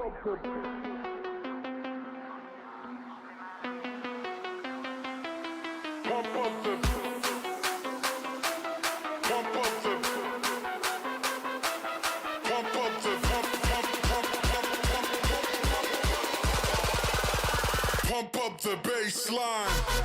Pump up the bass line.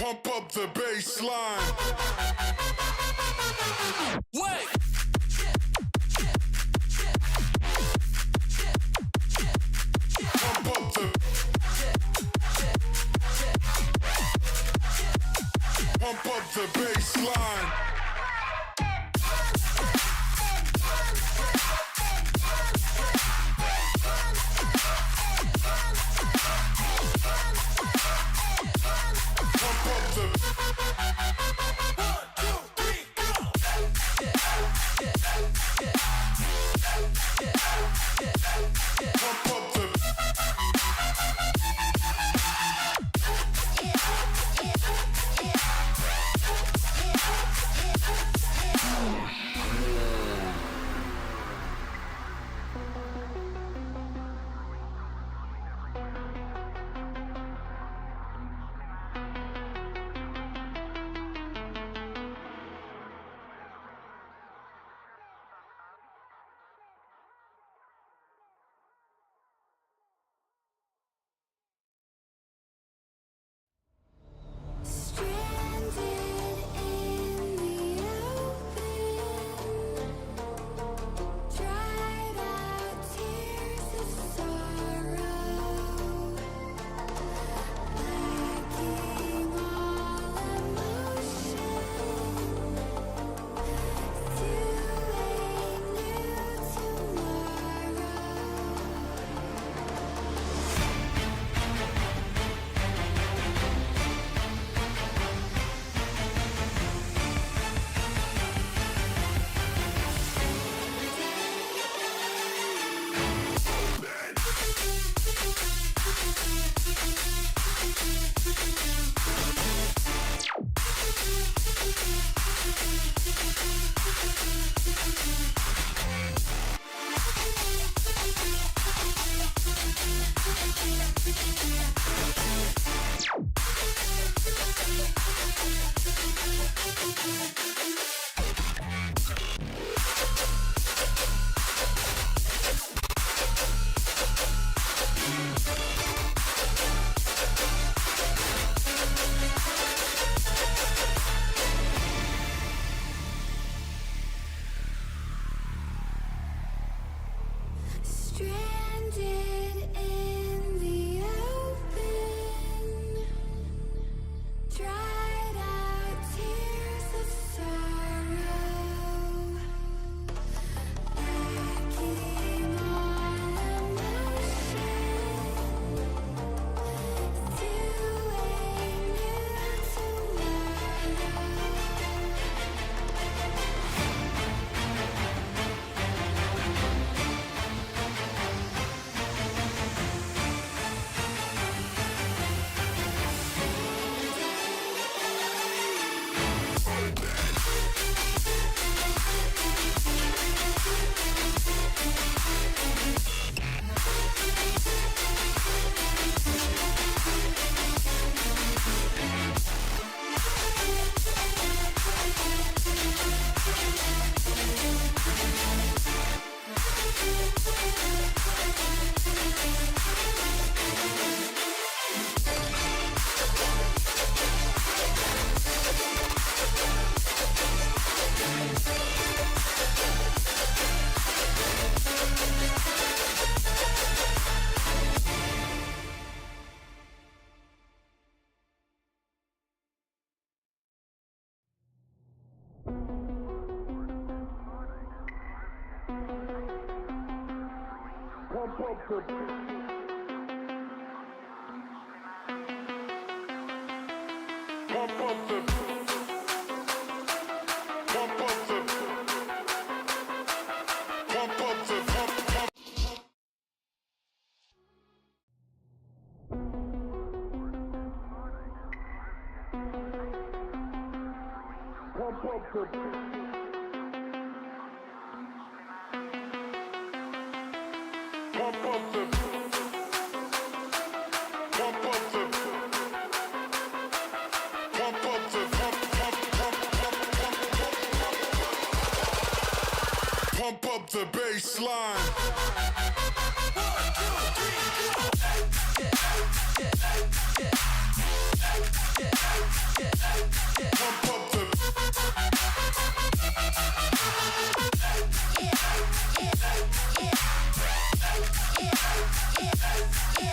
Pump up the bass line. Wait. Pump up the. Pump up the bass line. Pump up the bass line. Pump up the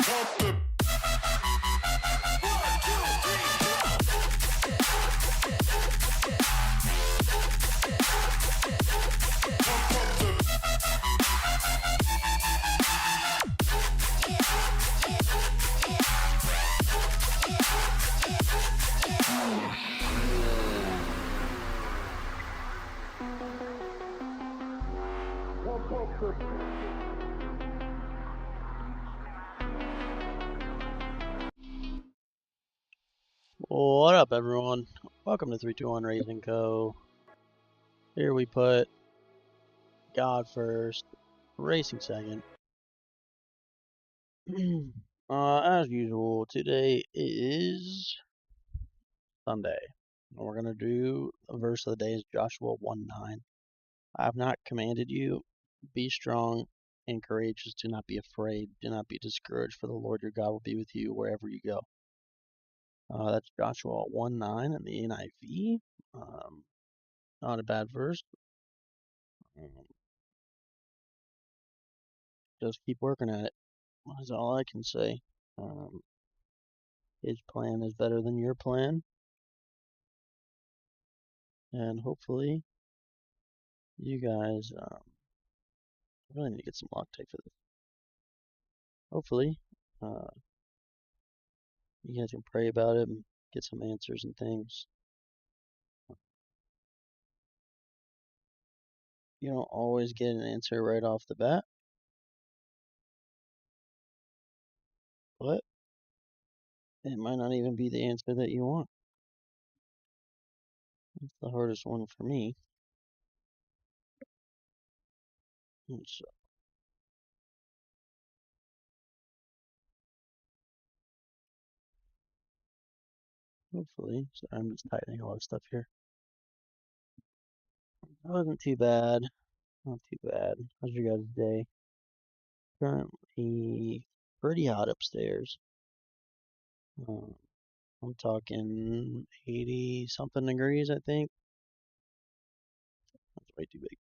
pump the What up, everyone? Welcome to 321RacingCo. Here we put God first, racing second. As usual, today is Sunday. And we're going to do the verse of the day is Joshua 1:9. I have not commanded you, be strong and courageous, do not be afraid, do not be discouraged, for the Lord your God will be with you wherever you go. That's Joshua 1:9 in the NIV. Not a bad verse. Just keep working at it. That's all I can say. His plan is better than your plan. And hopefully, you guys, I really need to get some Loctite for this. Hopefully, you guys can pray about it and get some answers and things. You don't always get an answer right off the bat, but it might not even be the answer that you want. It's the hardest one for me. And so, hopefully, sorry, I'm just tightening all this stuff here. That wasn't too bad. Not too bad. How's your guys' day? Currently pretty hot upstairs. I'm talking 80 something degrees, I think. That's way too big.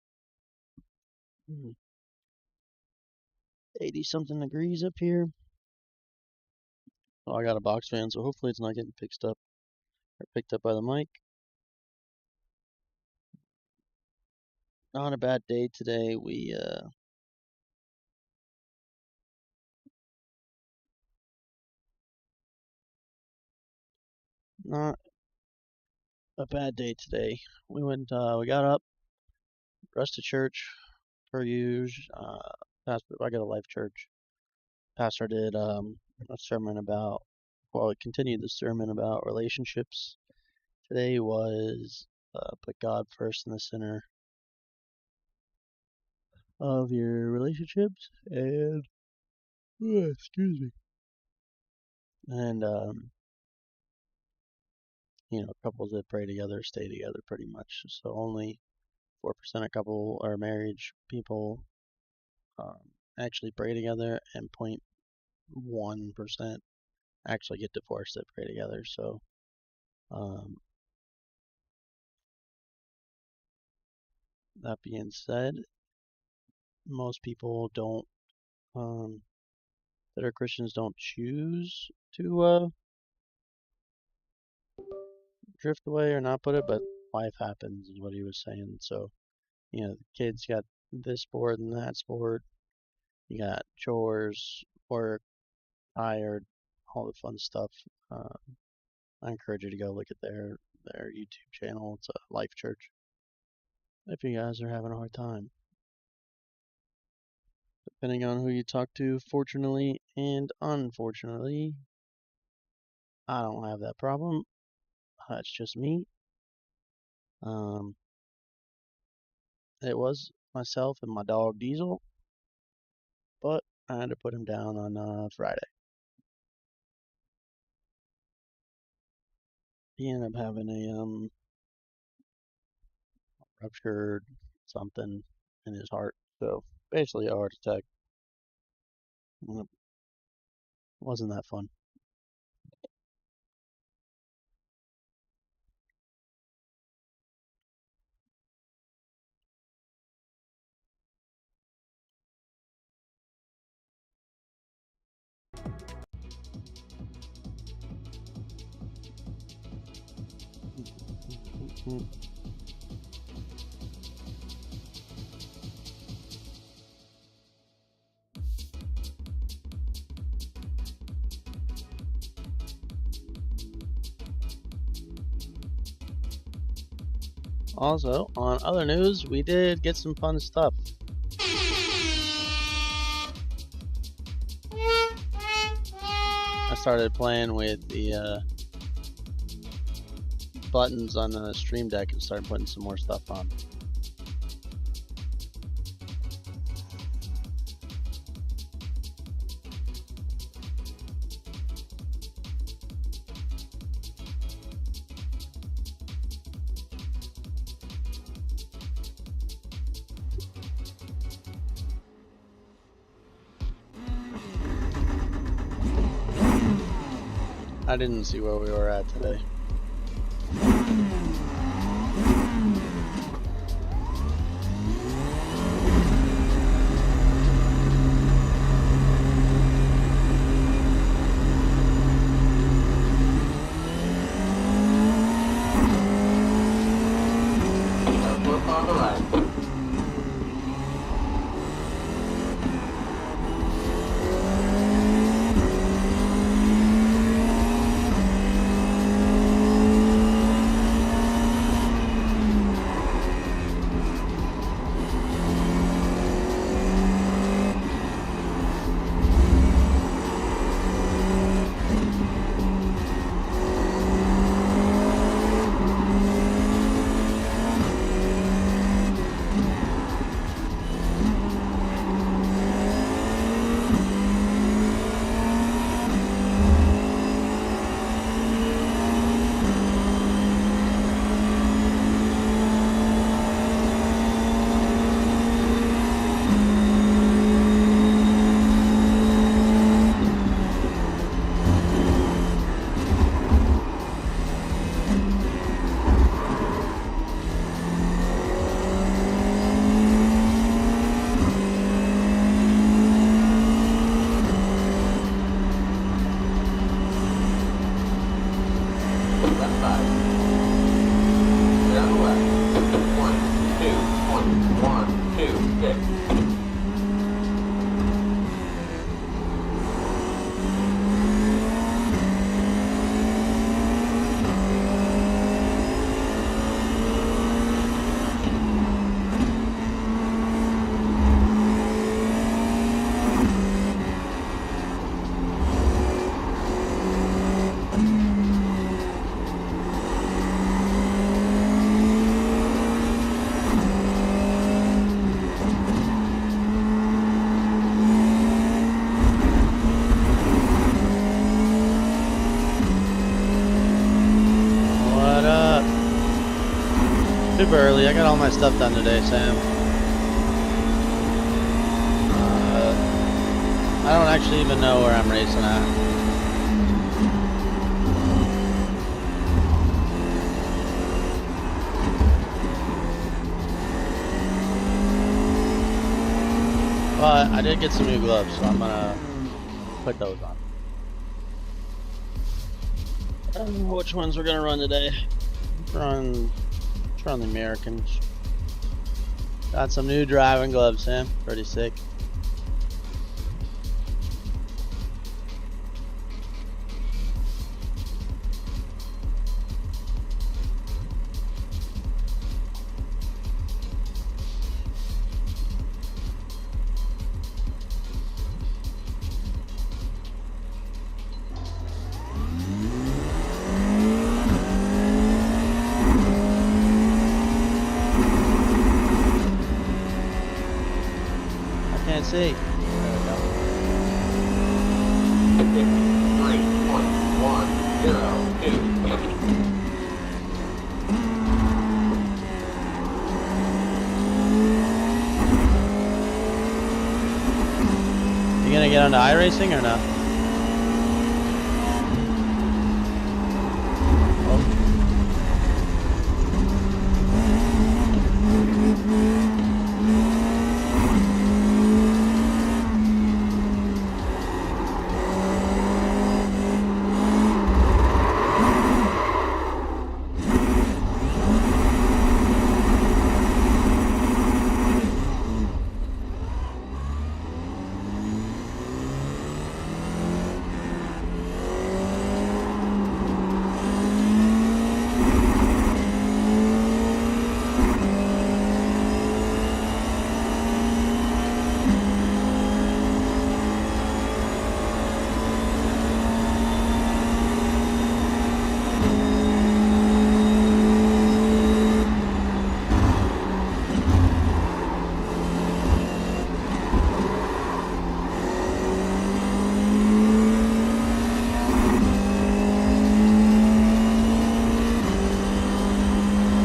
80 something degrees up here. Oh, I got a box fan, so hopefully it's not getting picked up by the mic. Not a bad day today. Not a bad day today. We got up, rushed to church, per usual. I got a life church. Pastor did a sermon about, well, it continued the sermon about relationships. Today was put God first in the center of your relationships, and excuse me. And couples that pray together stay together pretty much. So only 4% of couple or marriage people actually pray together, and 0.1% actually get divorced that pray together. So that being said, most people don't that are Christians don't choose to drift away or not put it, but life happens is what he was saying. So, the kids got this sport and that sport, You got chores, work, tired, all the fun stuff. I encourage you to go look at their YouTube channel. It's a Life Church. If you guys are having a hard time, depending on who you talk to, fortunately and unfortunately, I don't have that problem. That's just me. It was myself and my dog Diesel, but I had to put him down on Friday. He ended up having a ruptured something in his heart, so basically a heart attack. It wasn't that fun. Also, on other news, we did get some fun stuff. I started playing with the buttons on the Stream Deck and started putting some more stuff on. I didn't see where we were at today. Super early. I got all my stuff done today, Sam. I don't actually even know where I'm racing at. But I did get some new gloves, so I'm gonna put those on. I don't know which ones we're gonna run today. Run the Americans. Got some new driving gloves, Sam. Pretty sick. see. There we go. 3.102. You gonna get onto iRacing or no?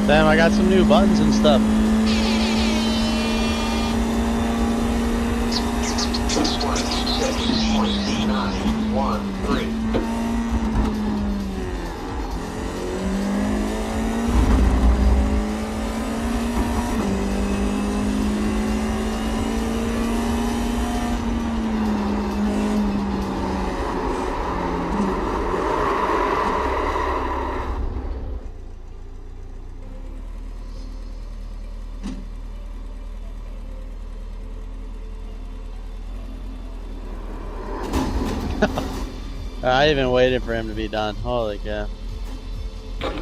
Damn, I got some new buttons and stuff. I even waited for him to be done. Holy cow.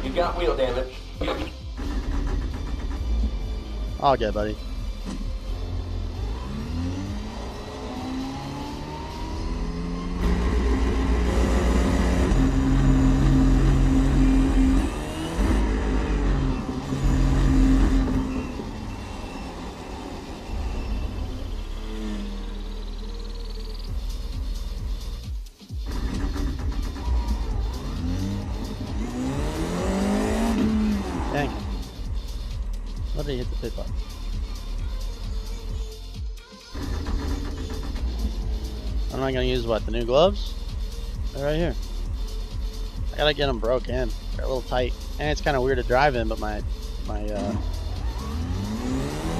You got wheel damage. All good, buddy. Dang. What did he hit the pit button? I'm not gonna use what? The new gloves? They're right here. I gotta get them broke in. They're a little tight. And it's kind of weird to drive in, but my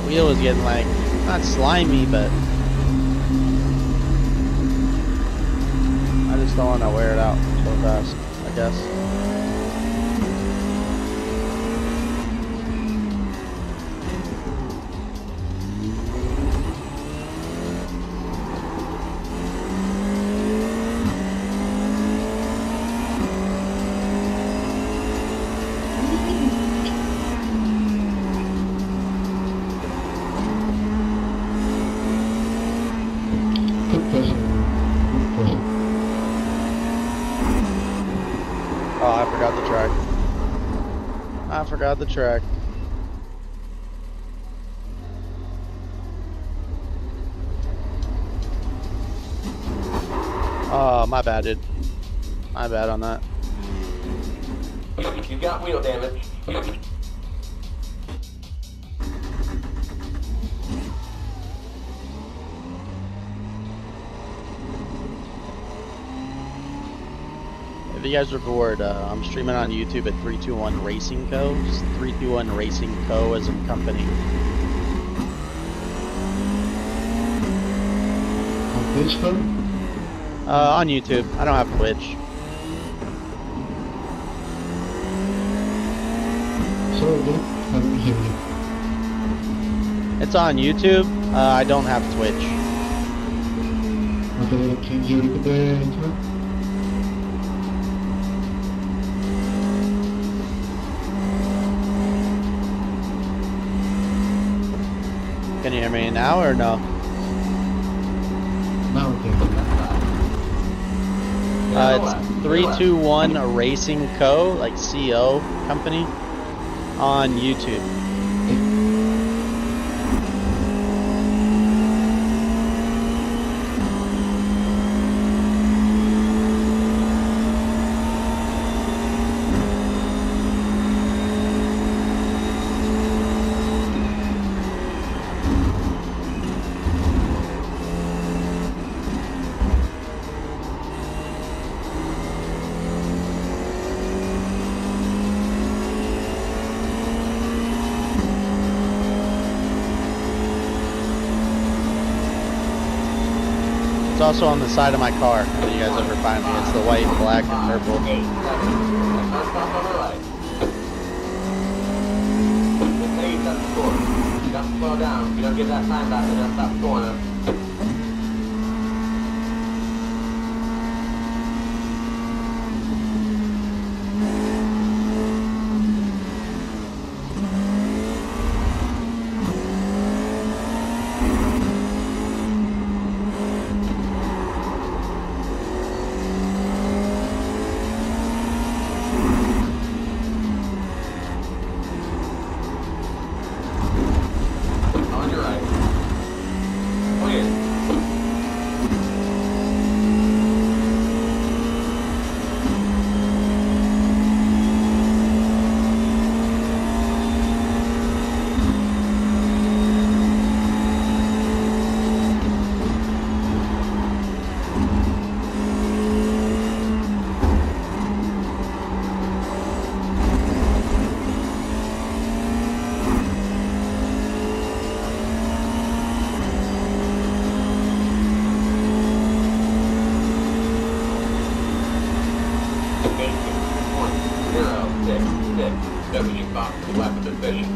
wheel is getting like, not slimy, but I just don't want to wear it out so fast, I guess. Oh, I forgot the track. I forgot the track. Oh, my bad, dude. My bad on that. You got wheel damage. If you guys are bored, I'm streaming on YouTube at 321RacingCo. 321RacingCo as a company. On Facebook? On YouTube. I don't have Twitch. Sorry, dude. I don't hear you. It's on YouTube. I don't have Twitch. Okay, can you repeat the intro? Can you hear me now or no? Now, okay. It's 321RacingCo, like CO company, on YouTube. It's also on the side of my car. If you guys ever find me, it's the white, black, and purple. 8, 7. Let's stop on the right. Just 8, that's the course. You got to slow down. You don't get that time back and then stop the corner. On your right. Clear. W box weapon division.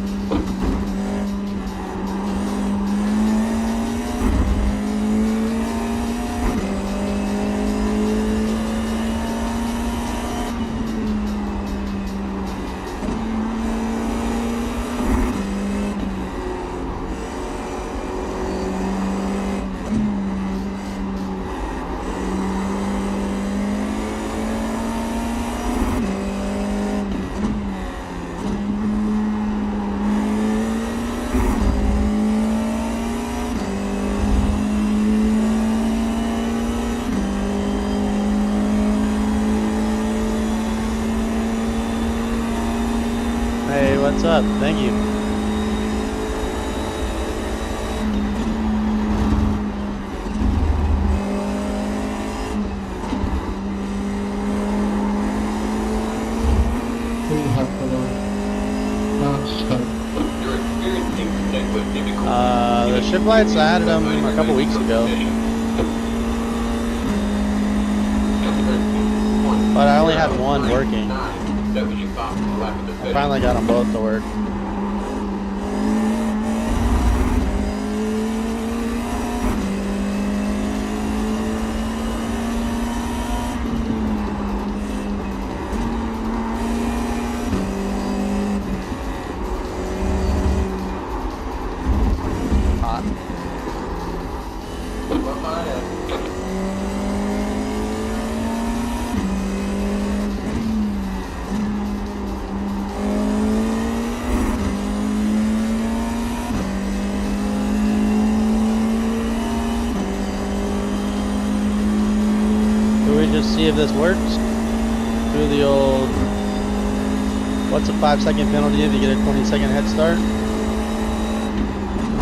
Hey, what's up? Thank you. We have for the last time. You're experiencing liquid difficulty. The ship lights, I added them a couple weeks ago, but I only had one working. I finally got them both to work. Hot. Do we just see if this works? Do the old, what's a 5-second penalty if you get a 20-second head start?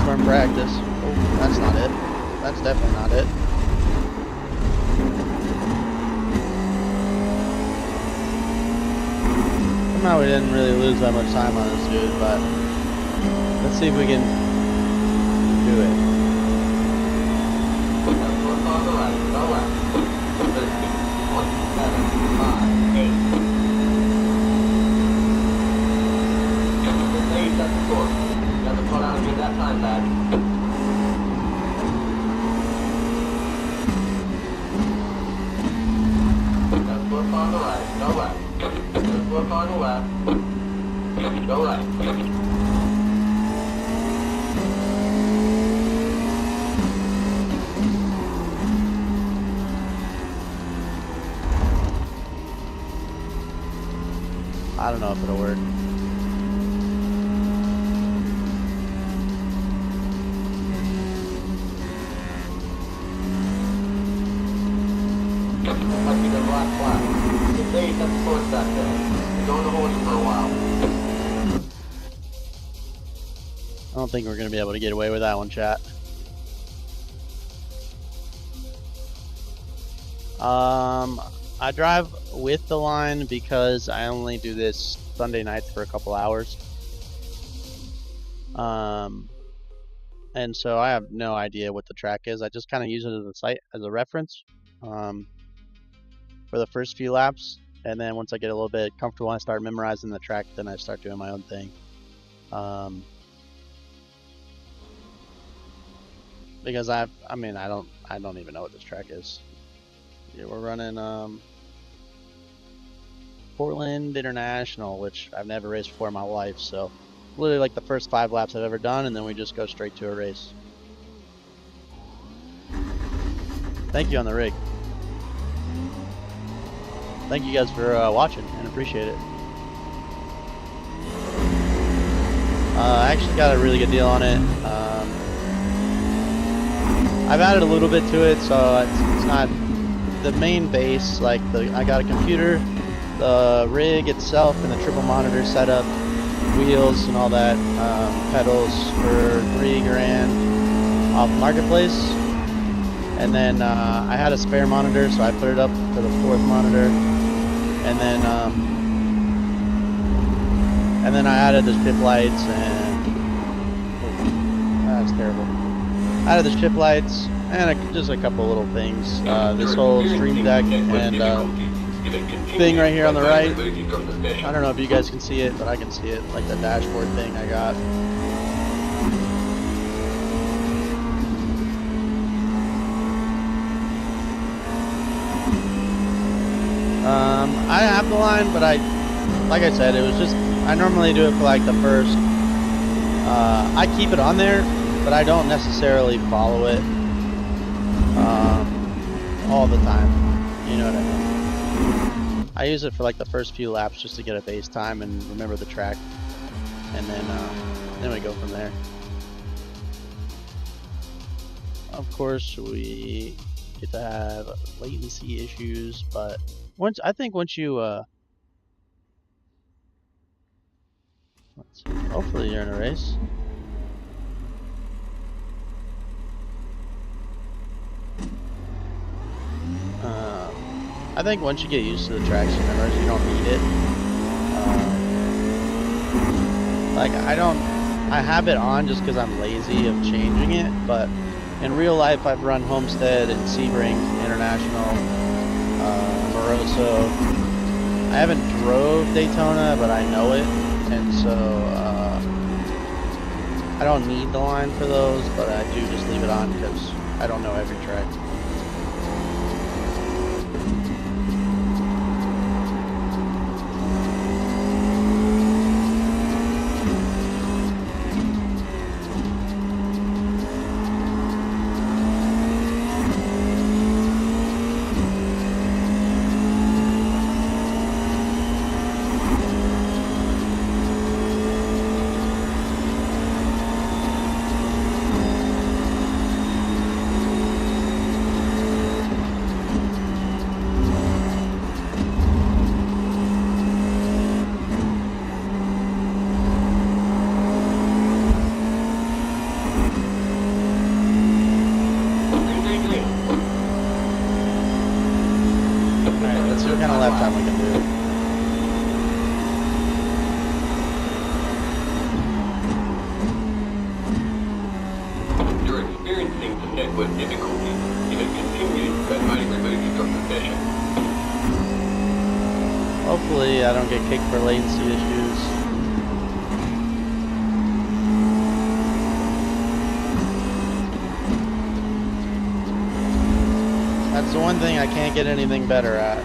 From practice. Oh, that's not it. That's definitely not it. Somehow we didn't really lose that much time on this dude, but let's see if we can do it. On the right, go left. 13, 27, 5, 8. Just 8, that's the course. You have to slow down and get that time back. Just flip on the right, go left. Just flip on the left, go right. I don't know if it'll work. Must be the black flag. Just 8, that's the course back there. You're going to hold it for a while. I don't think we're going to be able to get away with that one, chat. I drive with the line because I only do this Sunday nights for a couple hours. and so I have no idea what the track is. I just kind of use it as a site, as a reference for the first few laps, and then once I get a little bit comfortable and I start memorizing the track, then I start doing my own thing. Because I mean I don't even know what this track is. Yeah, we're running Portland International, which I've never raced before in my life, so literally like the first 5 laps I've ever done, and then we just go straight to a race. Thank you on the rig. Thank you guys for watching, and appreciate it. I actually got a really good deal on it. I've added a little bit to it, so it's not the main base. Like I got a computer, the rig itself, and the triple monitor setup, wheels and all that, pedals for $3,000 off Marketplace, and then I had a spare monitor, so I put it up to the 4th monitor, and then I added the strip lights and that's terrible. I added the strip lights and just a couple little things. This whole stream deck and thing right here on the right. I don't know if you guys can see it, but I can see it, like the dashboard thing I got. I have the line, but like I said, it was just, I normally do it for like the first, I keep it on there, but I don't necessarily follow it all the time, you know what I mean? I use it for like the first few laps just to get a base time and remember the track, and then we go from there. Of course, we get to have latency issues, but I think once you let's see, hopefully you're in a race. I think once you get used to the traction numbers, you don't need it. Like I have it on just because I'm lazy of changing it, but in real life I've run Homestead and Sebring International, Moroso. I haven't drove Daytona, but I know it, and so I don't need the line for those, but I do just leave it on because I don't know every track. Hopefully I don't get kicked for latency issues. That's the one thing I can't get anything better at. I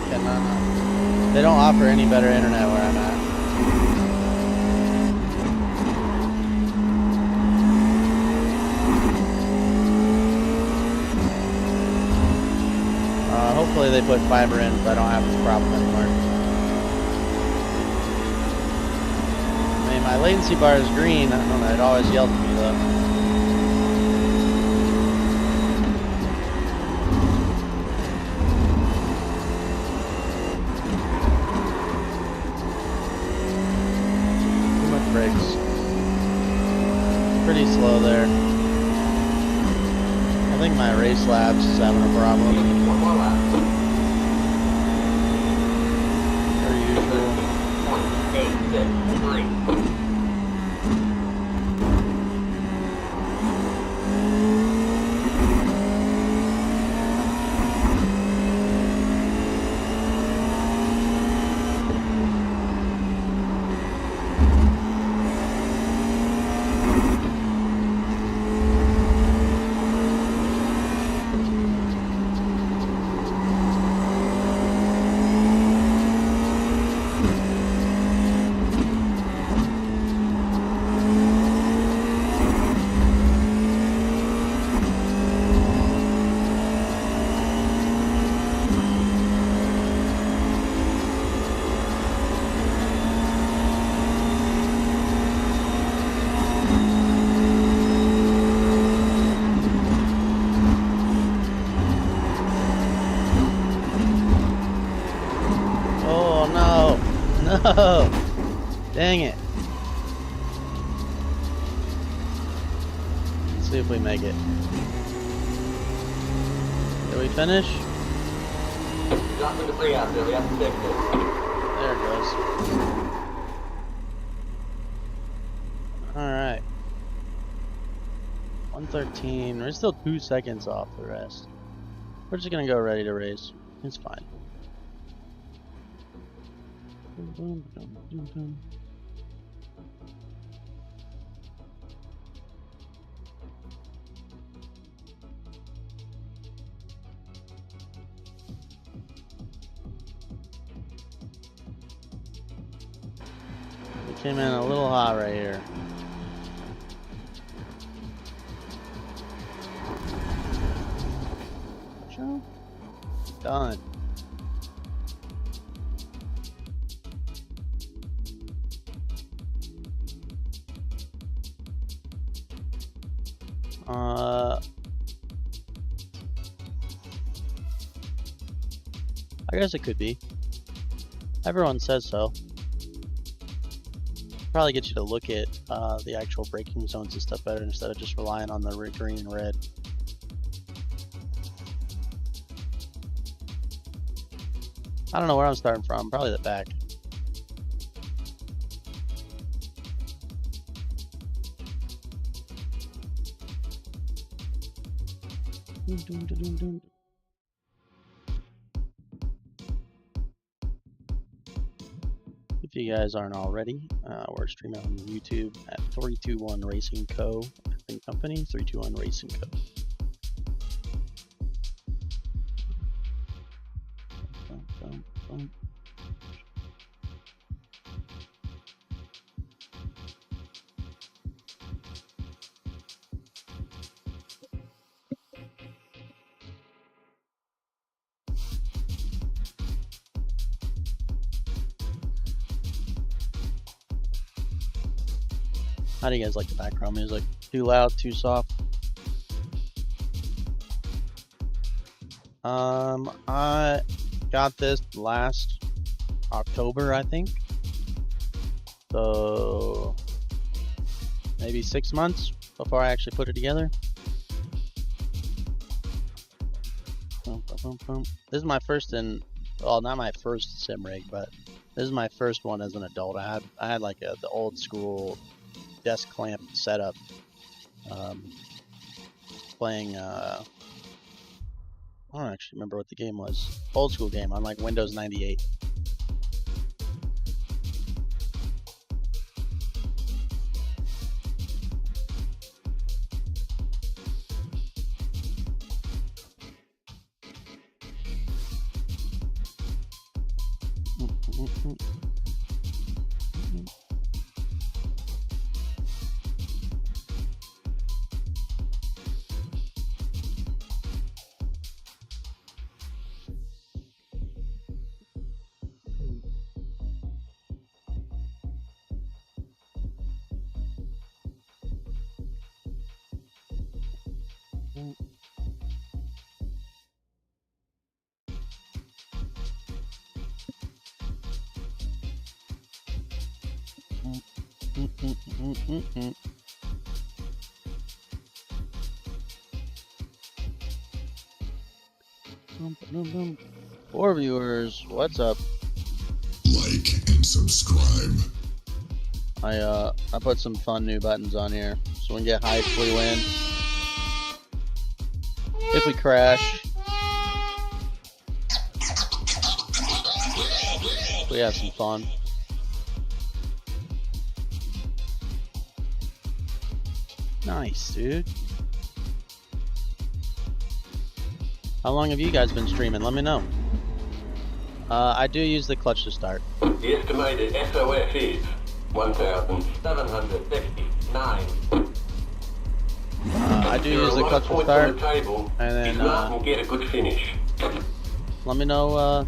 cannot. They don't offer any better internet where I'm at. Hopefully they put fiber in so I don't have this problem anymore. I mean, my latency bar is green. I don't know, it always yells at me though. Too much brakes. Pretty slow there. I think my race labs is having a problem. One more lap. Per usual. 0.863. No! Dang it. Let's see if we make it. Did we finish? Drop in the free out there, we have to fix it. There it goes. Alright. 113. We're still 2 seconds off the rest. We're just gonna go ready to race. It's fine. We came in a little hot right here. Done. I guess it could be. Everyone says so. Probably get you to look at the actual braking zones and stuff better instead of just relying on the green and red. I don't know where I'm starting from. Probably the back. If you guys aren't already, we're streaming on YouTube at 321RacingCo and Company. 321RacingCo. How do you guys like the background music? Too loud, too soft? I got this last October, I think. So maybe 6 months before I actually put it together. This is my first well, not my first sim rig, but this is my first one as an adult. I had like the old school desk clamp setup, playing I don't actually remember what the game was. Old school game on like Windows 98. Four viewers, what's up? Like and subscribe. I put some fun new buttons on here, so we can get hyped if we win. If we crash, we have some fun. Nice, dude. How long have you guys been streaming? Let me know. I do use the clutch to start. The estimated SOS is 1,759. I do use the clutch to start, and then get a good finish. let me know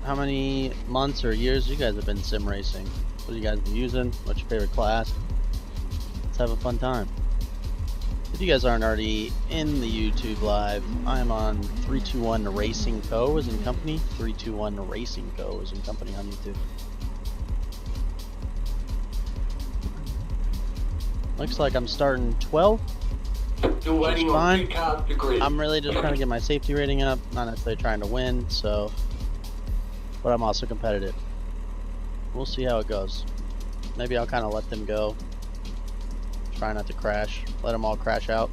how many months or years you guys have been sim racing. What you guys been using? What's your favorite class? Let's have a fun time. If you guys aren't already in the YouTube live, I'm on 321RacingCo as in company. 321RacingCo as in company on YouTube. Looks like I'm starting 12th. Still waiting on fine. 2 cars to grid. I'm really just trying to get my safety rating up, not necessarily trying to win, so, but I'm also competitive. We'll see how it goes. Maybe I'll kind of let them go. Try not to crash. Let them all crash out.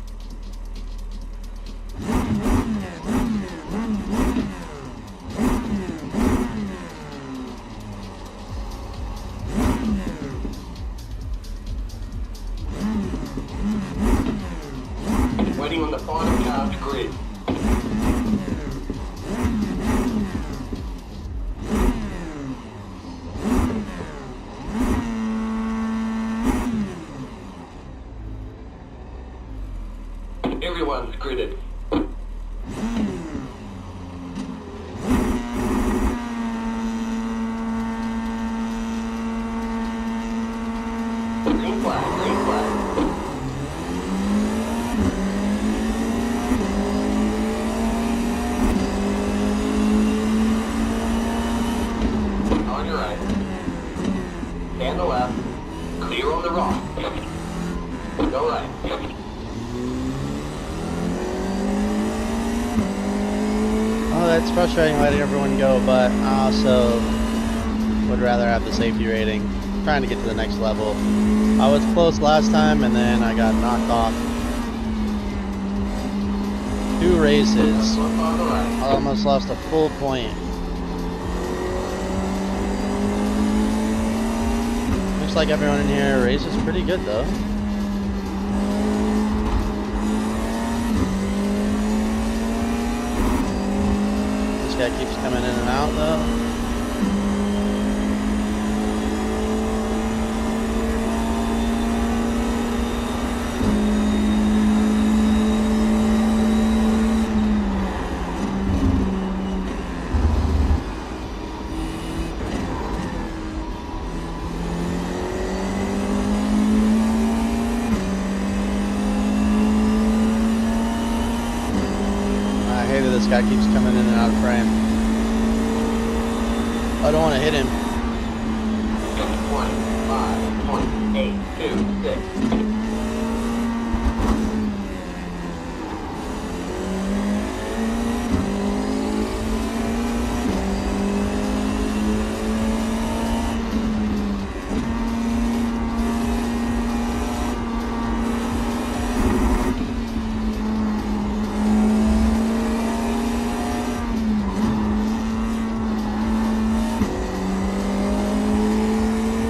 Waiting on the final car to grid. Everyone's gridded. Green flag, green flag. On your right. And the left. Clear on the rock. Go right. Oh, that's frustrating letting everyone go, but I also would rather have the safety rating. Trying to get to the next level. I was close last time and then I got knocked off. 2 races. On the right. I almost lost a full point. Looks like everyone in here races pretty good though. This guy keeps coming in and out though. This guy keeps coming in and out of frame. I don't want to hit him. 25, 28, 2, 6.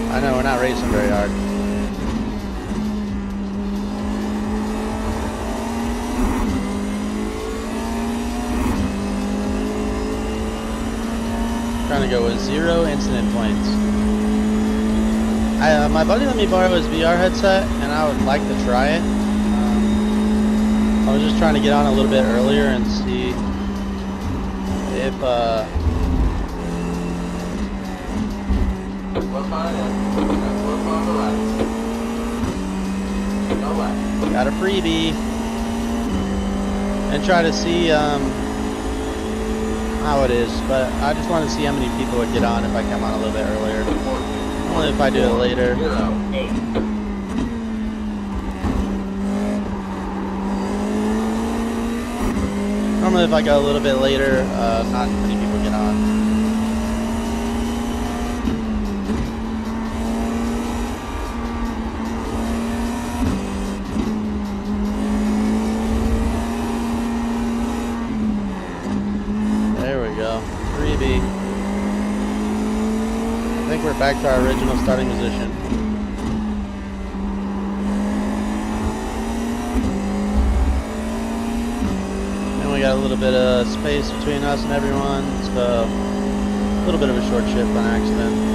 I know we're not racing very hard. Trying to go with 0 incident points. My buddy let me borrow his VR headset, and I would like to try it. I was just trying to get on a little bit earlier and see if got a freebie, and try to see how it is, but I just want to see how many people would get on if I come on a little bit earlier. Only if I do it later. Normally if I go a little bit later, not many people get on. Freebie. I think we're back to our original starting position. And we got a little bit of space between us and everyone, so a little bit of a short shift on accident.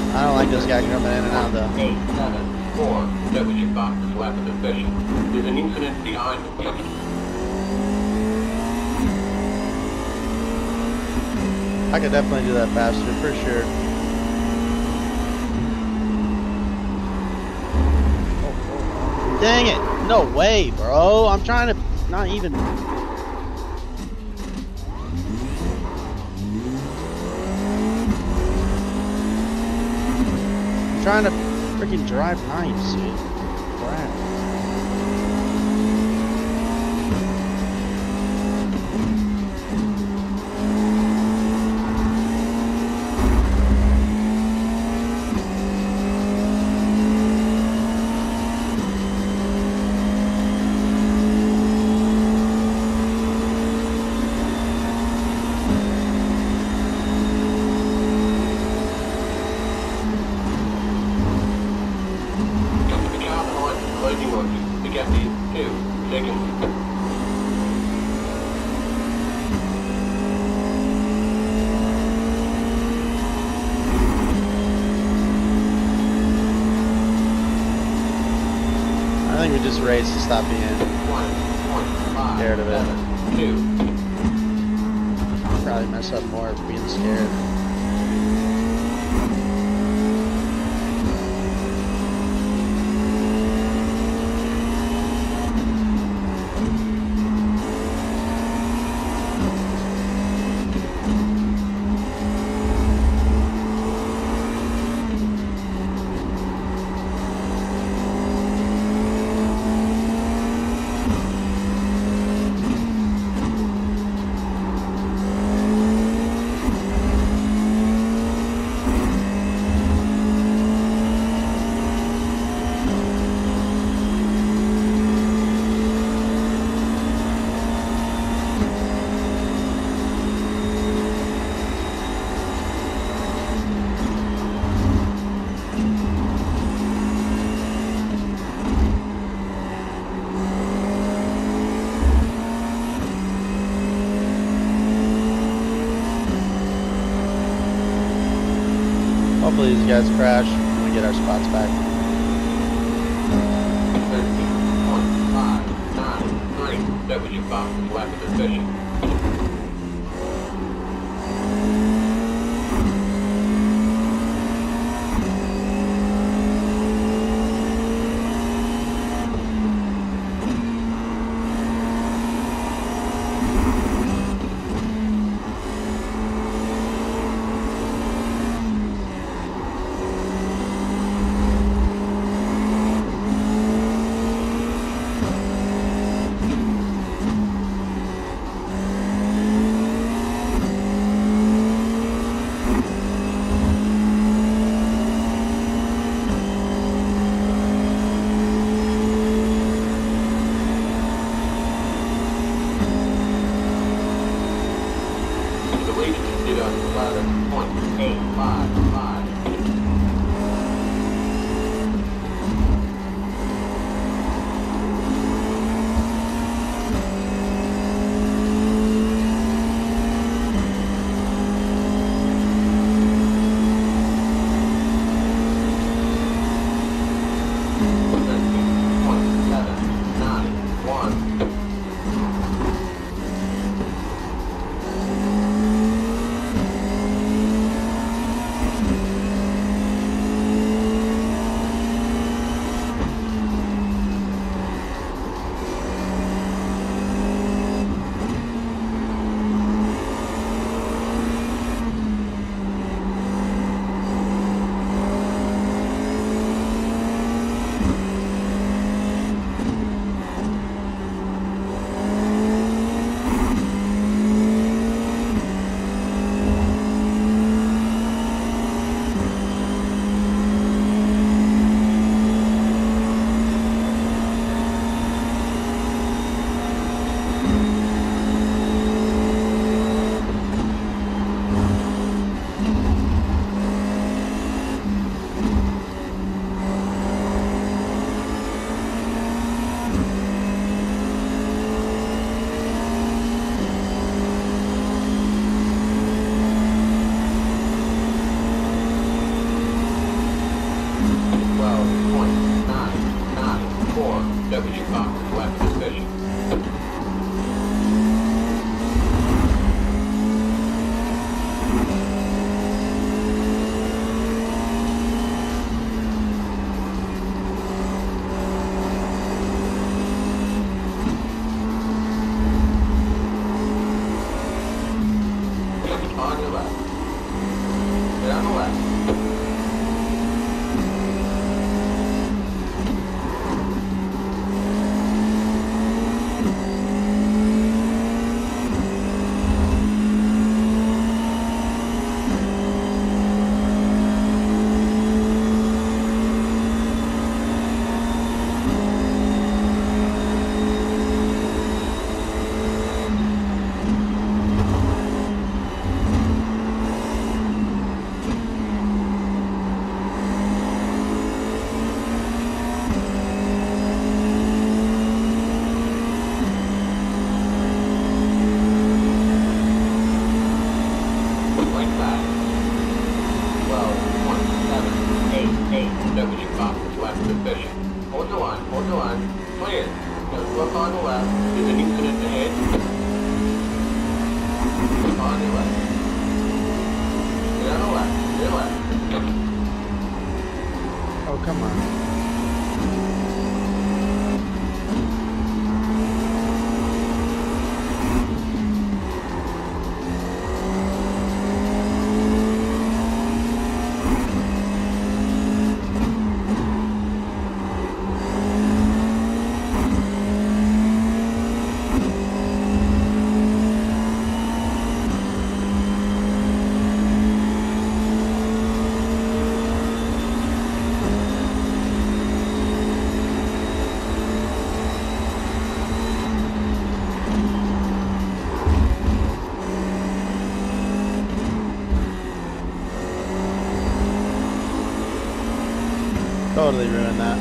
I don't like this guy jumping in and out though. 8, 7. 4, that was your box's lap of efficient. There's an incident behind you. I could definitely do that faster, for sure. Dang it! No way, bro! I'm trying to not even... I'm trying to freaking drive nice, dude. Crap. I think we just raced to stop being scared of it. Probably mess up more of being scared. Hopefully these guys crash when we get our spots back. 13.593. That was your box's lap of efficient. W Fox is left suspicion. On your left. Get on the left. W Fox is left suspicion. Hold the line. Clear. Just look on the left. There's an incident ahead. On your left. Get on the left. Your left. Oh, come on. Totally ruined that.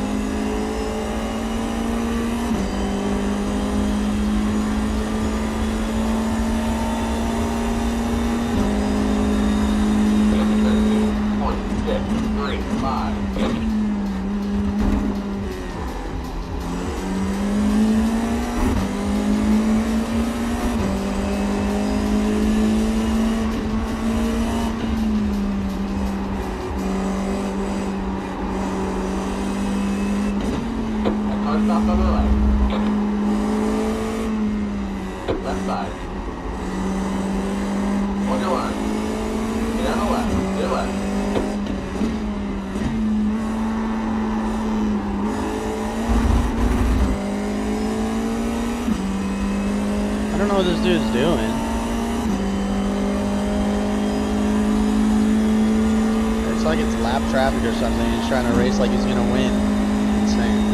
Stop on the right. Left side. Hold your line. Get on the left. Your left. I don't know what this dude's doing. It's like it's lap traffic or something. He's trying to race like he's gonna win. Insane.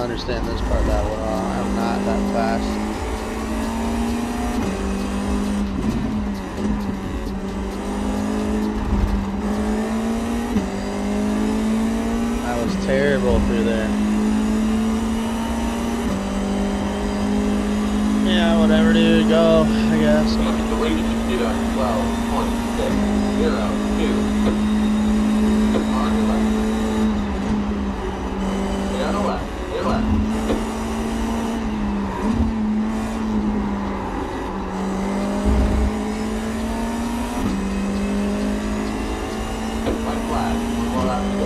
understand this part that well. I'm not that fast. That was terrible through there. Yeah, whatever, dude. Go, I guess. The rate is 12.602. On your left. Stay on the left. Stay left. White flag. One more lap to go.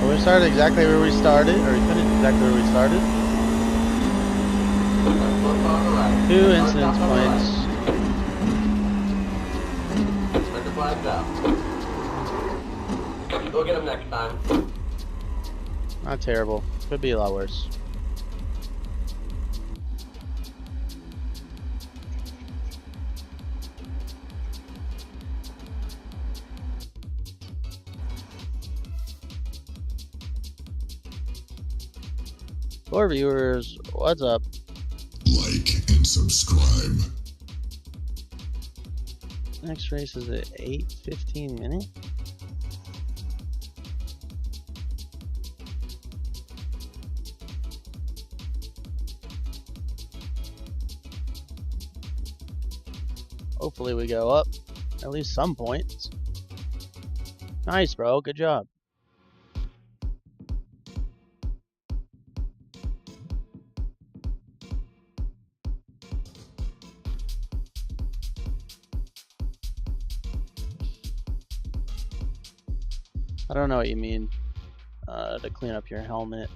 We started exactly where we started, or we finished exactly where we started. 2 incidence points. Turn the flags out. Go get them next time. Not terrible. Could be a lot worse. For viewers, what's up? Like and subscribe. Next race is at 8:15 minutes. Hopefully we go up at least some points. Nice, bro. Good job. I don't know what you mean to clean up your helmet.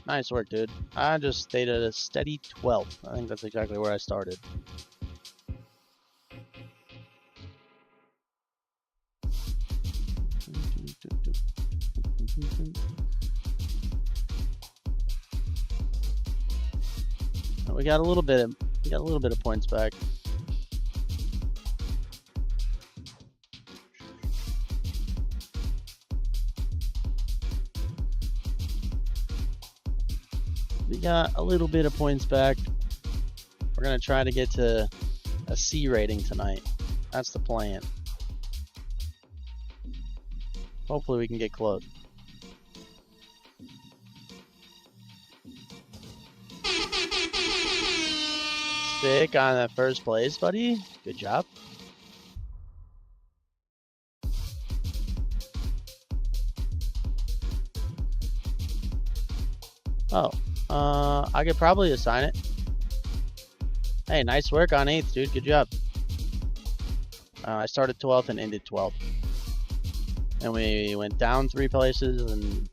Nice work, dude. I just stayed at a steady 12th. I think that's exactly where I started. We got a little bit of points back. We got a little bit of points back. We're gonna try to get to a C rating tonight. That's the plan. Hopefully we can get close. Sick on that first place, buddy. Good job. Oh, I could probably assign it. Hey, nice work on 8th, dude. Good job. I started 12th and ended 12th. And we went down 3 places, and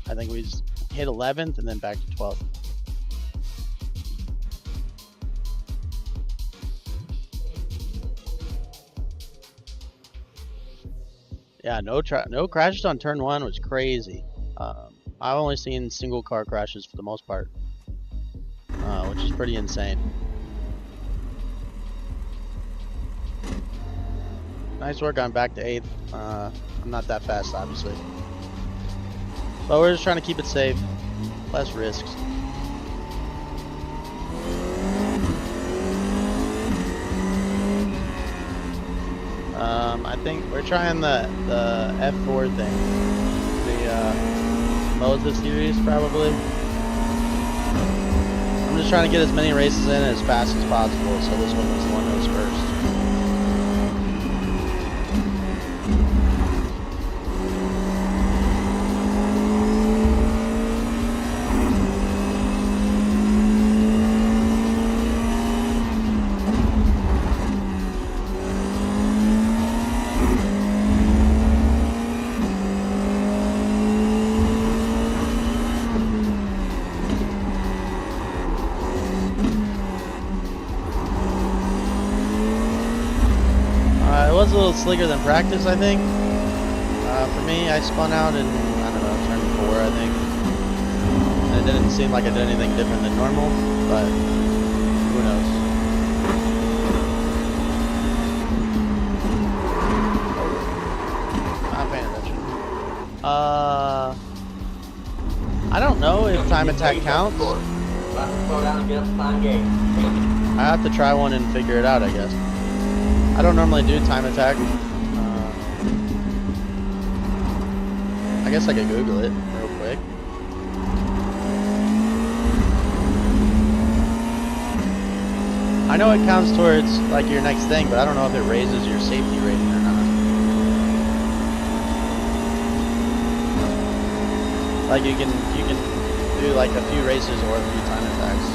I think we hit 11th and then back to 12th. Yeah, no crashes on turn 1 was crazy. I've only seen single car crashes for the most part, which is pretty insane. Nice work on back to 8th. I'm not that fast, obviously, but we're just trying to keep it safe. less risks. I think we're trying the F4 thing, the Miatas series probably. I'm just trying to get as many races in as fast as possible, so this one was the one that was first. It was a little slicker than practice, I think. For me, I spun out in, I don't know, turn 4, I think. And it didn't seem like I did anything different than normal, but who knows. Not paying attention. I don't know if time attack counts. I have to try one and figure it out, I guess. I don't normally do time attack. I guess I could Google it real quick. I know it counts towards like your next thing, but I don't know if it raises your safety rating or not. Like you can do like a few races or a few time attacks.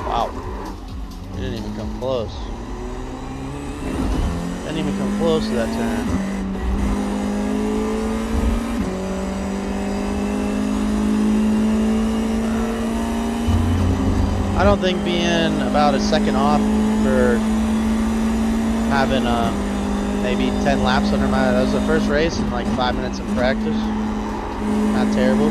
Wow. It didn't even come close. Didn't even come close to that turn. I don't think being about a second off for having maybe 10 laps under my, that was the first race in like 5 minutes of practice. Not terrible.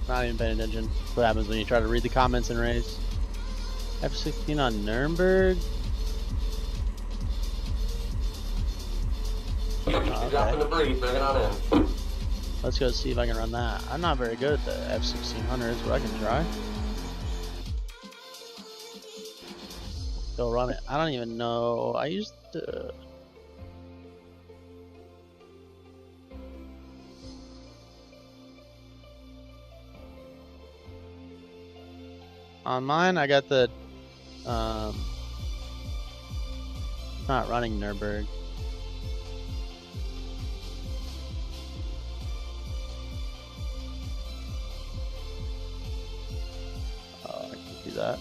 Not even paying attention. That's what happens when you try to read the comments in race. F16 on Nuremberg. Oh, okay. Let's go see if I can run that. I'm not very good at the F1600s, but I can try. Go run it. I don't even know. I used to. On mine, I got the, not running Nuremberg. Oh, I can do that.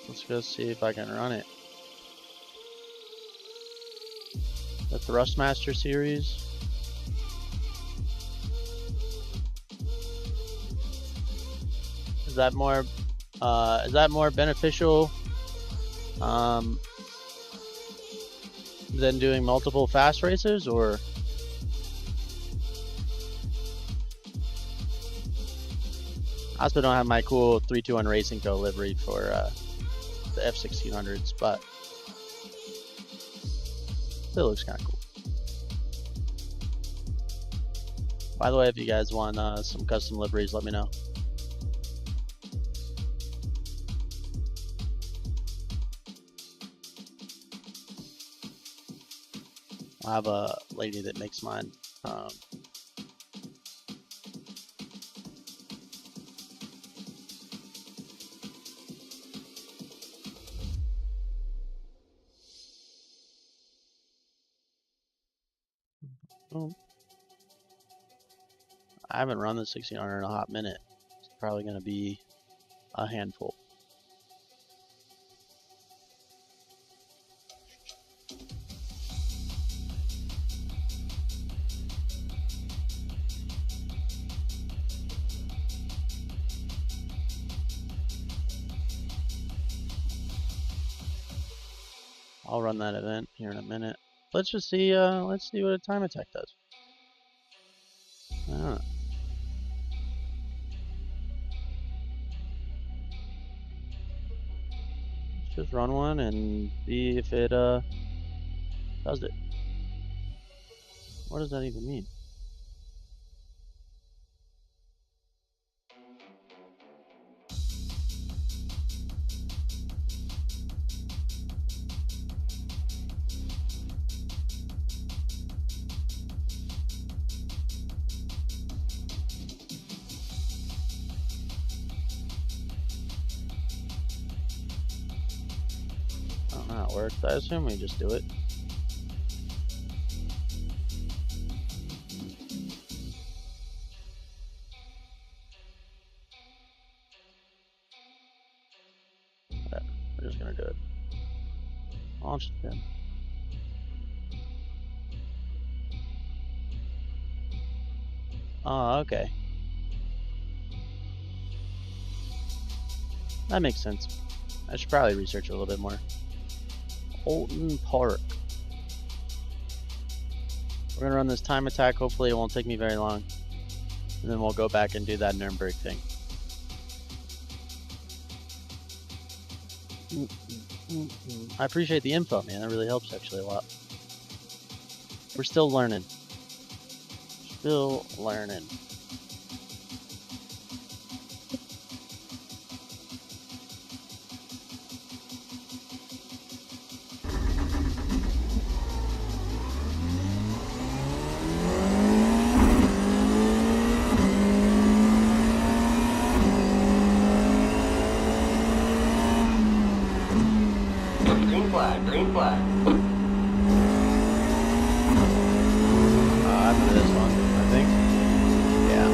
Let's go see if I can run it. The Thrustmaster series. Is that more beneficial than doing multiple fast races, or I also don't have my cool 321RacingCo livery for the F1600s, but it looks kind of cool. By the way, if you guys want some custom liveries, let me know. I have a lady that makes mine. I haven't run the 1600 in a hot minute. It's probably going to be a handful. I'll run that event here in a minute. Let's just see. Let's see what a time attack does. Ah. Let's just run one and see if it does it. What does that even mean? I don't know how it works. I assume we just do it. We're just gonna do it. Launch it then. Oh, okay. That makes sense. I should probably research it a little bit more. Holton Park. We're gonna run this time attack. Hopefully it won't take me very long. And then we'll go back and do that Nuremberg thing. I appreciate the info, man. That really helps actually a lot. We're still learning. Still learning. Green flag. After this one, I think. Yeah.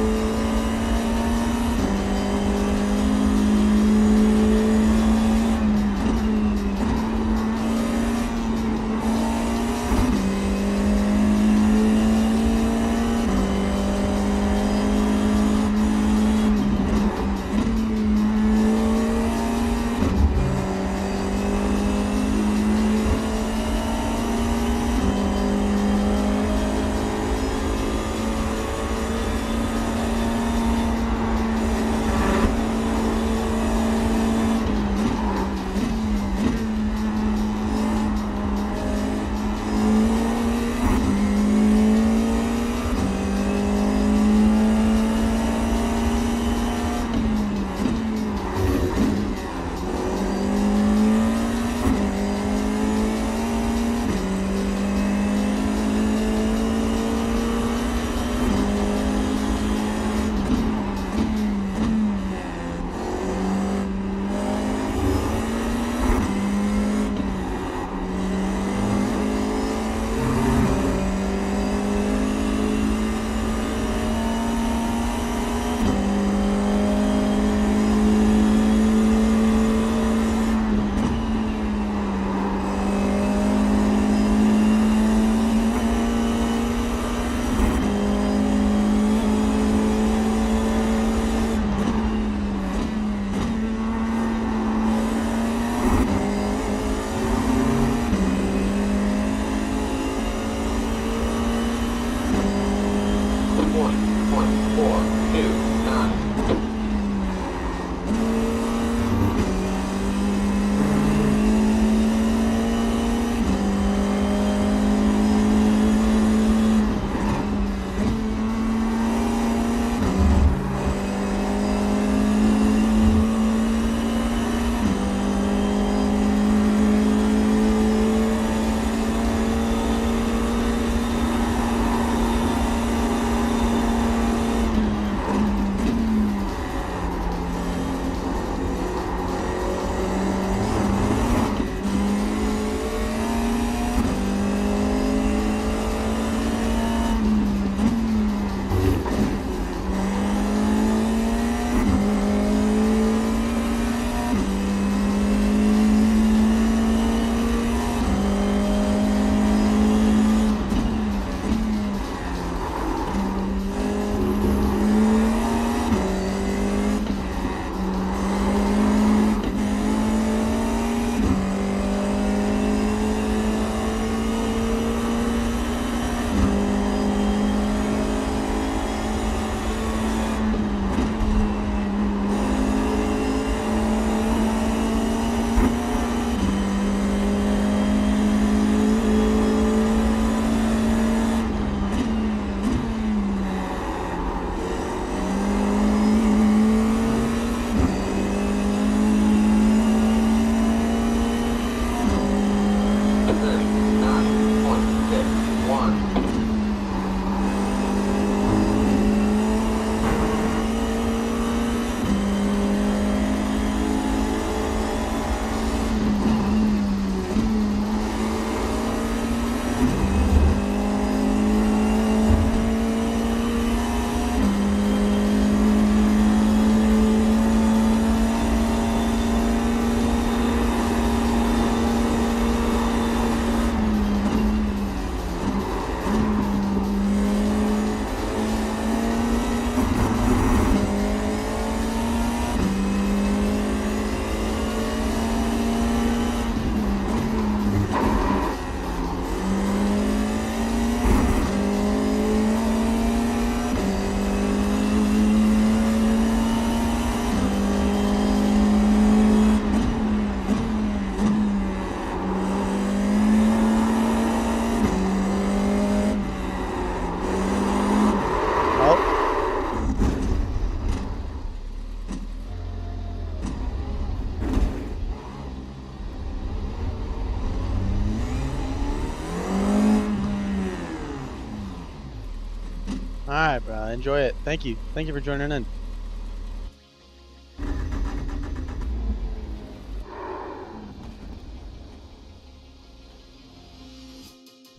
Alright, bro. Enjoy it. Thank you. Thank you for joining in.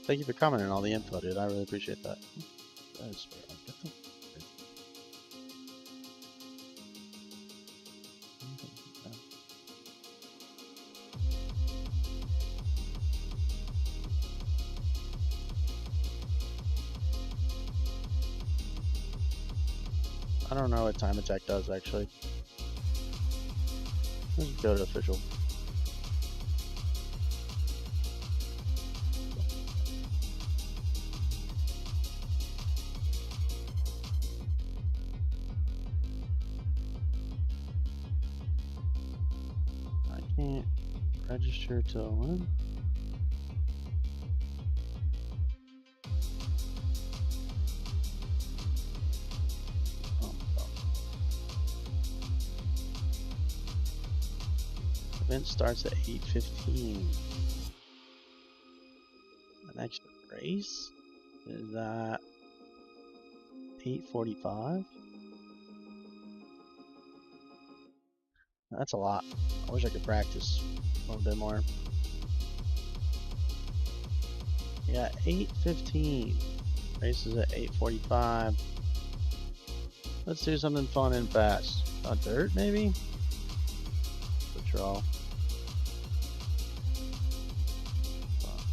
Thank you for commenting on all the info, dude. I really appreciate that. That's where I'll get them. I don't know what time attack does actually. Let's go to official. I can't register till when? Event starts at 8:15. The next race is at 8:45. That's a lot. I wish I could practice a little bit more. Yeah, 8:15. Race is at 8:45. Let's do something fun and fast. Dirt, maybe? Patrol.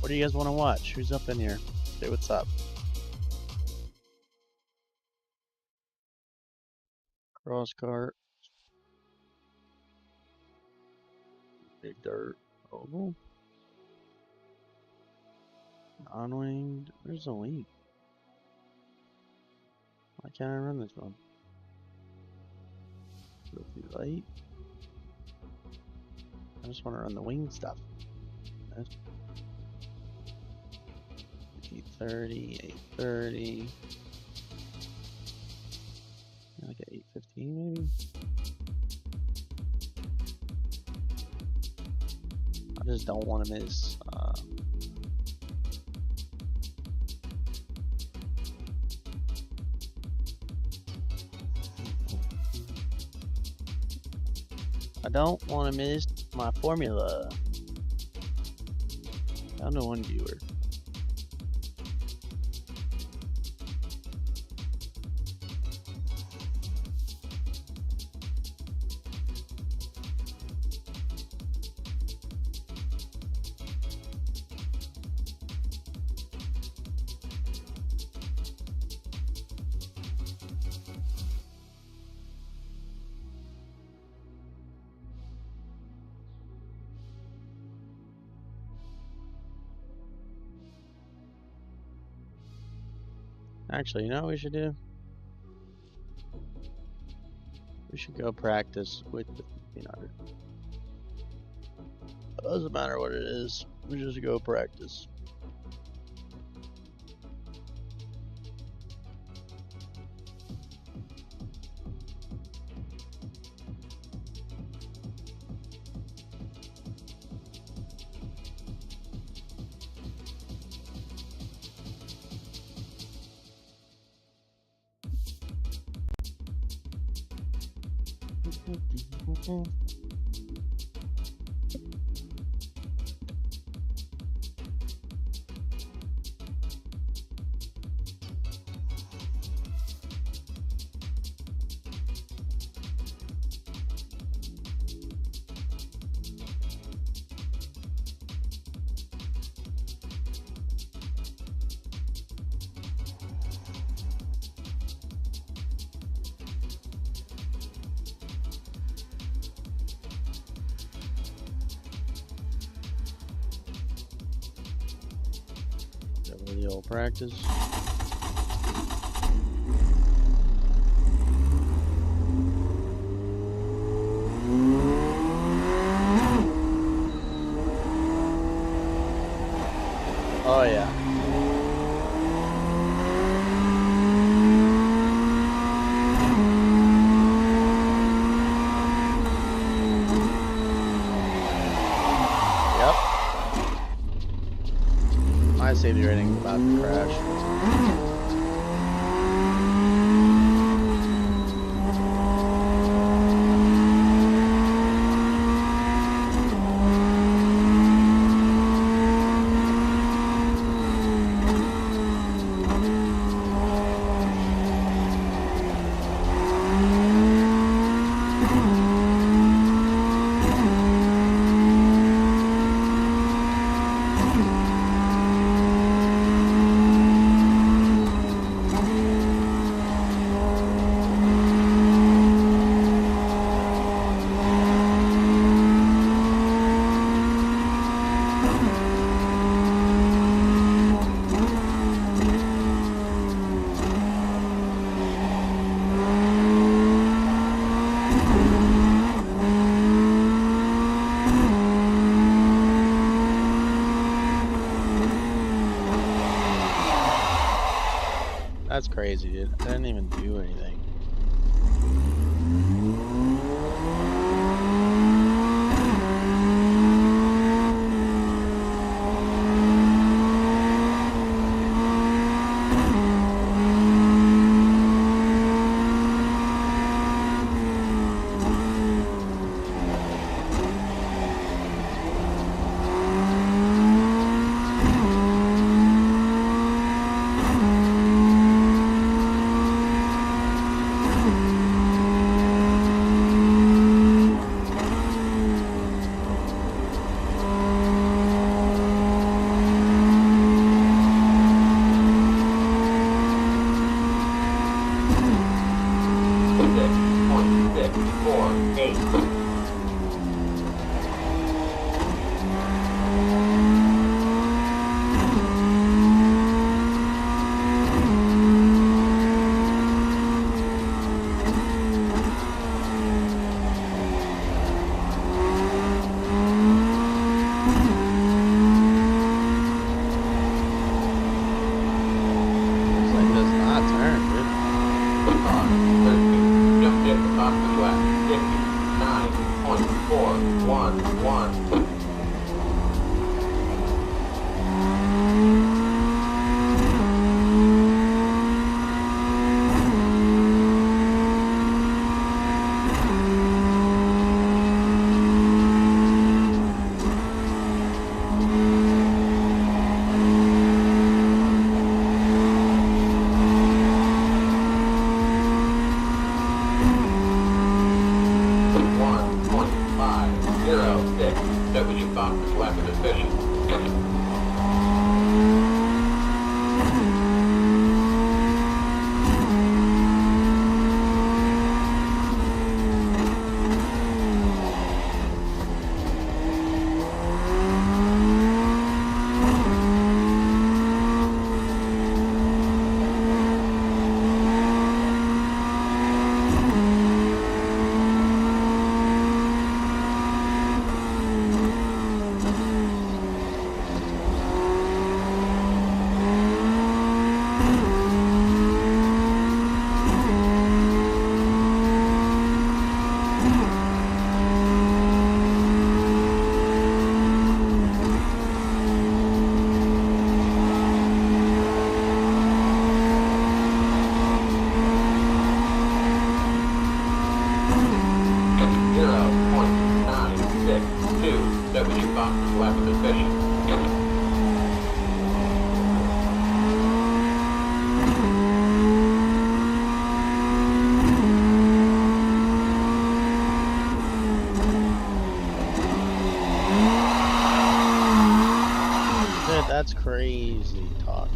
What do you guys want to watch? Who's up in here? Say what's up. Cross cart. Big dirt. Oval. Non-winged. Where's the wing? Why can't I run this one? Too late. I just want to run the wing stuff. 8:30, 8:30. Like at 8:15 maybe? I just don't want to miss I don't want to miss my formula. Down to one viewer. Actually, you know what we should do? We should go practice with the 1500. It doesn't matter what it is. We just go practice. Video practice. Oh yeah. My safety rating is about to crash. That's crazy, dude. I didn't even do anything. That's crazy talk.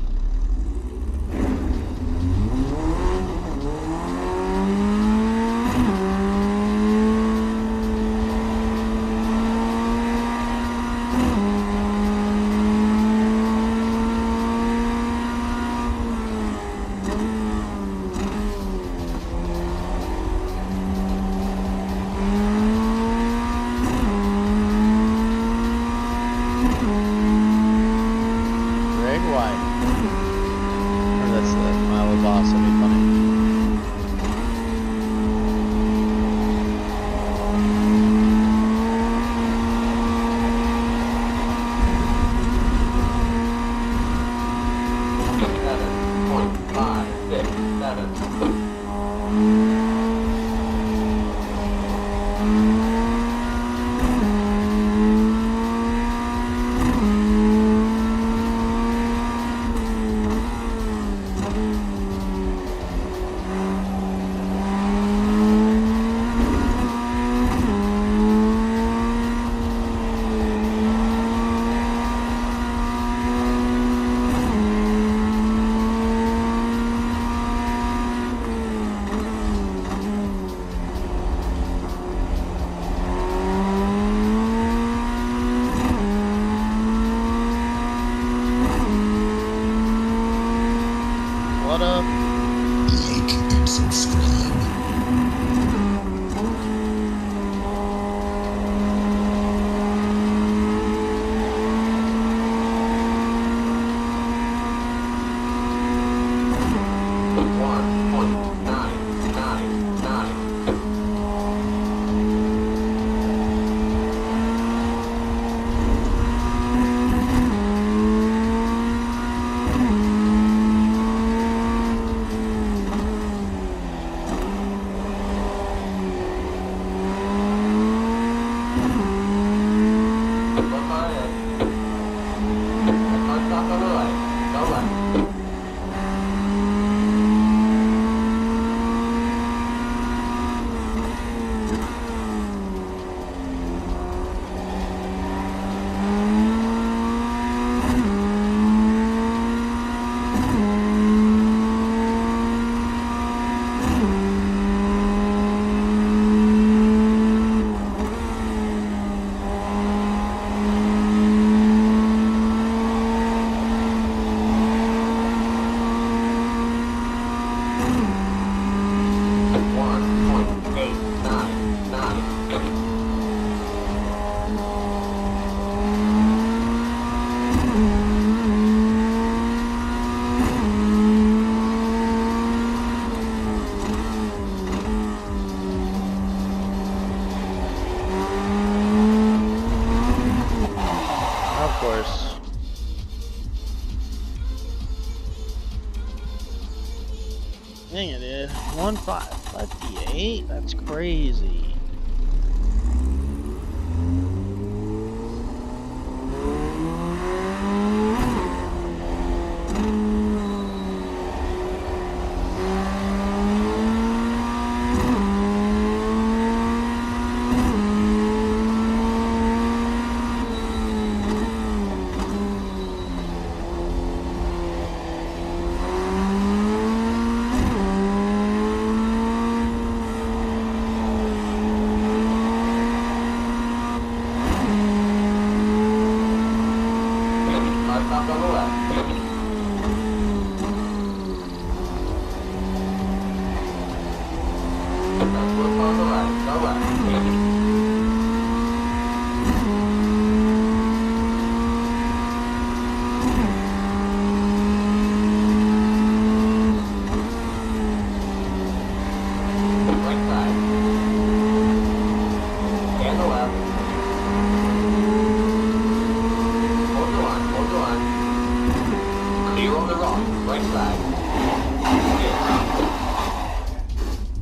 Dang it, dude. 1,558? That's crazy.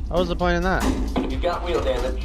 What was the point in that? You got wheel damage.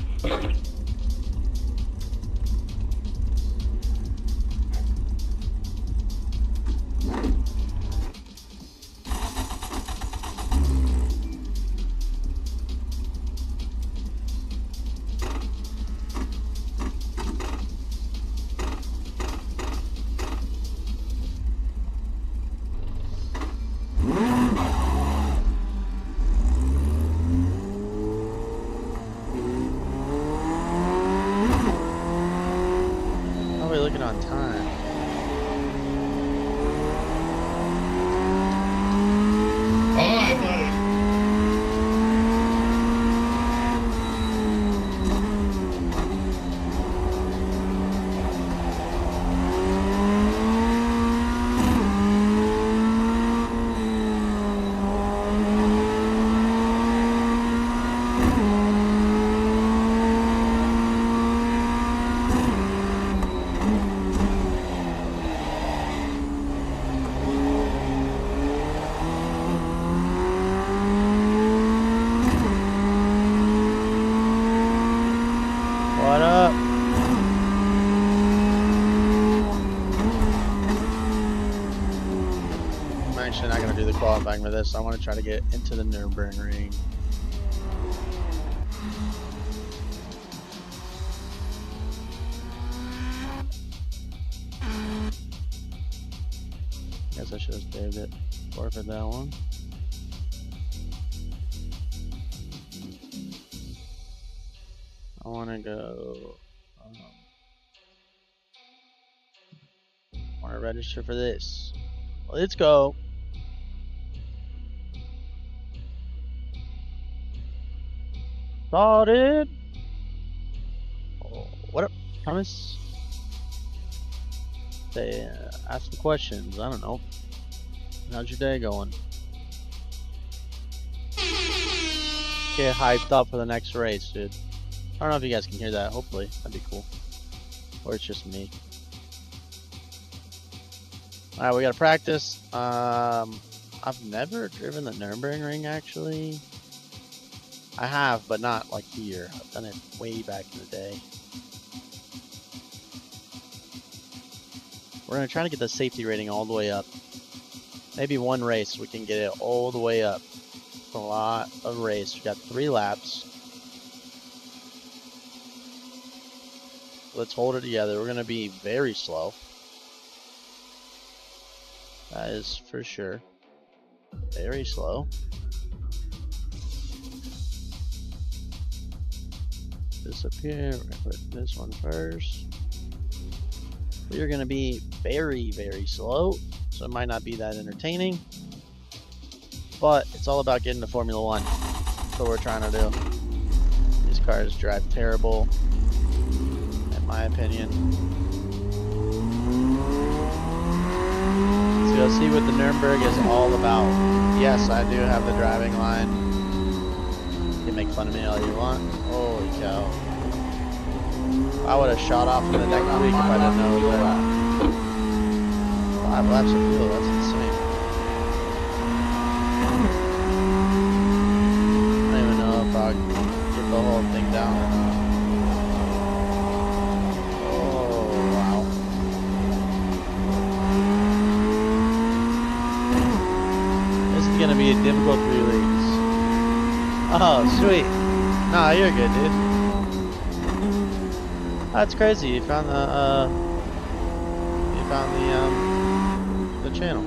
Looking on time. All right, buddy. What up? I'm actually not going to do the qualifying for this. I want to try to get into the Nürburgring. Guess I should have saved it. Forfeit that one. I want to go. Want to register for this. Let's go. Started. Oh, what up, Thomas? Say, ask some questions. I don't know. How's your day going? Get hyped up for the next race, dude. I don't know if you guys can hear that. Hopefully, that'd be cool. Or it's just me. Alright, we gotta practice. I've never driven the Nürburgring actually. I have, but not like here. I've done it way back in the day. We're gonna try to get the safety rating all the way up. Maybe one race we can get it all the way up. It's a lot of race. We got 3 laps. Let's hold it together. We're gonna be very slow. That is for sure. Very slow. Disappear. We're gonna put this one first. We are gonna be very, very slow, so it might not be that entertaining. But it's all about getting to Formula 1. That's what we're trying to do. These cars drive terrible, in my opinion. So you'll see what the Nürburgring is all about. Yes, I do have the driving line. You can make fun of me all you want. Holy cow. I would have shot off in the next week if I didn't know it was there. 5 laps of fuel, that's insane. gonna be a difficult 3 weeks. Oh, sweet. Nah, you're good, dude. That's crazy. You found the channel.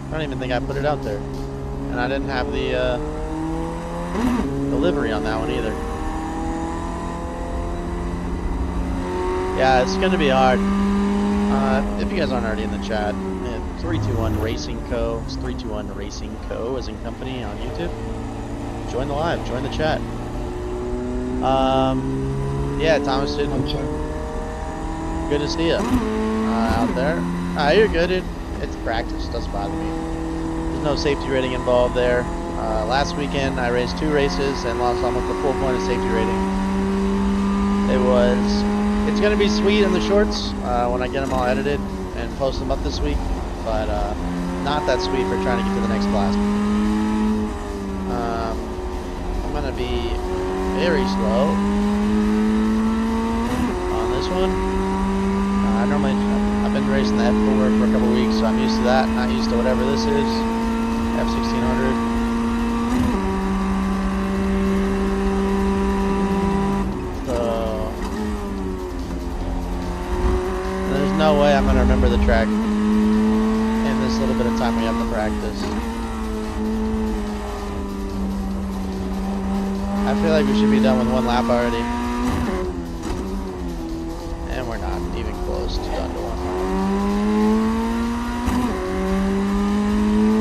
I don't even think I put it out there, and I didn't have the delivery on that one either. Yeah, it's gonna be hard. If you guys aren't already in the chat, 321RacingCo. It's 321RacingCo as in company on YouTube. Join the live. Join the chat. Yeah, Thomas, dude. Good to see you out there. You're good, dude. It's practice. Doesn't bother me. There's no safety rating involved there. Last weekend, I raced 2 races and lost almost a full point of safety rating. It's gonna be sweet in the shorts when I get them all edited and post them up this week, but not that sweet for trying to get to the next class. I'm gonna be very slow on this one. I've been racing the F4 for a couple weeks, so I'm used to that. Not used to whatever this is, F1600. No way I'm going to remember the track in this little bit of time we have to practice. I feel like we should be done with 1 lap already. And we're not even close to done to 1 lap.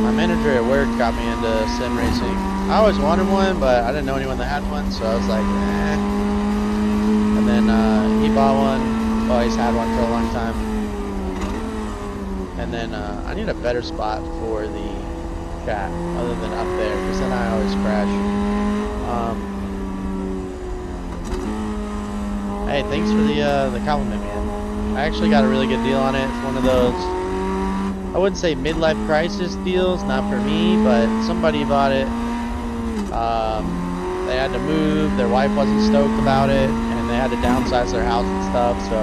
My manager at work got me into sim racing. I always wanted one, but I didn't know anyone that had one, so I was like, eh. And then he bought one. Well, he's had one for a long time. And then I need a better spot for the chat other than up there, because then I always crash. Hey, thanks for the compliment, man. I actually got a really good deal on it. It's one of those, I wouldn't say midlife crisis deals, not for me, but somebody bought it. They had to move, their wife wasn't stoked about it, and they had to downsize their house and stuff, so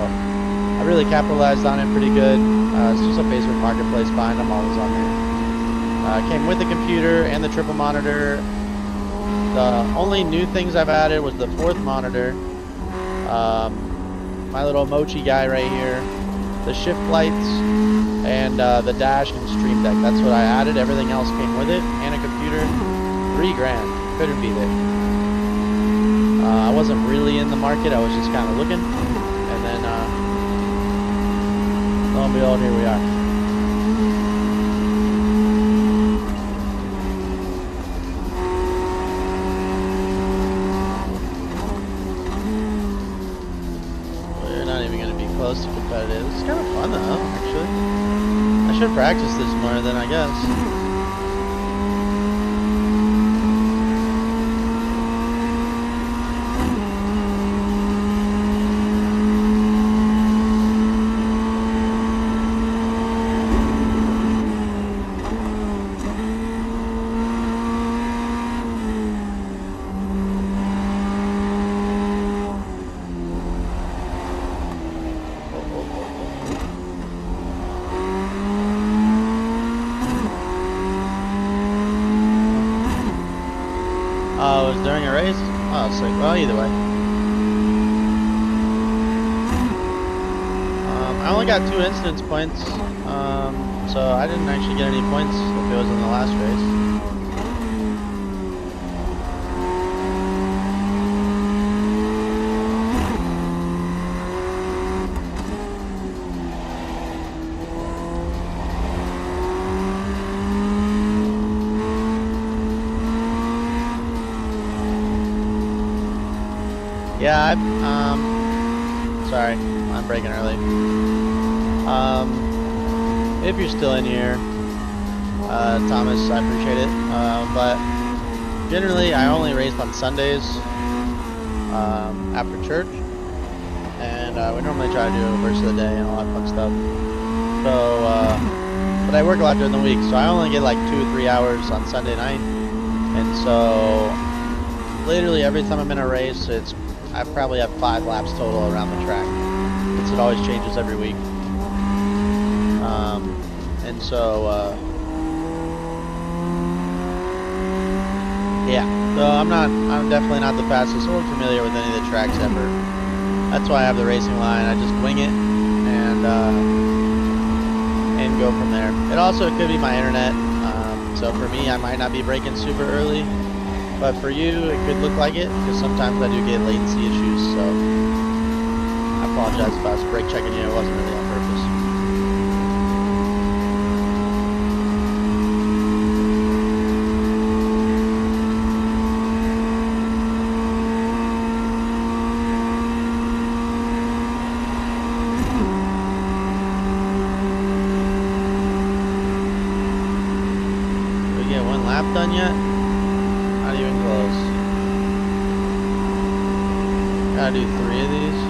I really capitalized on it pretty good. It's just a Facebook Marketplace find. I'm always on there. Came with the computer and the triple monitor. The only new things I've added was the 4th monitor. My little mochi guy right here. The shift lights and the dash and stream deck. That's what I added. Everything else came with it. And a computer. $3 grand. Couldn't beat it. I wasn't really in the market. I was just kind of looking. And then lo and behold, here we are. We're not even going to be close to competitive. It's kind of fun though, actually. I should practice this more than I guess. Oh, it was during a race? Oh, sick. Well, either way. I only got 2 instance points, so I didn't actually get any points if it was in the last race. Yeah, sorry, I'm breaking early. If you're still in here, Thomas, I appreciate it. But generally, I only race on Sundays after church, and we normally try to do a verse of the day and all that fun stuff. So, but I work a lot during the week, so I only get like 2 or 3 hours on Sunday night, and so literally every time I'm in a race, I probably have 5 laps total around the track, because it always changes every week. And so Yeah, so I'm definitely not the fastest or familiar with any of the tracks ever. That's why I have the racing line. I just wing it and go from there. It also could be my internet. So for me, I might not be braking super early, but for you, it could look like it because sometimes I do get latency issues. So I apologize if I was brake checking you. It wasn't really on purpose. Done yet? Not even close. Gotta do 3 of these.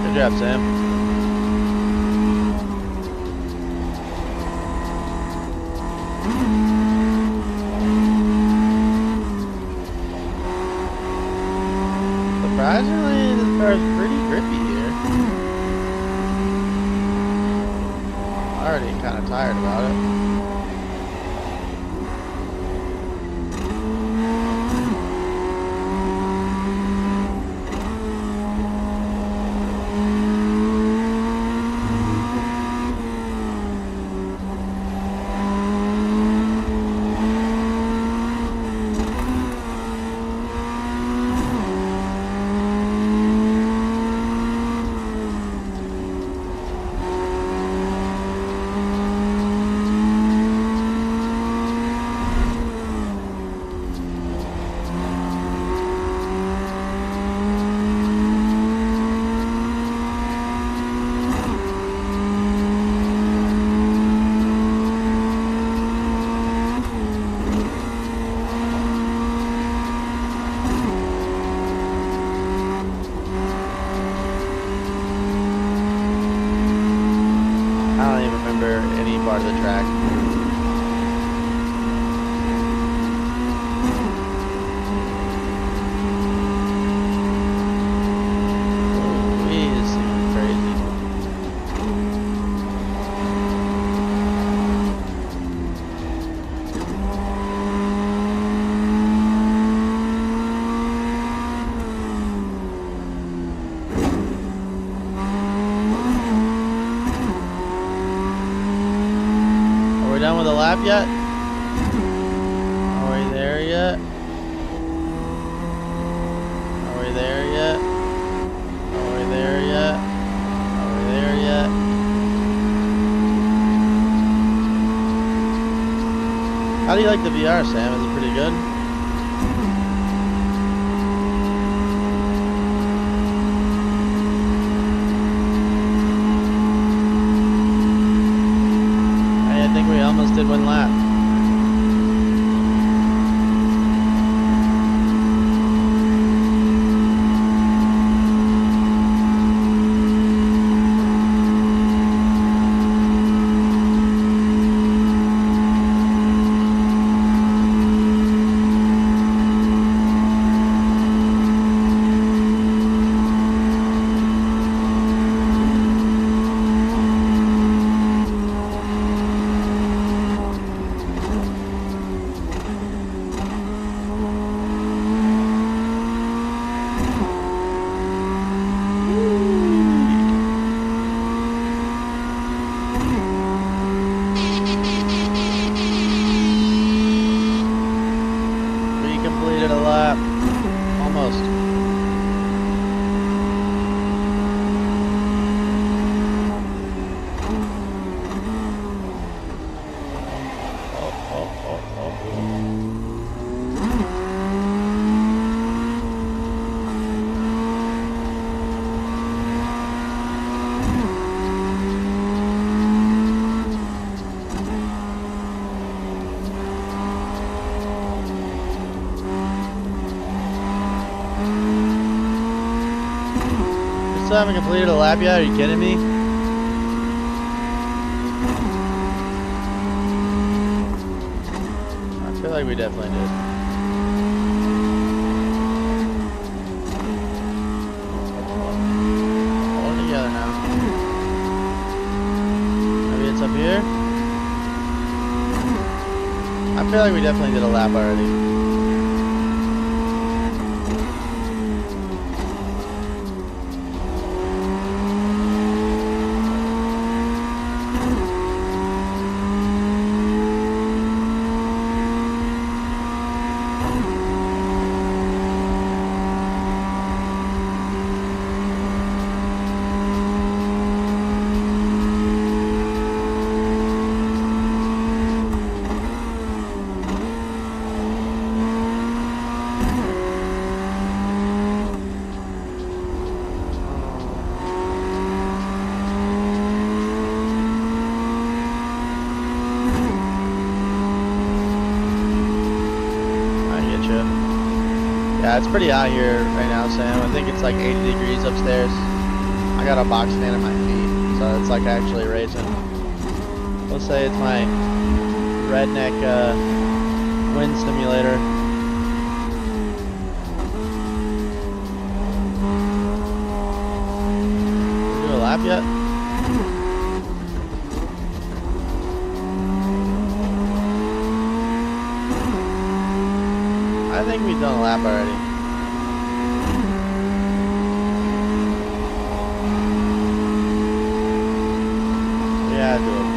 Good job, Sam. Surprisingly, this car's pretty grippy here. I'm already kind of tired about it. I don't even remember any part of the track. This thing is crazy. Are we done with the lap yet? Are we there yet? Are we there yet? Are we there yet? Are we there yet? How do you like the VR, Sam? Is it pretty good? I think we almost did one lap. still haven't completed a lap yet? Are you kidding me? I feel like we definitely did. All together now. Maybe it's up here? I feel like we definitely did a lap already. Yeah, it's pretty hot here right now, Sam. I think it's like 80 degrees upstairs. I got a box fan at my feet, so it's like actually racing. Let's say it's my redneck wind stimulator. Do a lap yet? I think we've done a lap already. Yeah, do it.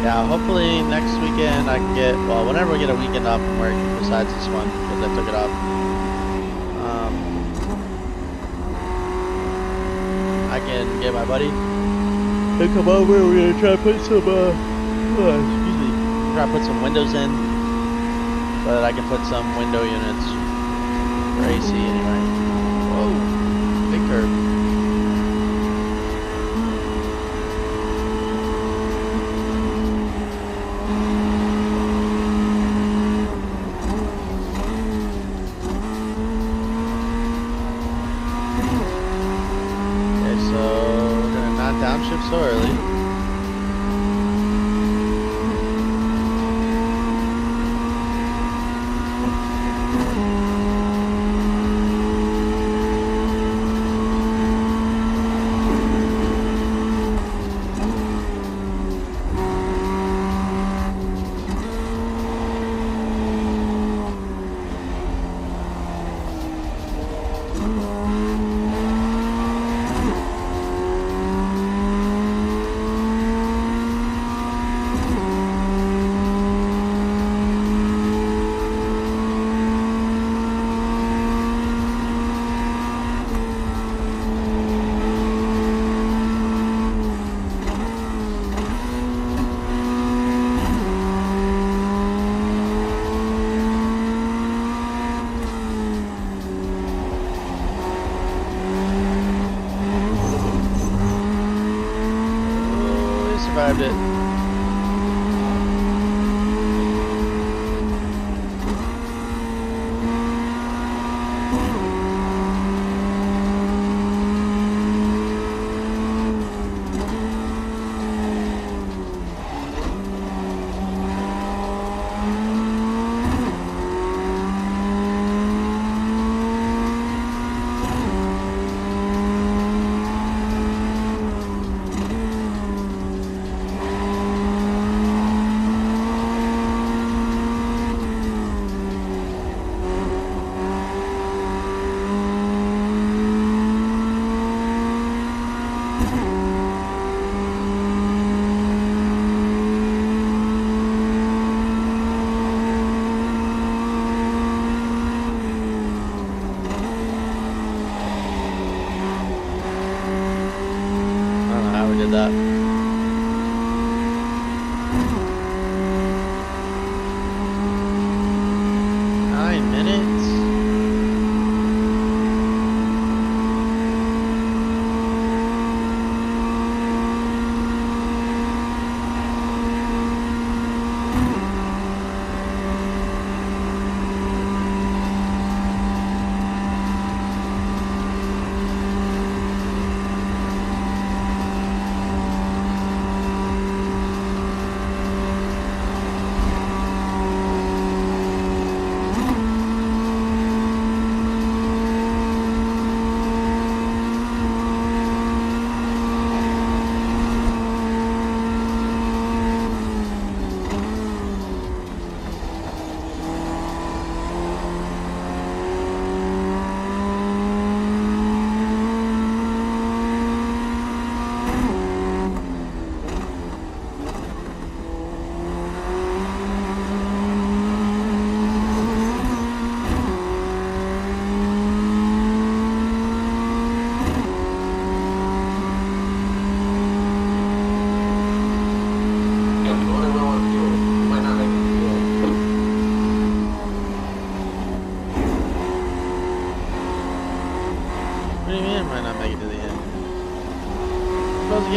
Yeah, hopefully next weekend I can get, well, whenever we get a weekend off from work besides this one, because I took it off, I can get my buddy to come over. We're gonna try to put some, excuse me, try to put some windows in so that I can put some window units for AC anyway. Whoa, big curve. Downshift so early. Survived it.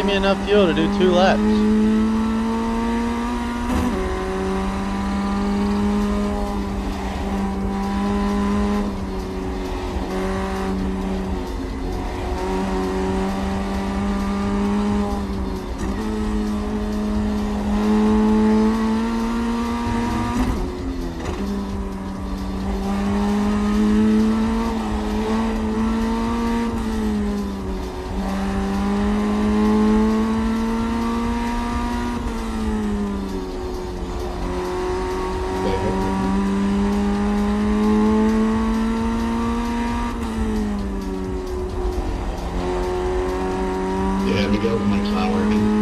give me enough fuel to do 2 laps. Yeah, we go. Mike's not working.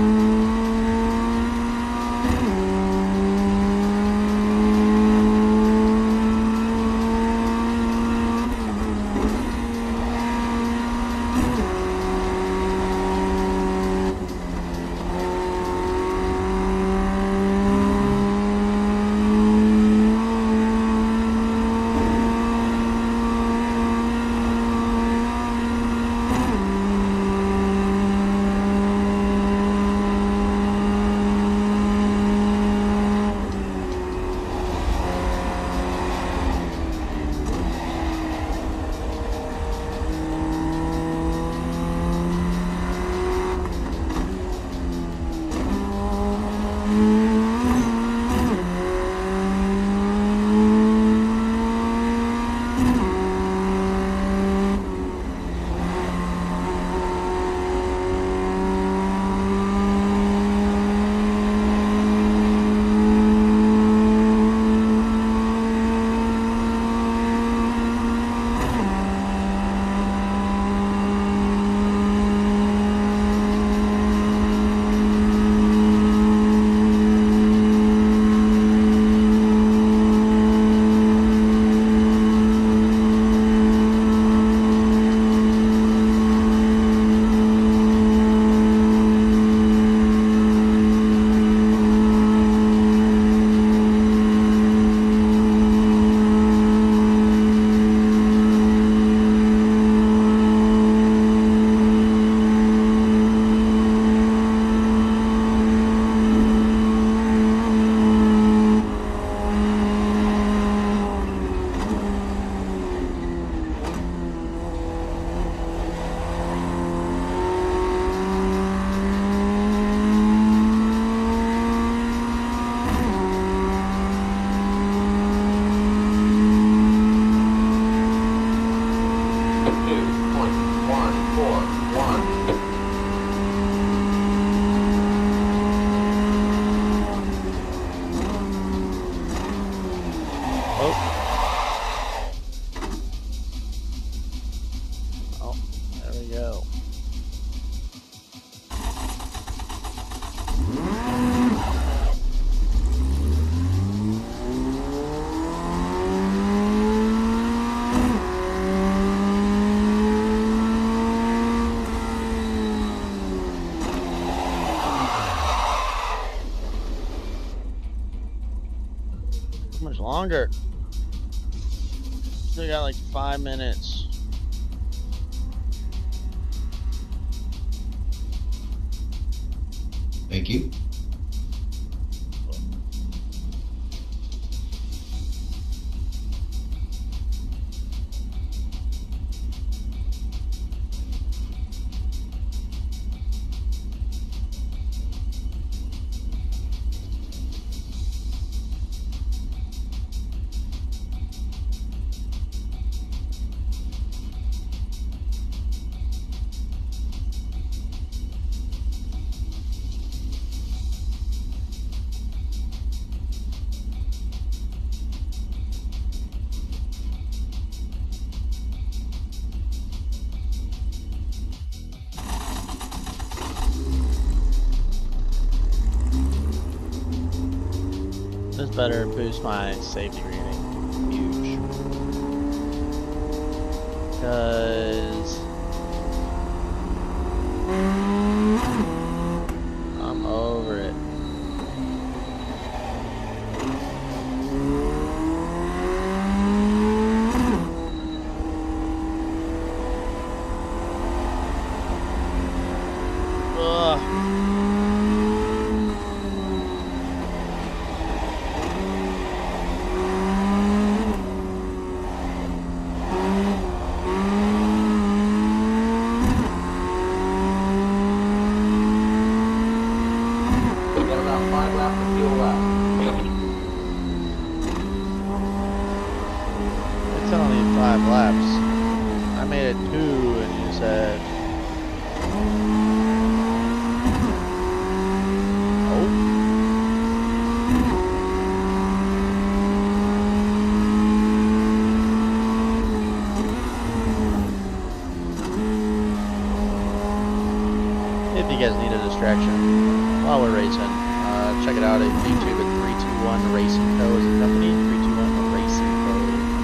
How much longer? Still got like 5 minutes. Thank you. This better boost my safety rating. Huge. Because I'm over it. Ugh. 5 laps. I made it 2 and you said... Oh. If you guys need a distraction while we're racing, check it out at YouTube at 321RacingCo as a company. 321RacingCo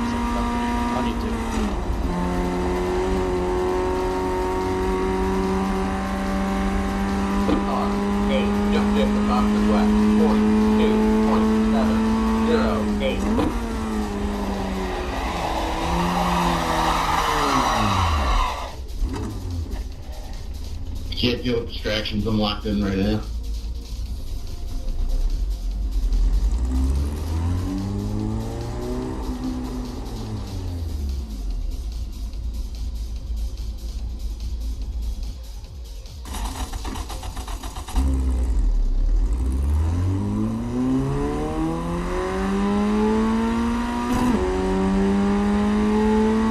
as a company on YouTube. Car, 8, just dip the box is wet. 42.708. Can't deal with distractions. I'm locked in right now.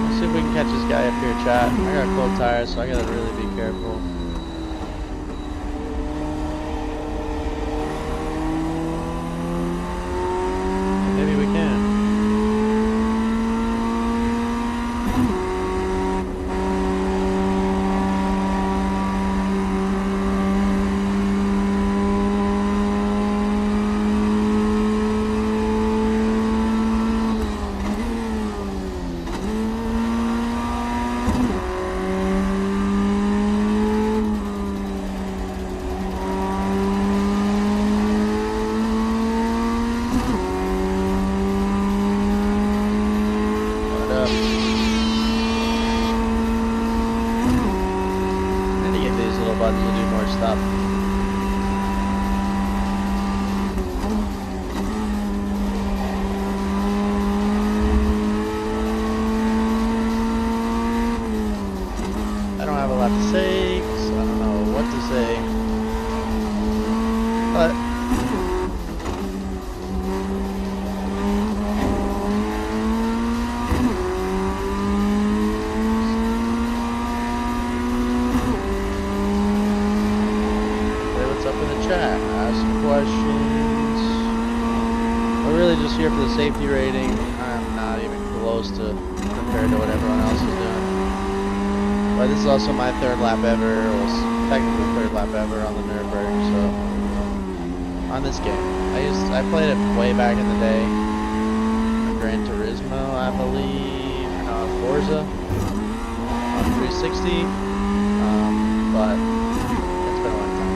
Let's see if we can catch this guy up here, chat. I got cold tires, so I gotta really be careful. Maybe we can. Buttons to do more stuff. I don't have a lot to say, so I don't know what to say. But up in the chat, ask some questions. We're really just here for the safety rating. I'm not even close to compared to what everyone else is doing. But this is also my 3rd lap ever, or technically 3rd lap ever on the Nürburgring, so on this game. I played it way back in the day. Gran Turismo, I believe, no, Forza on 360. But it's been a long time.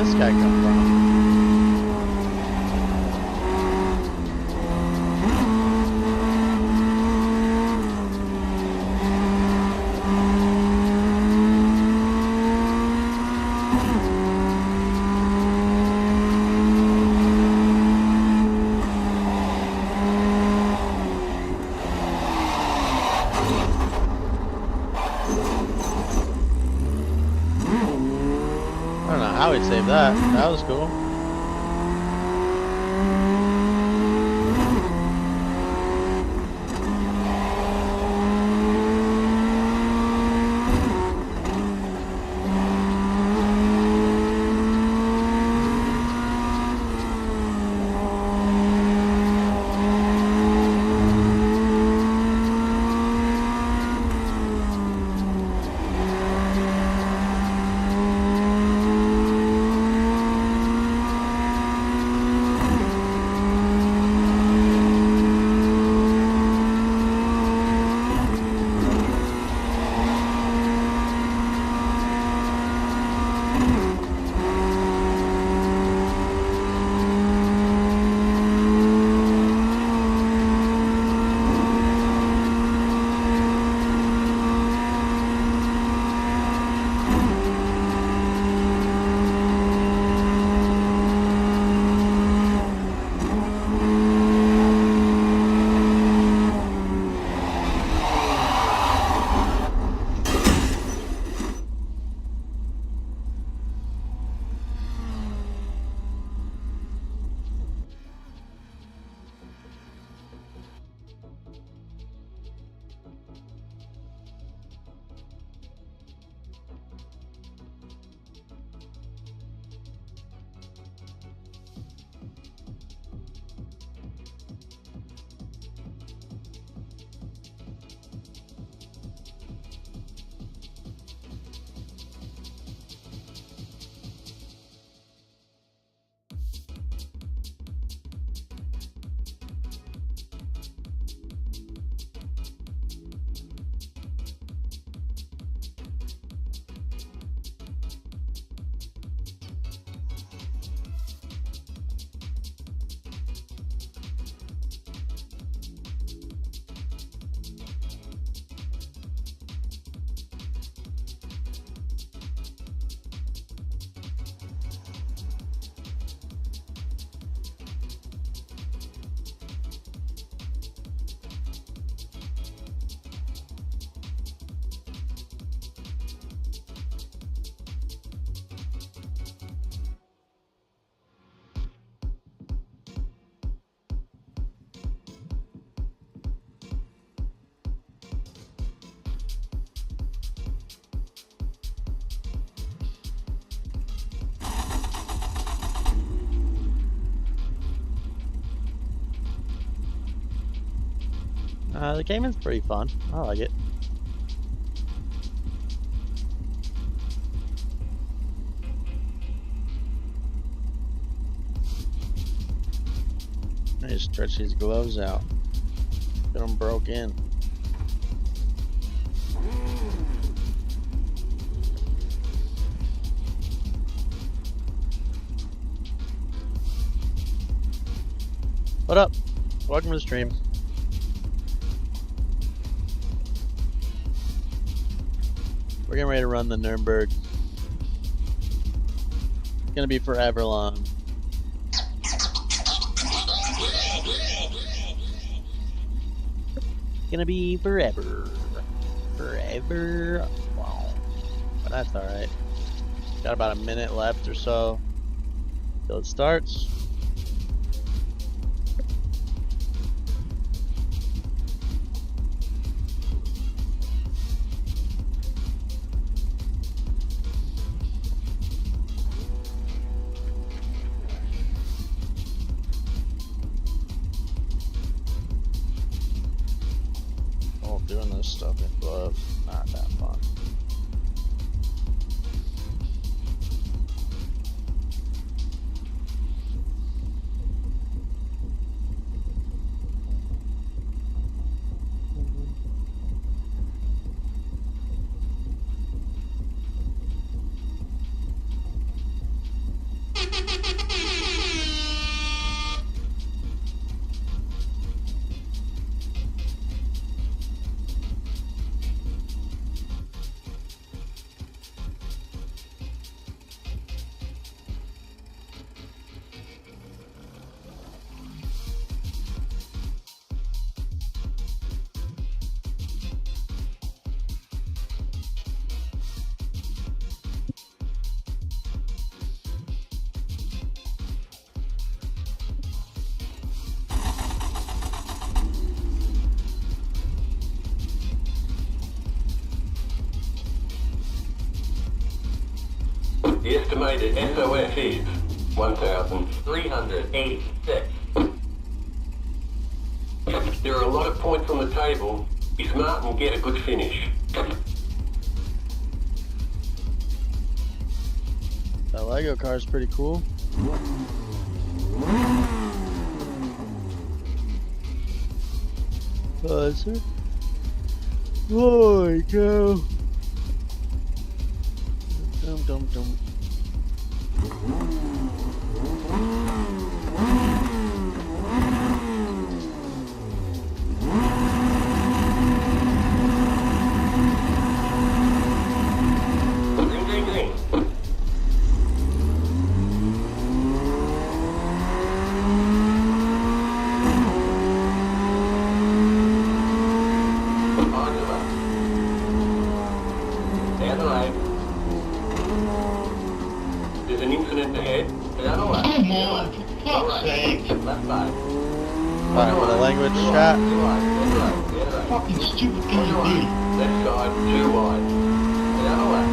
this guy come from? I don't know how he'd save that. That was cool. The Cayman's pretty fun. I like it. I just stretch these gloves out. Get them broke in. What up? Welcome to the stream. We're getting ready to run the Nuremberg. It's gonna be forever long. It's gonna be forever. Forever long. But that's alright. Got about a minute left or so till it starts. Doing this stuff in gloves, not that fun. The estimated SOS is 1,386. There are a lot of points on the table. Be smart and get a good finish. That Lego car is pretty cool. Sir. Holy cow. Dum dum dum. Green, green, green. On your left. Down the right. There's an incident ahead. Down the left. Come on, for fuck's sake. Left side. Alright, for the language chat. Fucking stupid thing you do. Left side, too wide. Down the left.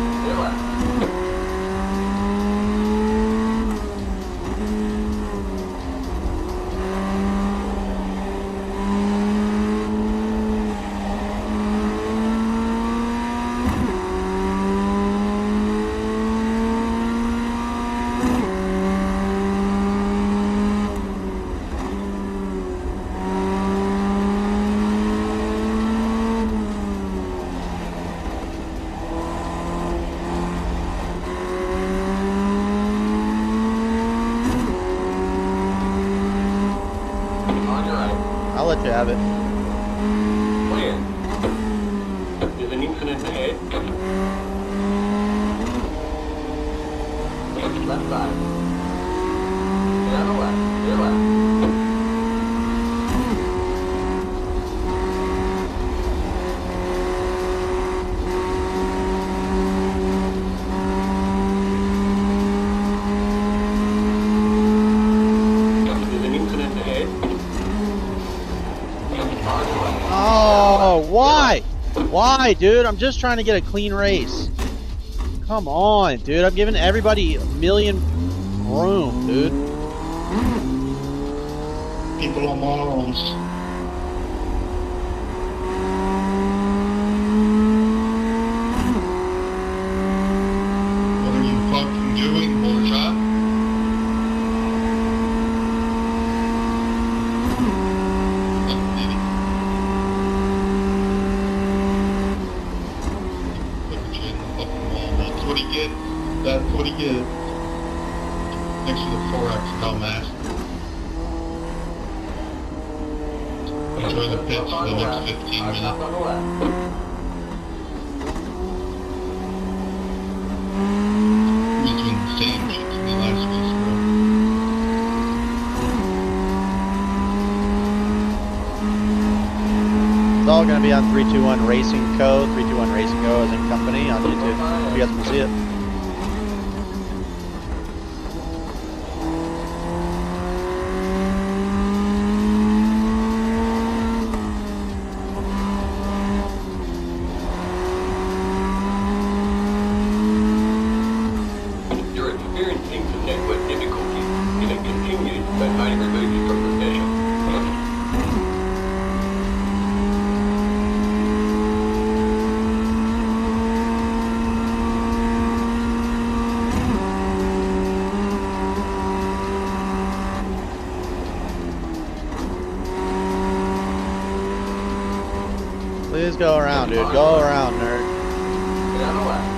I'll let you have it. Clear. There's an incident ahead. Left side. Down the left. There's an incident ahead. Oh, why? Why, dude? I'm just trying to get a clean race. Come on, dude. I'm giving everybody a million room, dude. People are morons. What are you fucking doing, Borja? That's what he get next to the 4X dumbass. Enjoy the pitch for the next 15 minutes. He was doing the same shit to me last week, It's all going to be on 321 Racing Co. 321 Racing Co. as a company on YouTube. You guys can see it. You're experiencing some network difficulties. If it continues, that may remove you from the session. Please go around, dude. Go around, nerd. Down the left.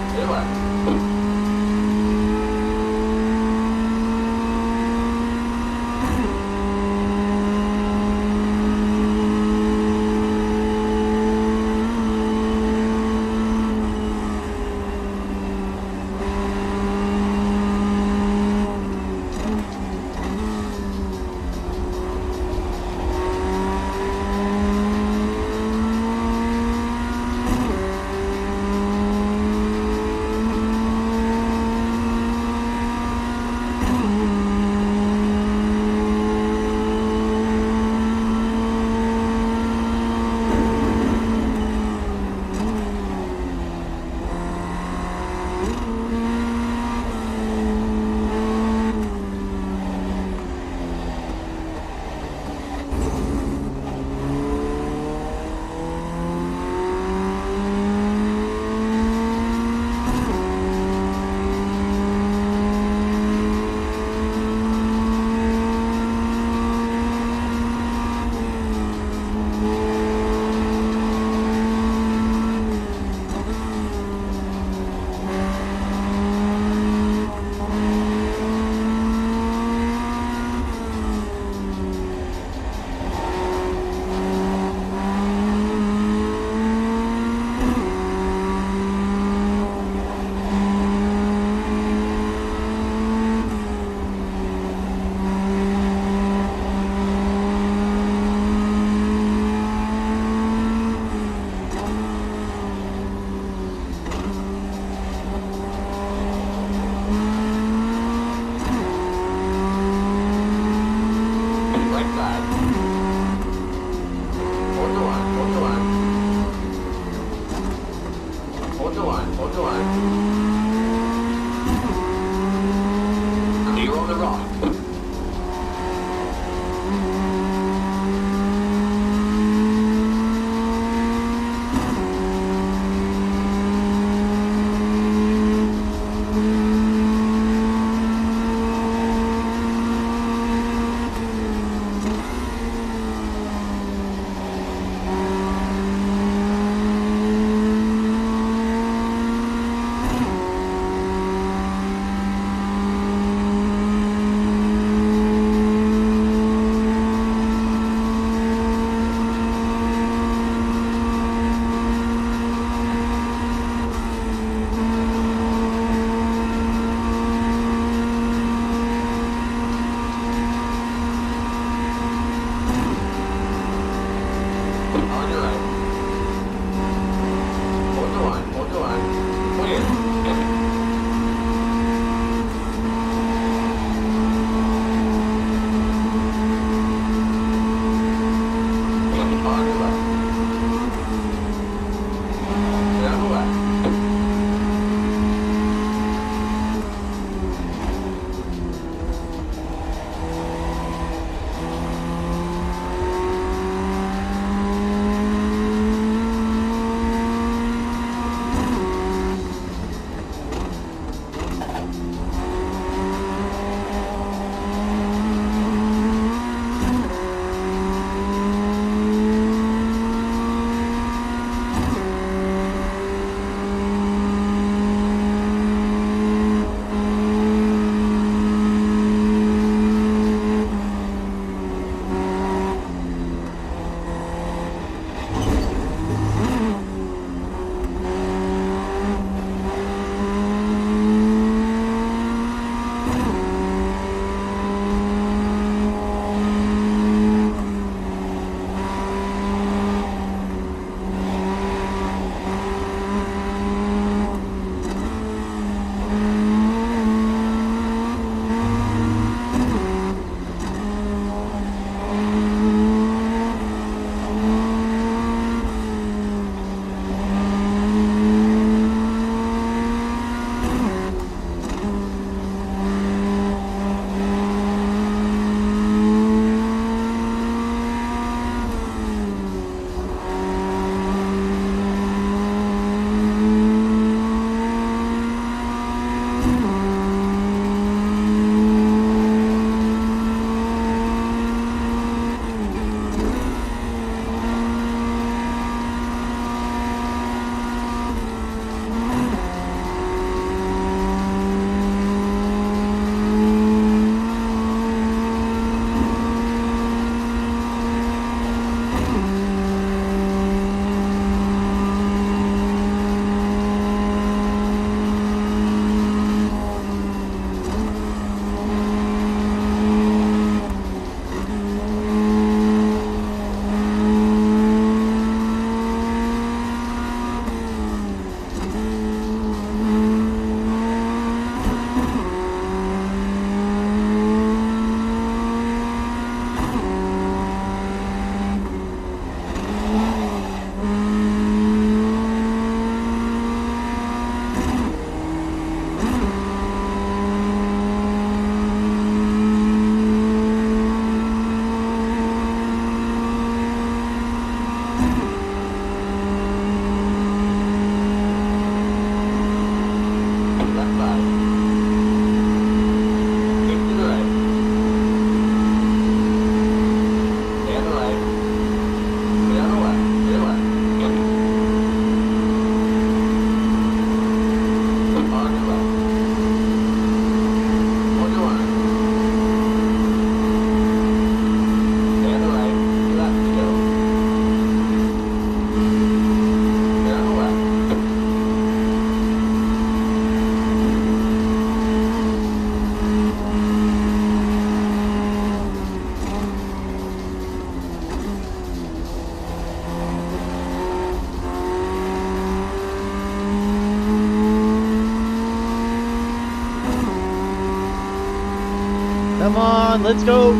Come on, let's go.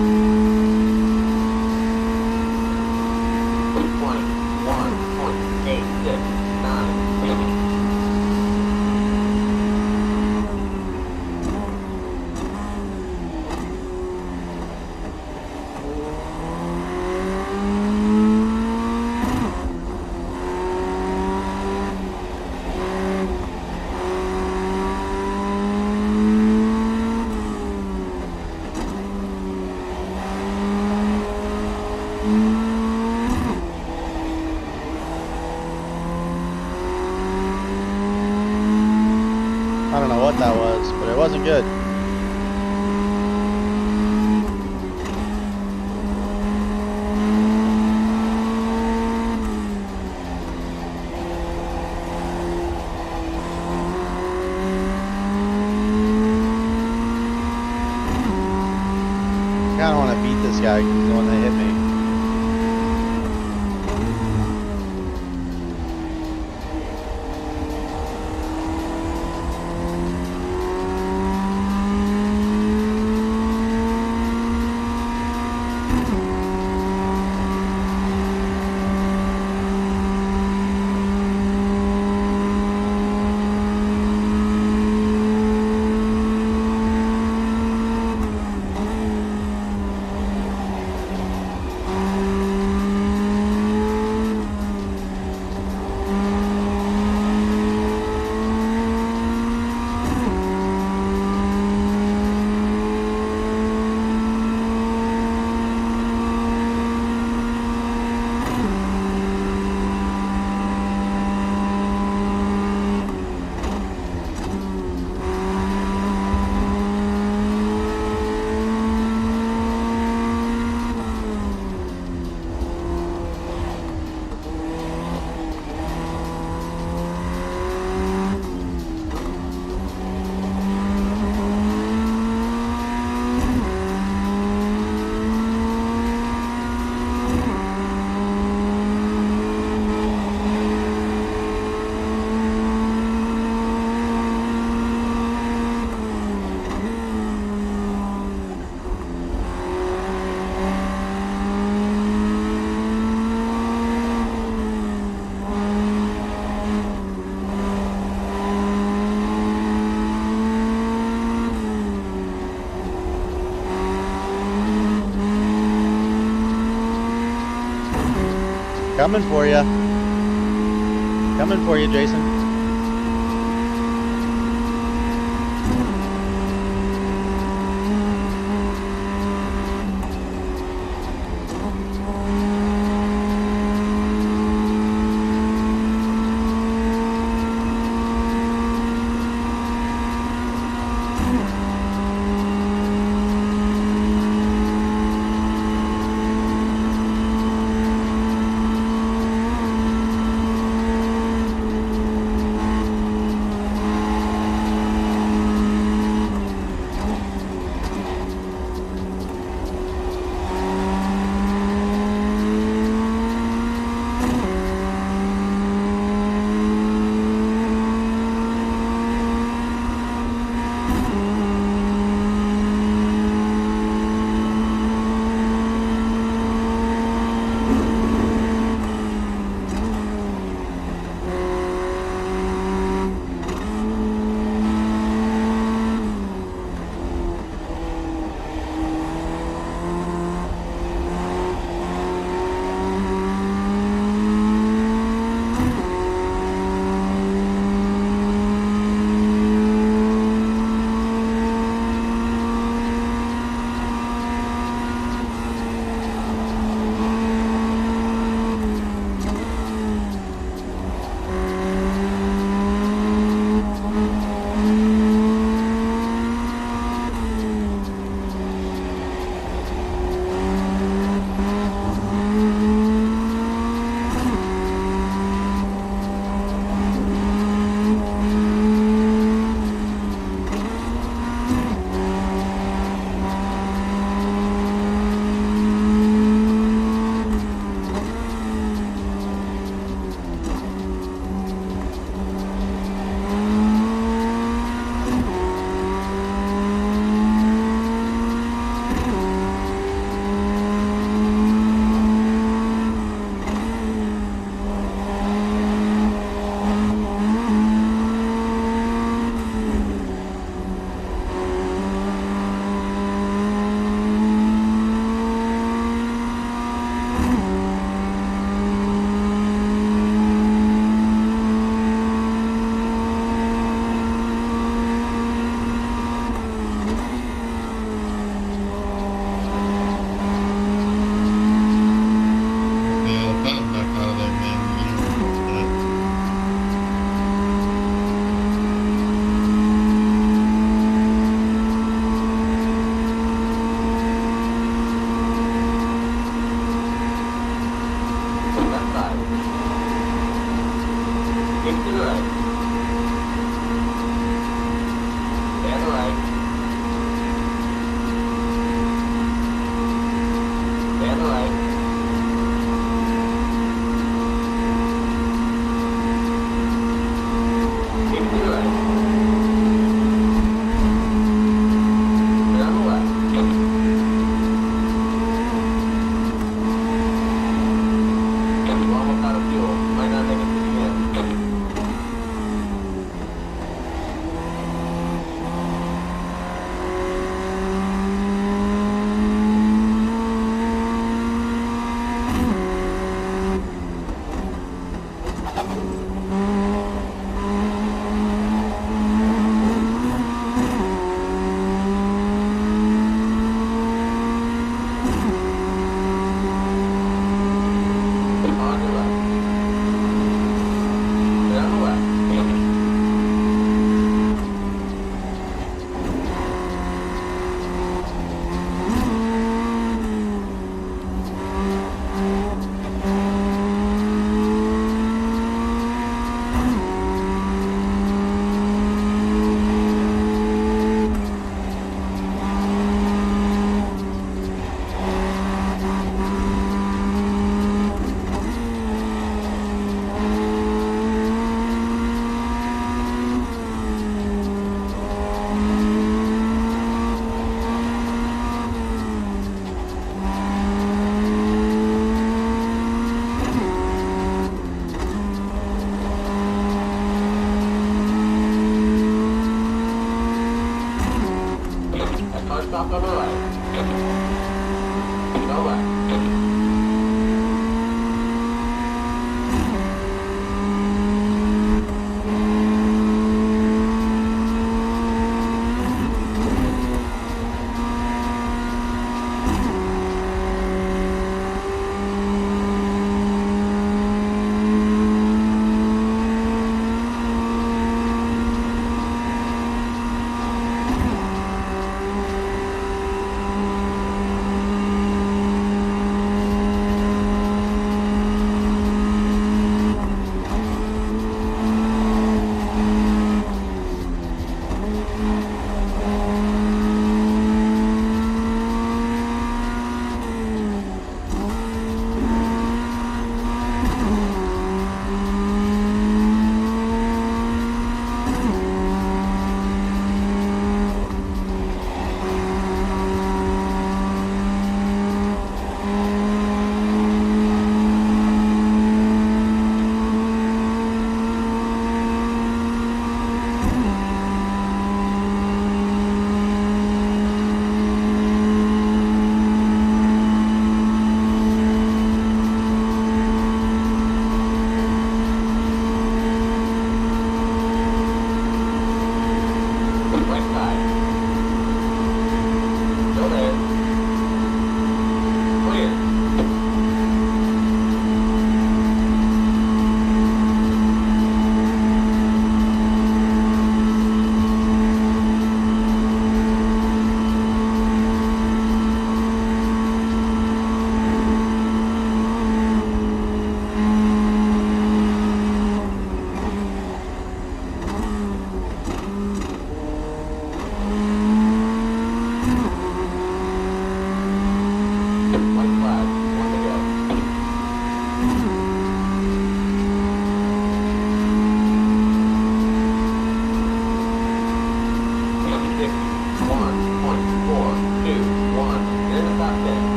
21.869. I don't know what that was, but it wasn't good. I kind of want to beat this guy because he's the one that hit me. Coming for you. Coming for you, Jason. Hard stop on the right. Go left.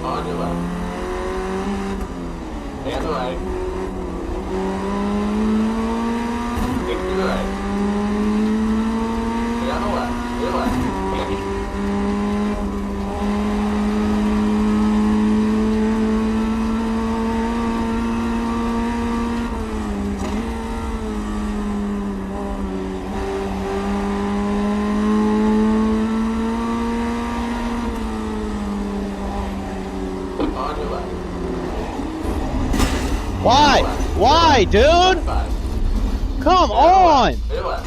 On your left. Stay on the right. Stick to the right. Stay on the left. To the left. On your left. Why? Why, dude? Left 5. Come on! To the left.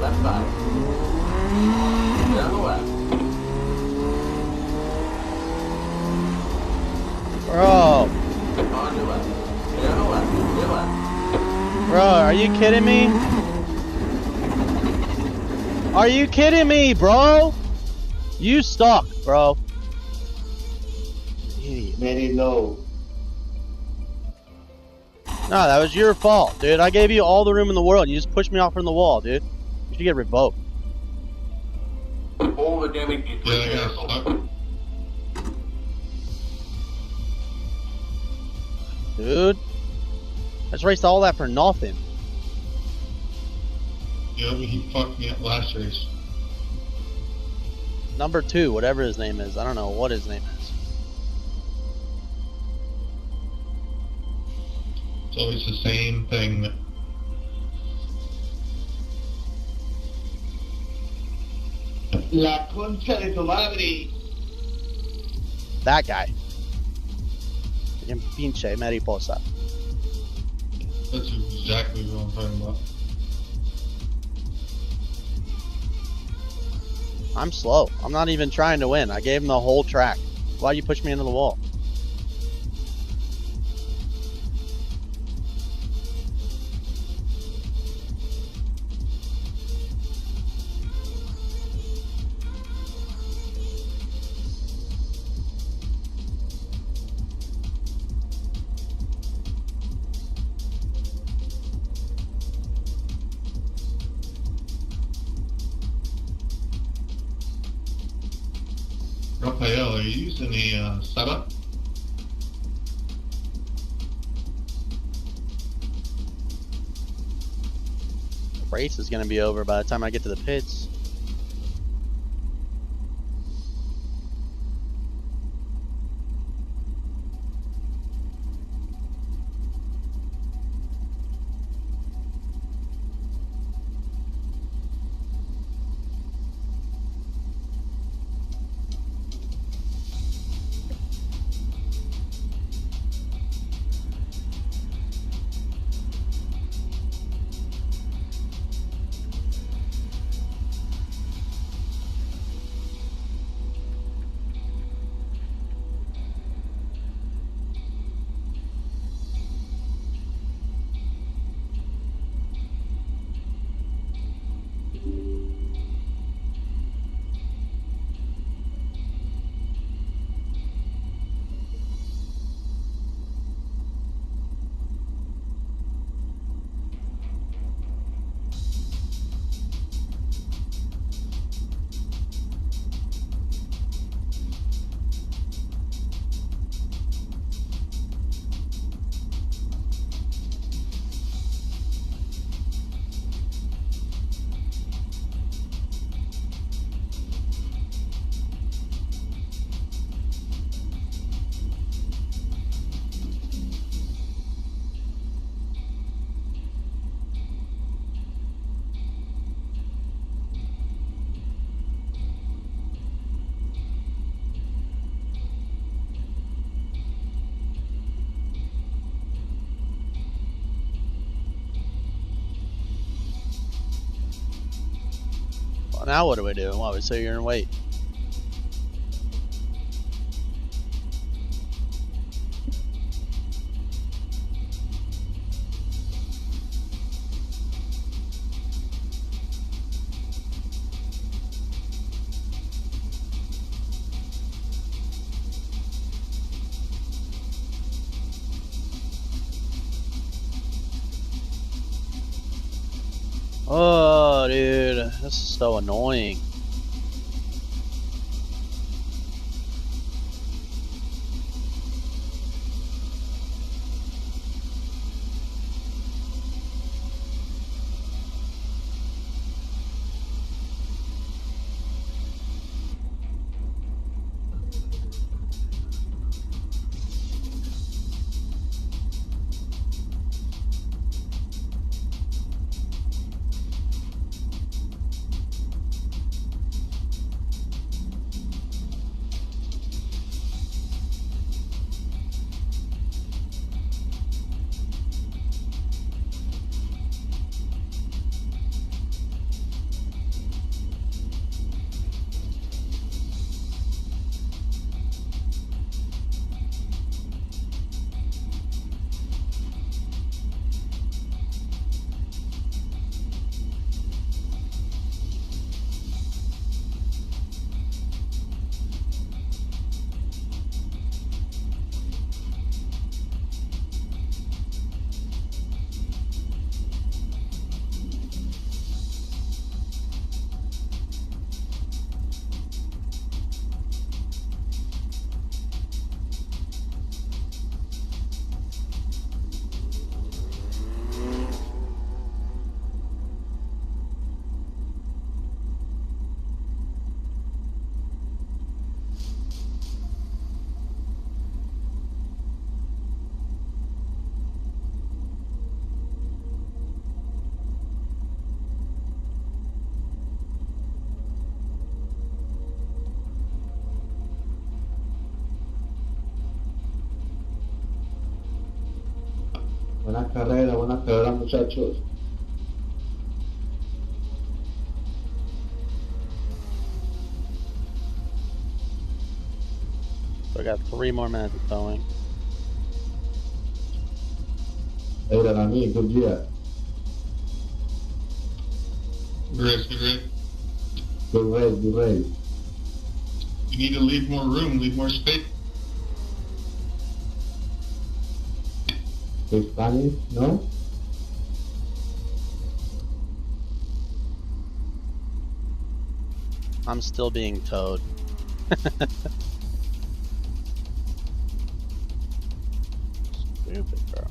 Left 5. you kidding me? Are you kidding me, bro? You stuck, bro. Idiot. Many know. No, that was your fault, dude. I gave you all the room in the world. You just pushed me off from the wall, dude. You should get revoked. All the damage is Yeah, I got repairable. stuck. Dude. I just raced all that for nothing. Yeah, but he fucked me up last race. Number 2, whatever his name is. I don't know what his name is. It's always the same thing. La concha de tu madre. That guy. Fucking pinche mariposa. That's exactly what I'm talking about. I'm slow. I'm not even trying to win. I gave him the whole track. Why'd you push me into the wall? Raphael, are you using the setup? The race is gonna be over by the time I get to the pits. Well, now what do we do? What, we sit here and wait? Oh, dude, this is so annoying. buenas carreras, muchachos. So I got 3 more minutes of towing. Hey, Dani, good year. Good race, good race. Good race, good race. You need to leave more room, leave more space. Speak Spanish, no? I'm still being towed. Stupid, bro.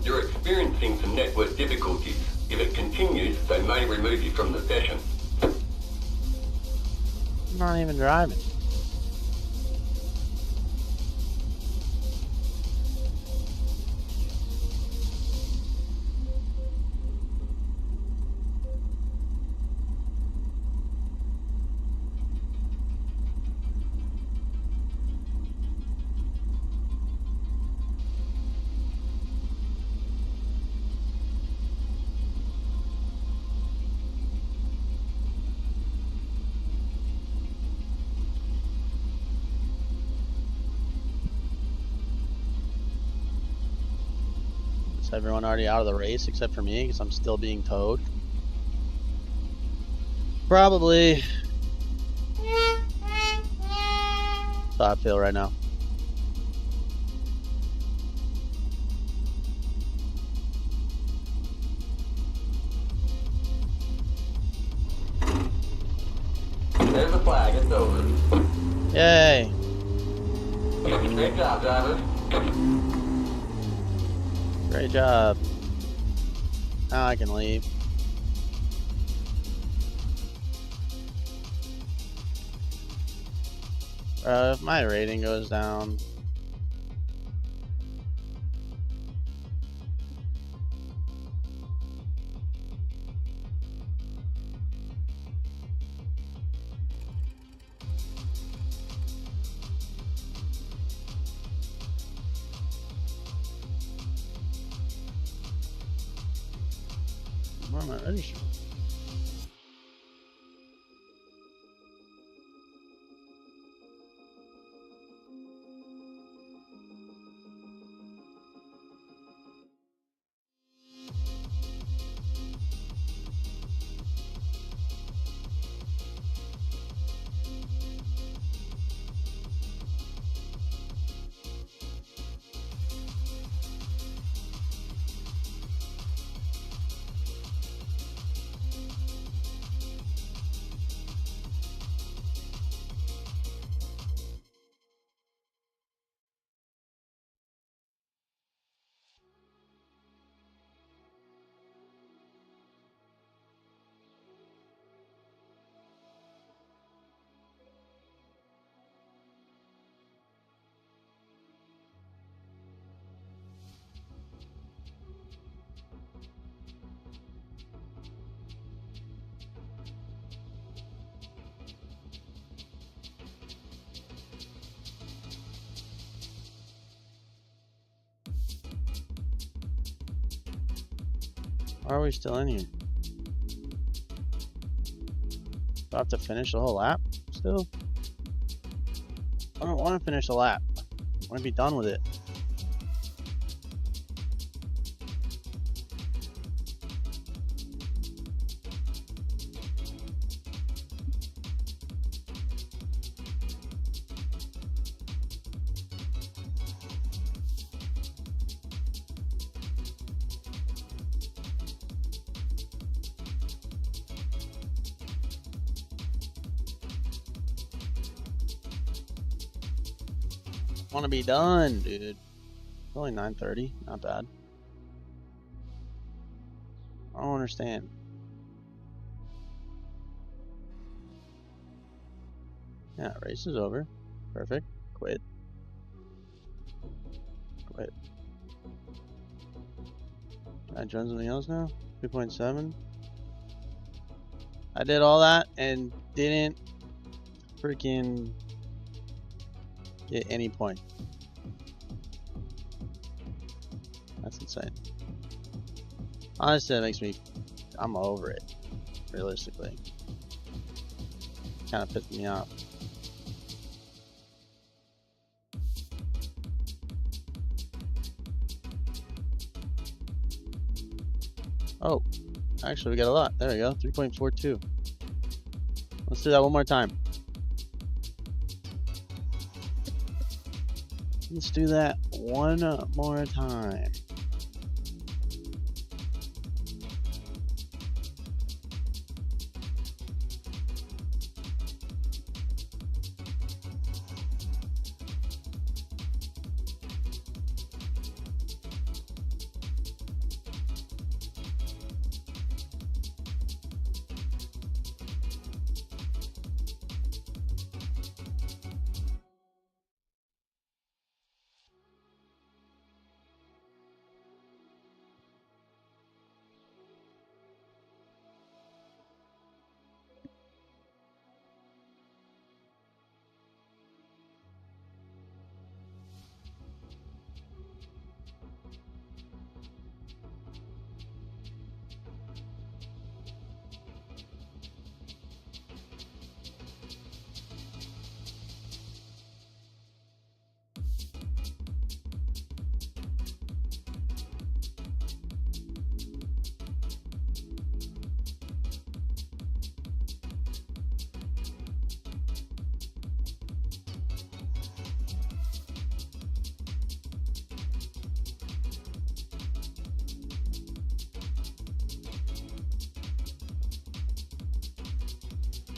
You're experiencing some network difficulties. If it continues, they may remove you from the session. I'm not even driving. Is everyone already out of the race except for me because I'm still being towed? Probably. That's how I feel right now. There's the flag, it's over. Yay! Great job, driver. Great job. Now I can leave. If my rating goes down, where am I registered? Why are we still in here? Do I have to finish the whole lap still? I don't want to finish the lap. I want to be done with it. Want to be done, dude. It's only 9:30. Not bad. I don't understand. Yeah, race is over. Perfect. Quit. Quit. Can I join something else now? 3.7. I did all that and didn't freaking get any point. That's insane. Honestly, that makes me... I'm over it. Realistically. Kind of pissed me off. Oh. Actually, we got a lot. There we go. 3.42. Let's do that one more time. Let's do that one more time.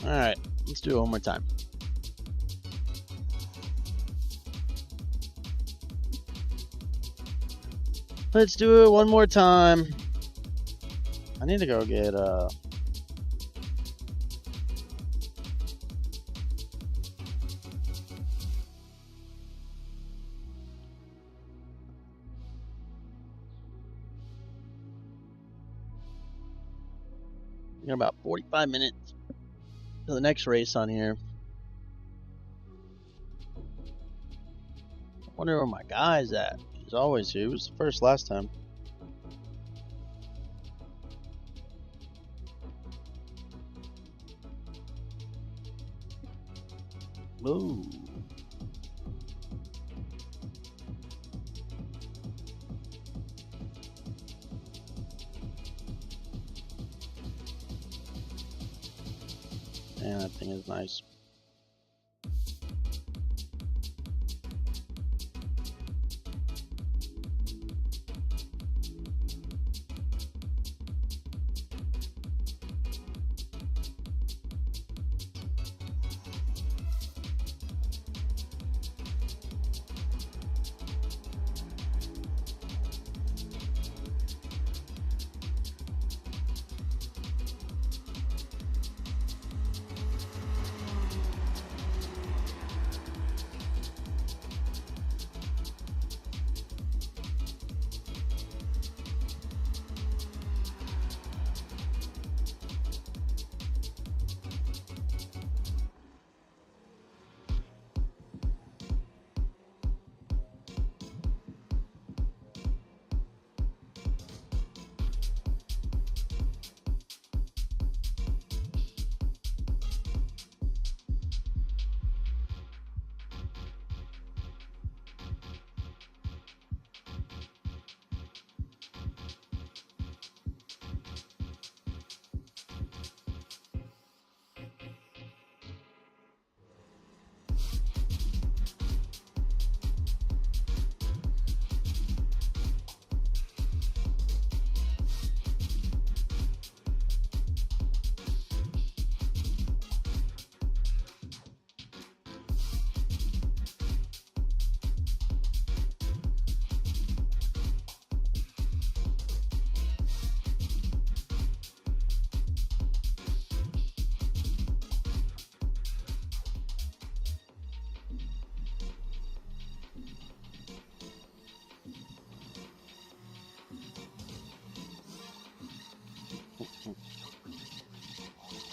Alright, let's do it one more time. Let's do it one more time. I need to go get in about 45 minutes to the next race on here. I wonder where my guy's at. He's always here. He was first last time. Ooh. Man, that thing is nice.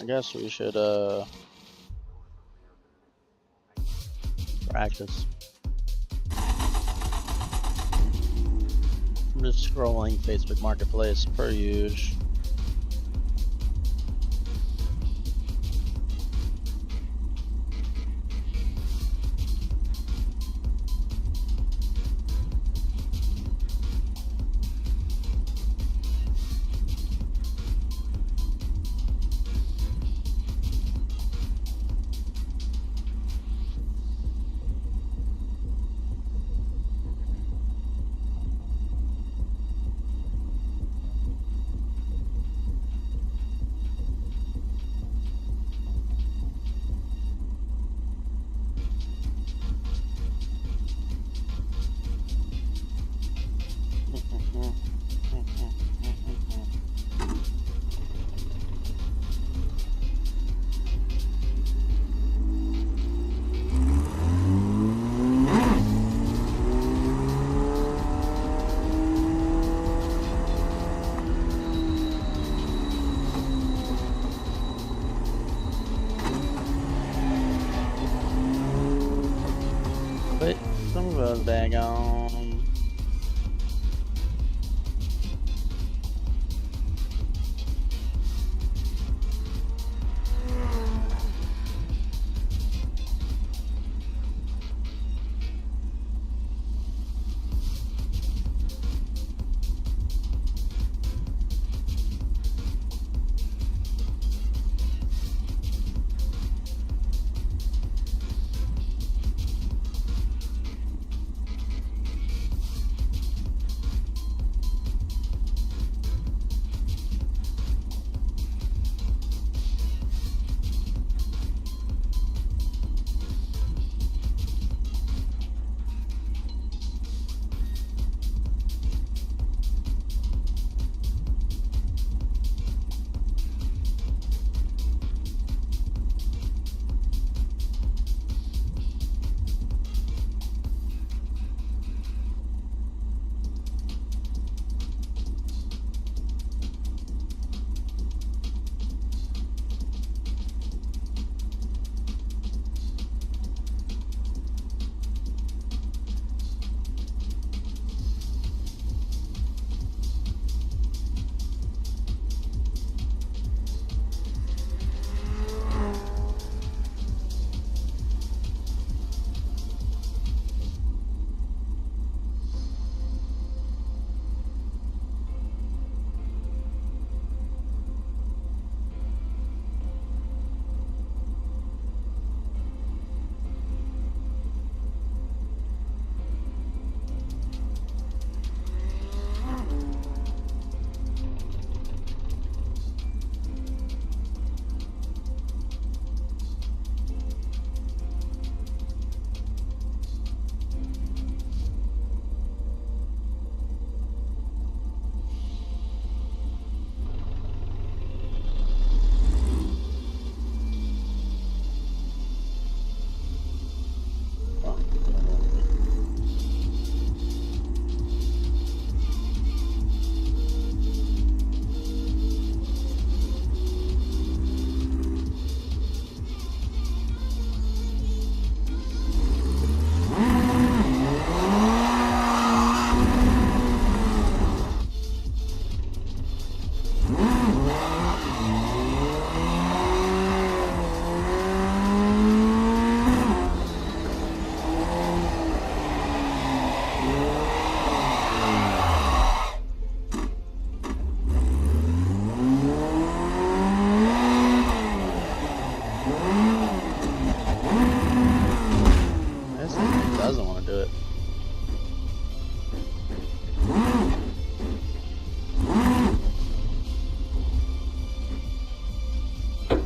I guess we should practice. I'm just scrolling Facebook Marketplace per usual. Put some gloves back on.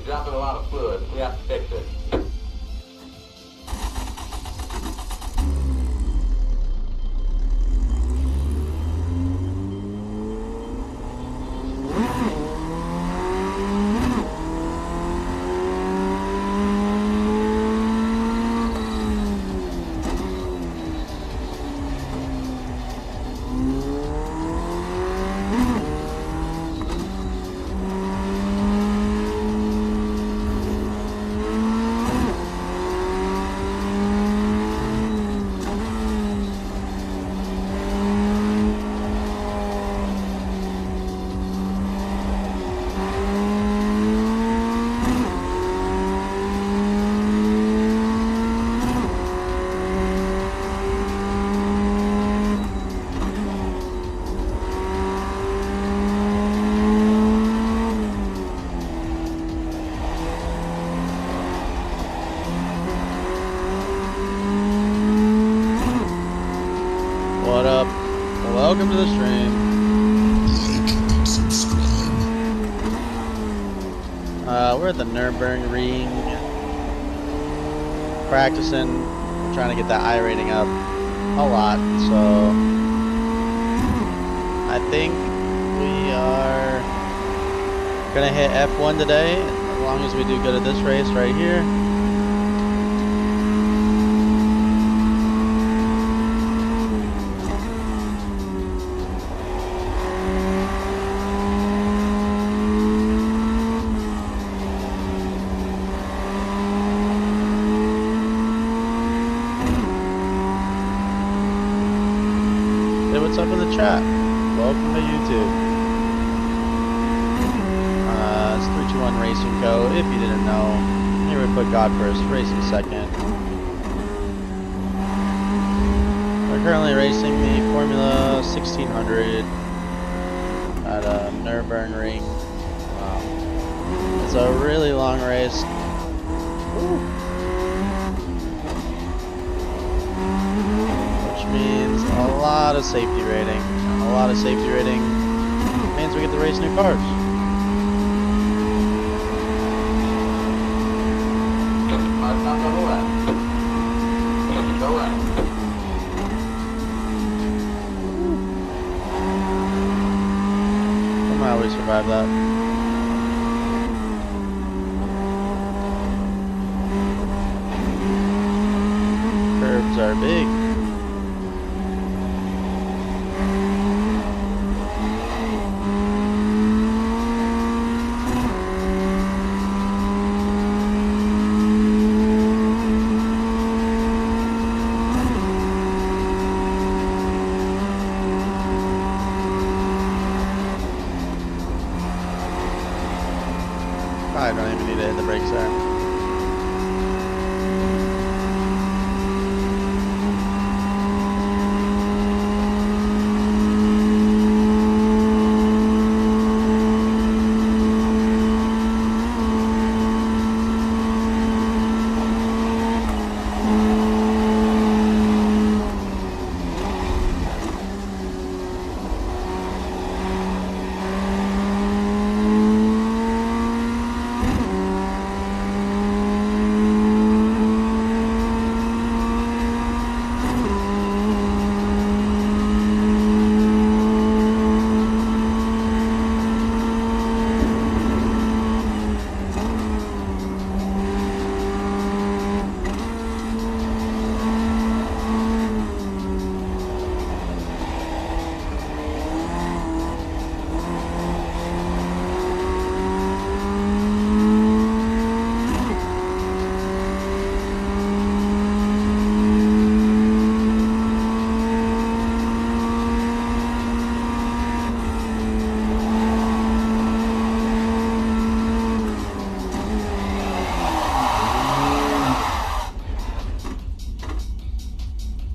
Dropping a lot of fluid. We have to fix it. welcome to the stream. Like and subscribe. We're at the Nürburgring, practicing, trying to get that I rating up a lot. So I think we are gonna hit F1 today, as long as we do good at this race right here. What's up in the chat? Welcome to YouTube. It's 321RacingCo. If you didn't know, here we put God first, racing second. We're currently racing the Formula 1600 at Nürburgring. It's a really long race. Means a lot of safety rating. A lot of safety rating means we get to race new cars. Somehow we survived that. Curves are big. I don't even need to hit the brakes there.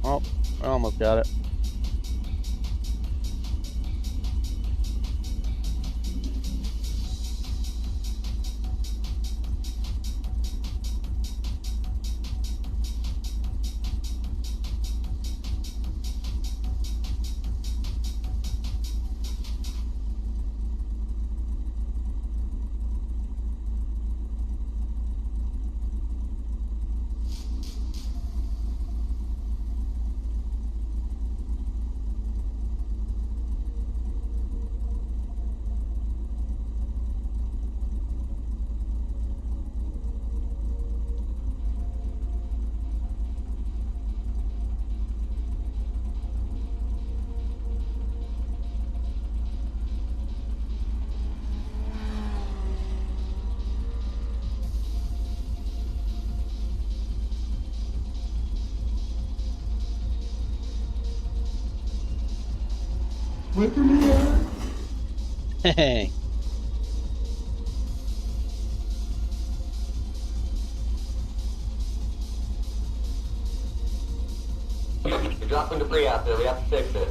Oh, I almost got it. Wait for me, Eric. Hey. You're dropping debris out there. We have to fix it.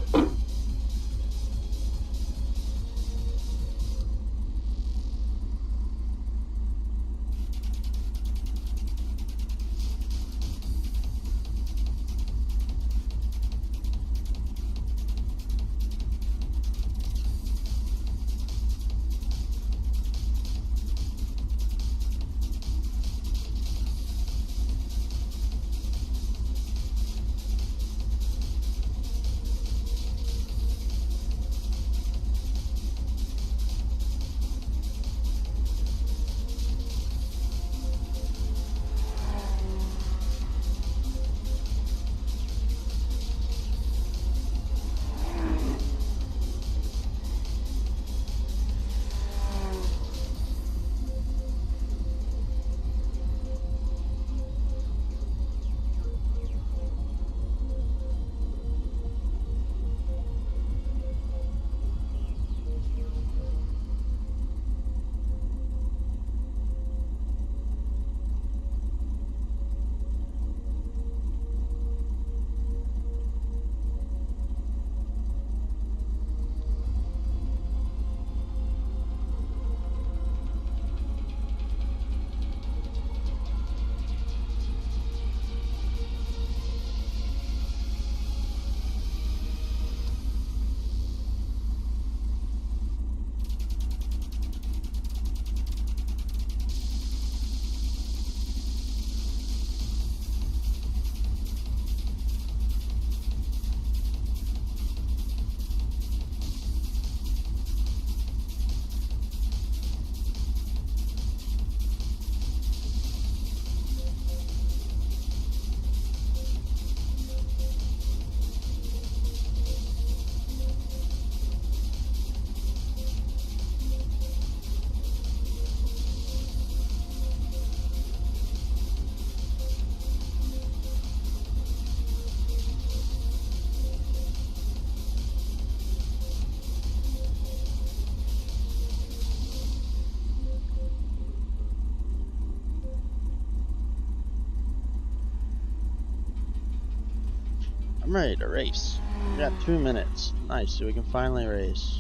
I'm ready to race. We got 2 minutes. Nice, so we can finally race.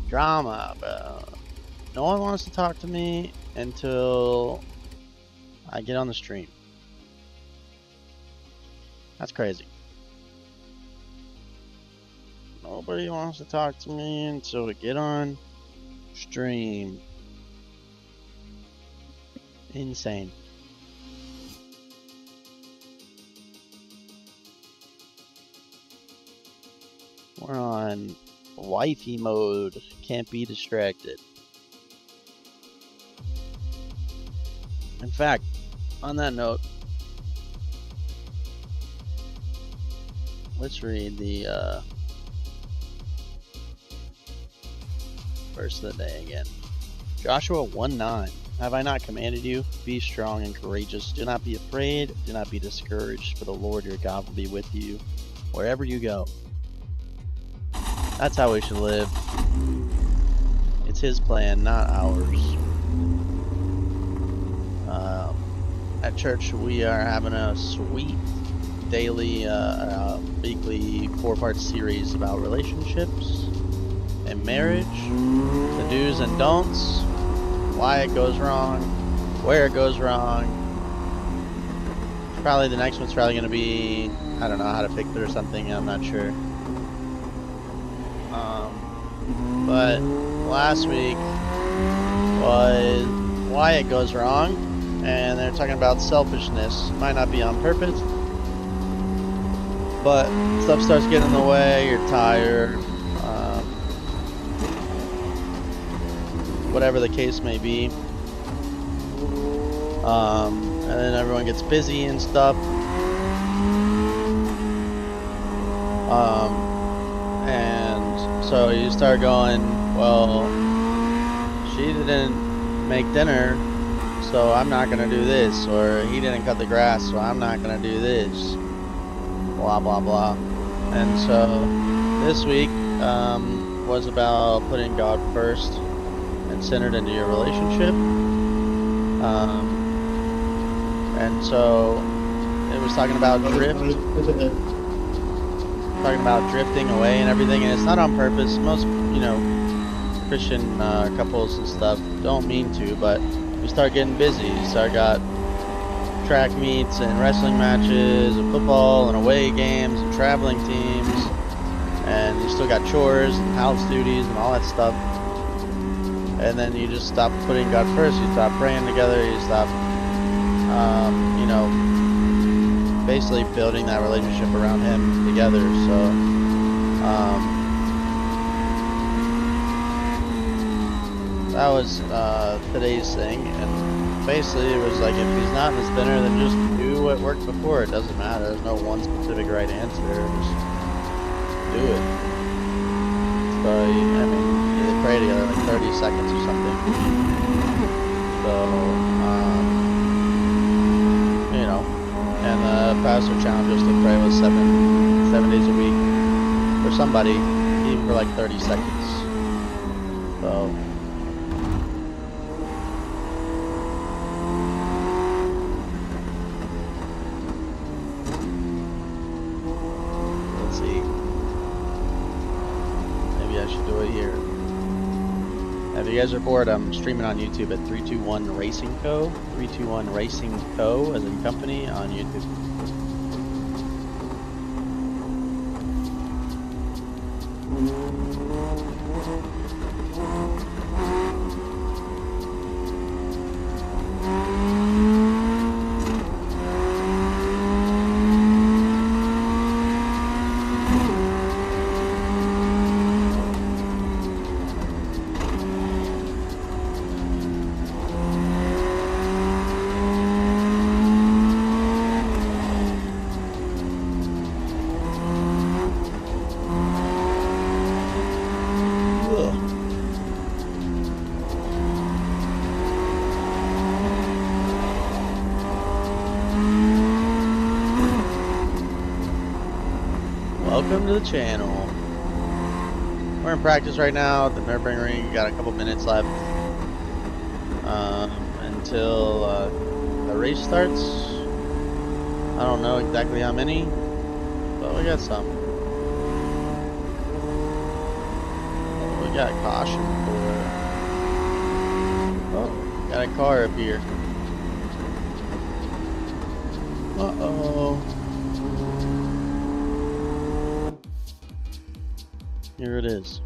Drama, bro. No one wants to talk to me until I get on the stream. That's crazy. Nobody wants to talk to me until we get on stream. Insane. We're on wifey mode. Can't be distracted. In fact, on that note, let's read the verse of the day again. Joshua 1:9. Have I not commanded you? Be strong and courageous. Do not be afraid. Do not be discouraged, for the Lord your God will be with you wherever you go. That's how we should live. It's His plan, not ours. At church, we are having a sweet daily, weekly 4-part series about relationships and marriage, the do's and don'ts, why it goes wrong, where it goes wrong. Probably the next one's probably going to be, I don't know, how to fix it or something, I'm not sure. But last week was why it goes wrong, and they're talking about selfishness. Might not be on purpose, but stuff starts getting in the way, you're tired, whatever the case may be. And then everyone gets busy and stuff. And so you start going, well, she didn't make dinner, so I'm not gonna do this, or he didn't cut the grass, so I'm not gonna do this, blah blah blah. And so this week was about putting God first and centered into your relationship. And so it was talking about drifting away and everything, and it's not on purpose. Most, Christian couples and stuff don't mean to, but you start getting busy. You start got track meets and wrestling matches and football and away games and traveling teams, and you still got chores and house duties and all that stuff. And then you just stop putting God first. You stop praying together. You stop, basically building that relationship around Him together. So, that was today's thing. And basically, it was like, if He's not in this dinner, then just do what worked before. It doesn't matter. There's no one specific right answer. Just do it. So, they pray together like 30 seconds or something. So, and the pastor challenged us to pray with seven days a week for somebody, even for like 30 seconds. So, let's see. Maybe I should do it here. If you guys are bored, I'm streaming on YouTube at 321RacingCo. 321RacingCo as in company on YouTube. Welcome to the channel. We're in practice right now at the Nürburgring Ring. Got a couple minutes left until the race starts. I don't know exactly how many. Oh, we got some. Oh, we got caution for. Oh, got a car up here. Uh-oh. Here it is.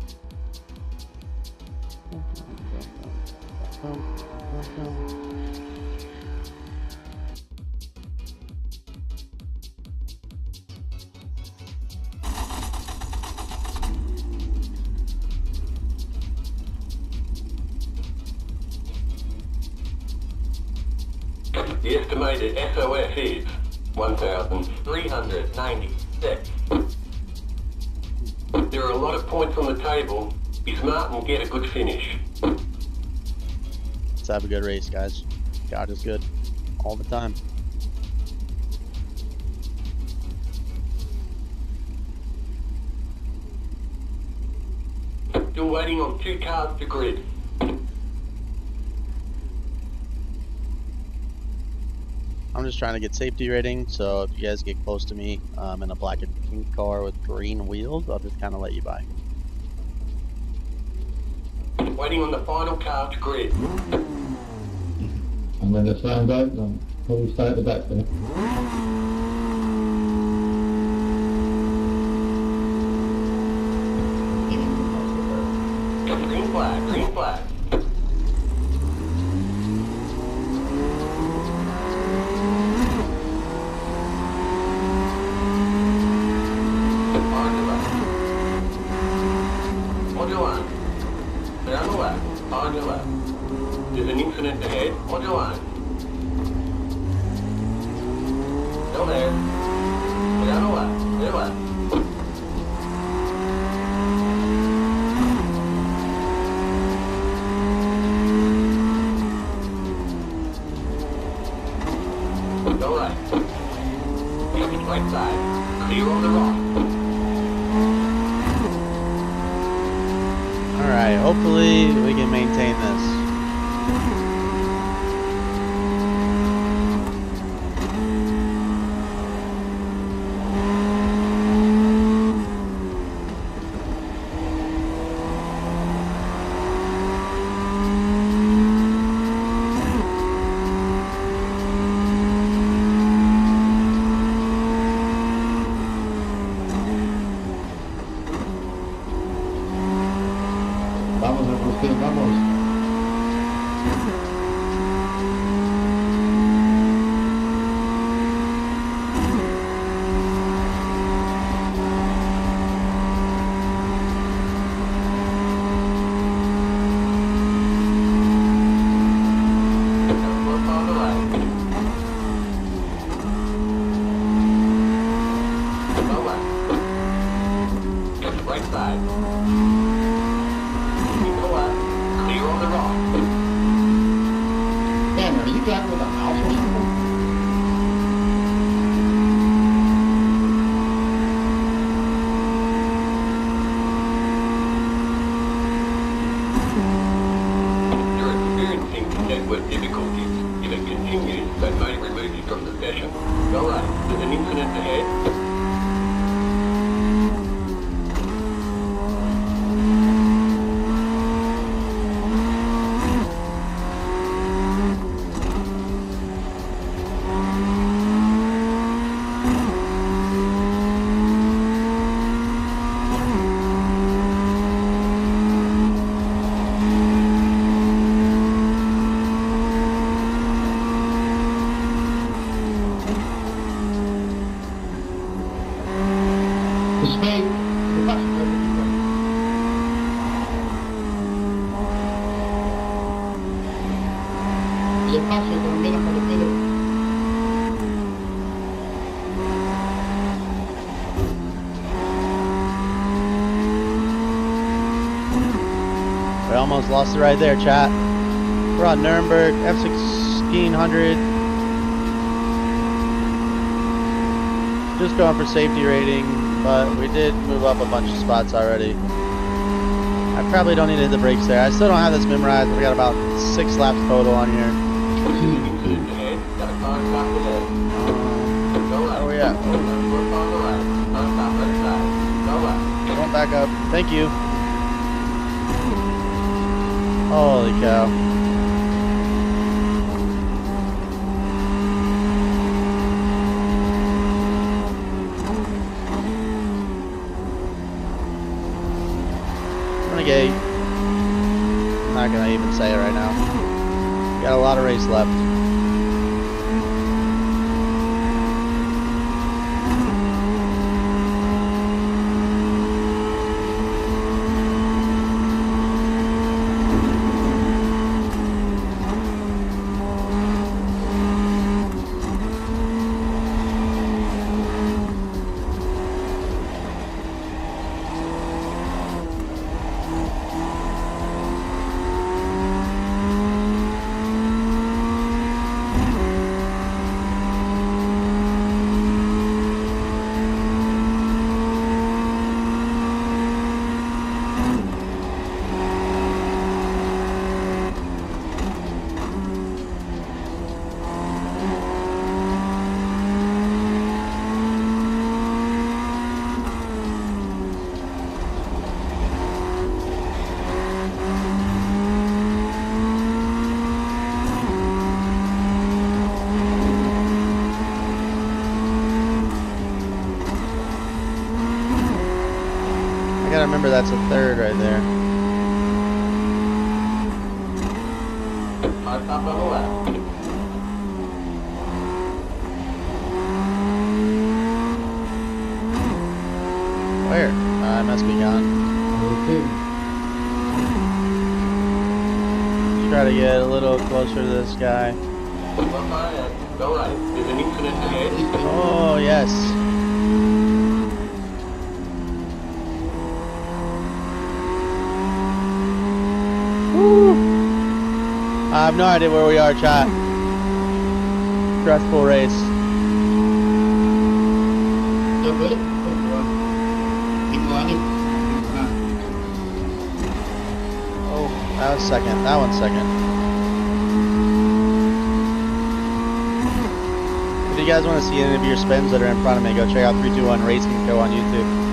The estimated SOS is 1,396. There are a lot of points on the table. Be smart and get a good finish. Let's have a good race, guys. God is good all the time. Still waiting on 2 cars to grid. I'm just trying to get safety rating, so if you guys get close to me in a black and pink car with green wheels, I'll just kind of let you by. Waiting on the final car to grid. I'm going to find out. I'm probably start at the back there. Green flag, green flag. On your line. Stay on the left, on your left. There's an incident ahead, on your line. Still there. Stay on the left, stay left. Go right. Right side. Clear on the rock. Alright, hopefully we can maintain this. Vamos, Agustín, vamos. Look on the right. Go left. Right side. Go left. Clear on the rock. Man, are you driving with a mouse or something? You're experiencing network difficulties. If it continues, that may remove you from the session. Go right. There's an incident ahead. The speed. The passenger. There's a passenger in the middle of the middle. We almost lost it right there, chat. We're on Nuremberg, F1600. Just going for safety rating, but we did move up a bunch of spots already. I probably don't need to hit the brakes there. I still don't have this memorized, but we got about 6 laps total on here. Incident ahead. Got a car stopped ahead. Go right. Where we at? Look on the right. Car stopped. back up. Thank you. Holy cow. Renegade. I'm not gonna even say it right now. Got a lot of race left. I gotta remember that's a third right there. Hard stop on the left. Where? I must be gone. Okay. Try to get a little closer to this guy. Keep up ahead. Go right. There's an incident ahead. Oh, yes. Woo. I have no idea where we are, chat. Stressful race. Still good? Keep running. Oh, that was second. That one's second. If you guys want to see any of your spins that are in front of me, go check out 321RacingCo on YouTube.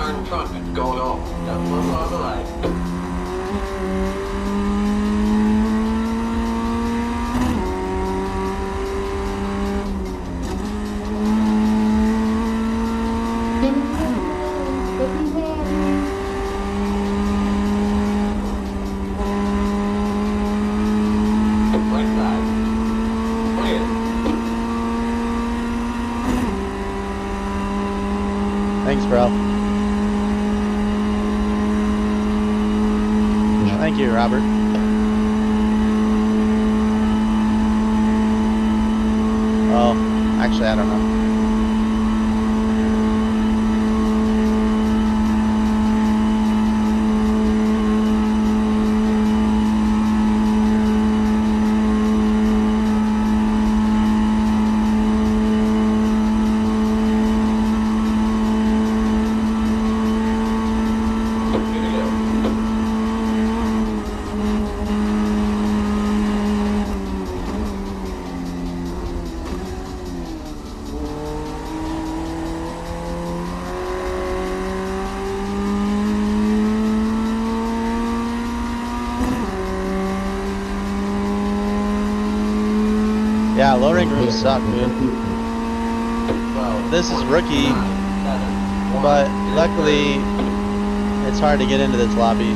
car in front that's going off. That's one on the right. Right side. Clear. Thanks, bro. Yeah. Thank you, Robert. Oh, actually, I don't know. Here we go. Yeah, low range rooms suck, dude. 12, This is rookie, 7, 1, but luckily it's hard to get into this lobby.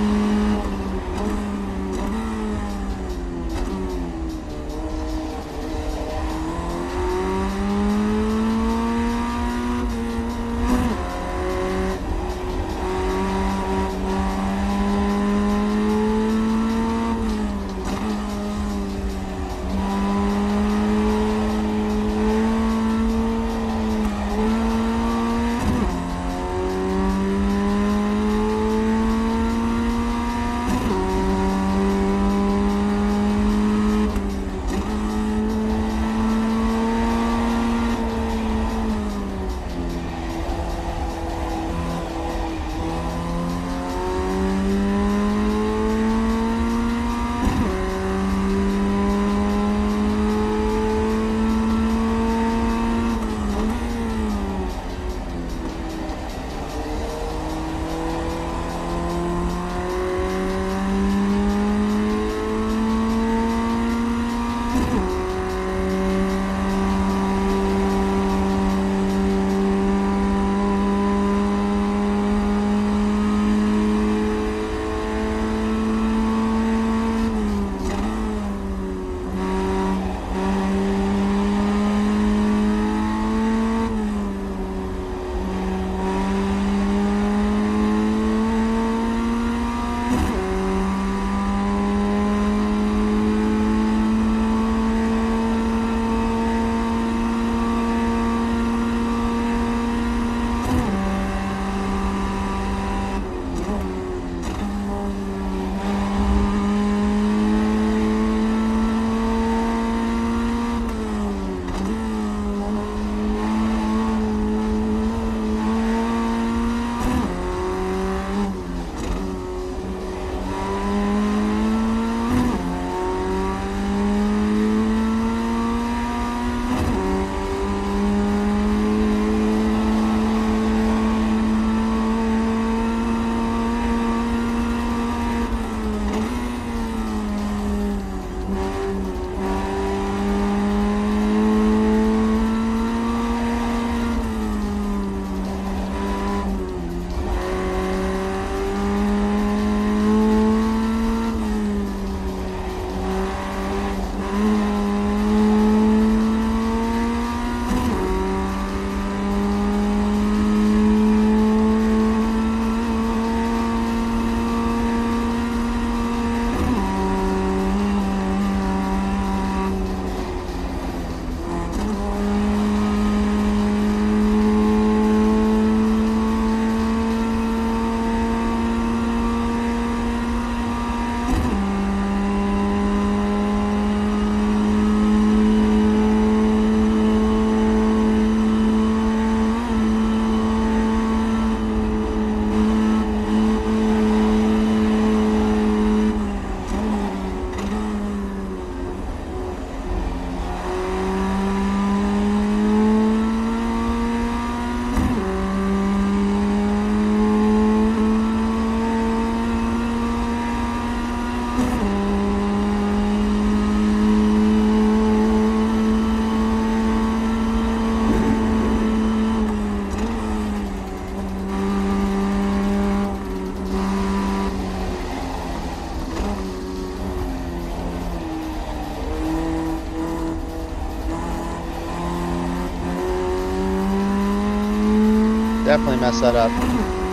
Definitely messed that up.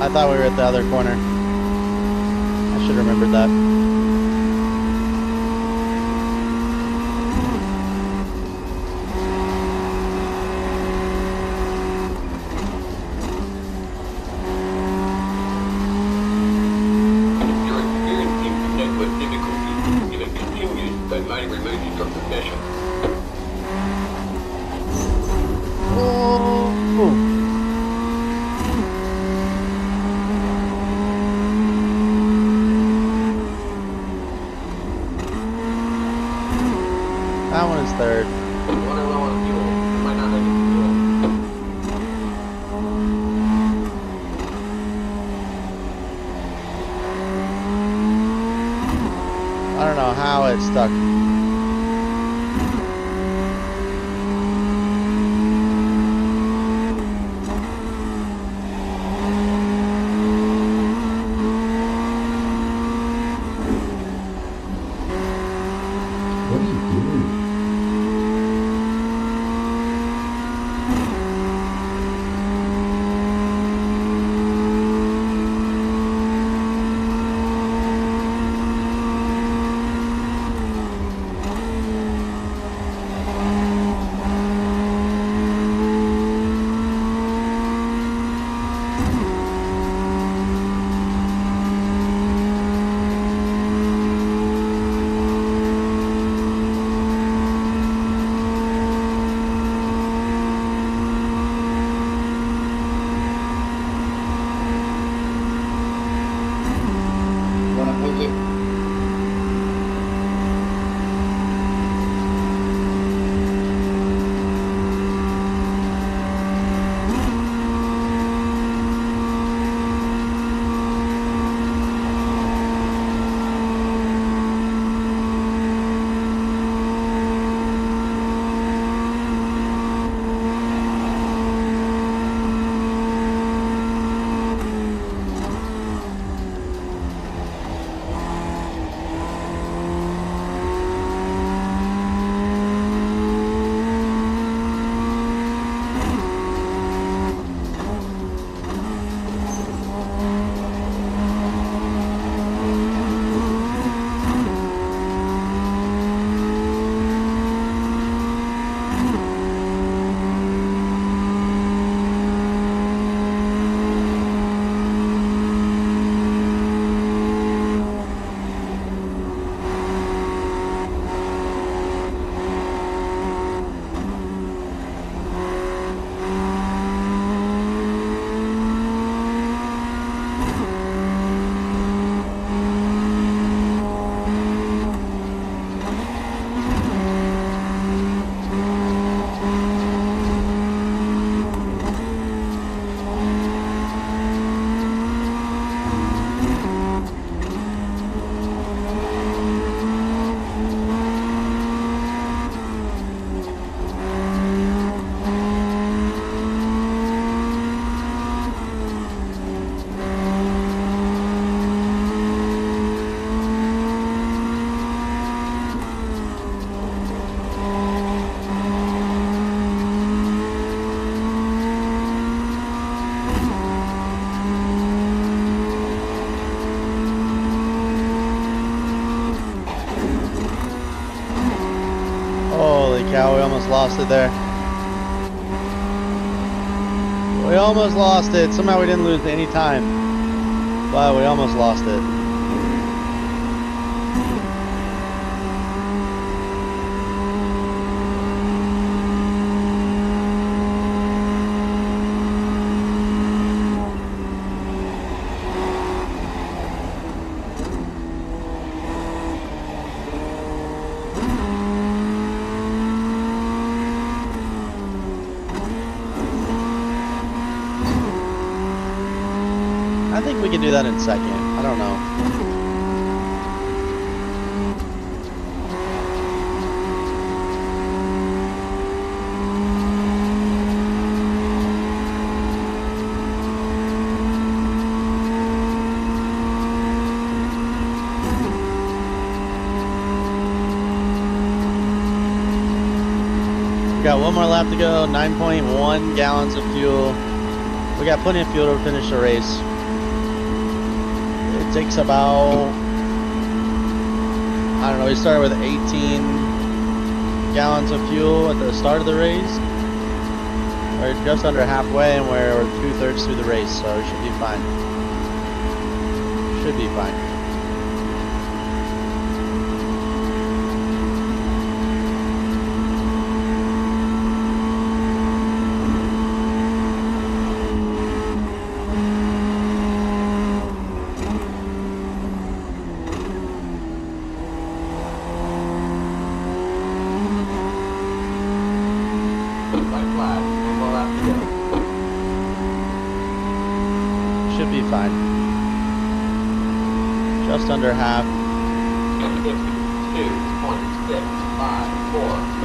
I thought we were at the other corner. I should have remembered that. You're experiencing network difficulties. If it continues, they may remove you from the session. Oh. That one is third. You want to low on fuel. You might not have any fuel. I don't know how it stuck. What are you doing? Wanna hold it? Holy cow, we almost lost it there. We almost lost it. Somehow we didn't lose any time. But we almost lost it. I think we can do that in second. I don't know. Got one more lap to go. 9.1 gallons of fuel. We got plenty of fuel to finish the race. It takes about, I don't know, we started with 18 gallons of fuel at the start of the race. We're just under halfway and we're 2/3 through the race, so it should be fine. Should be fine. Should be fine. Just under half. 2.654.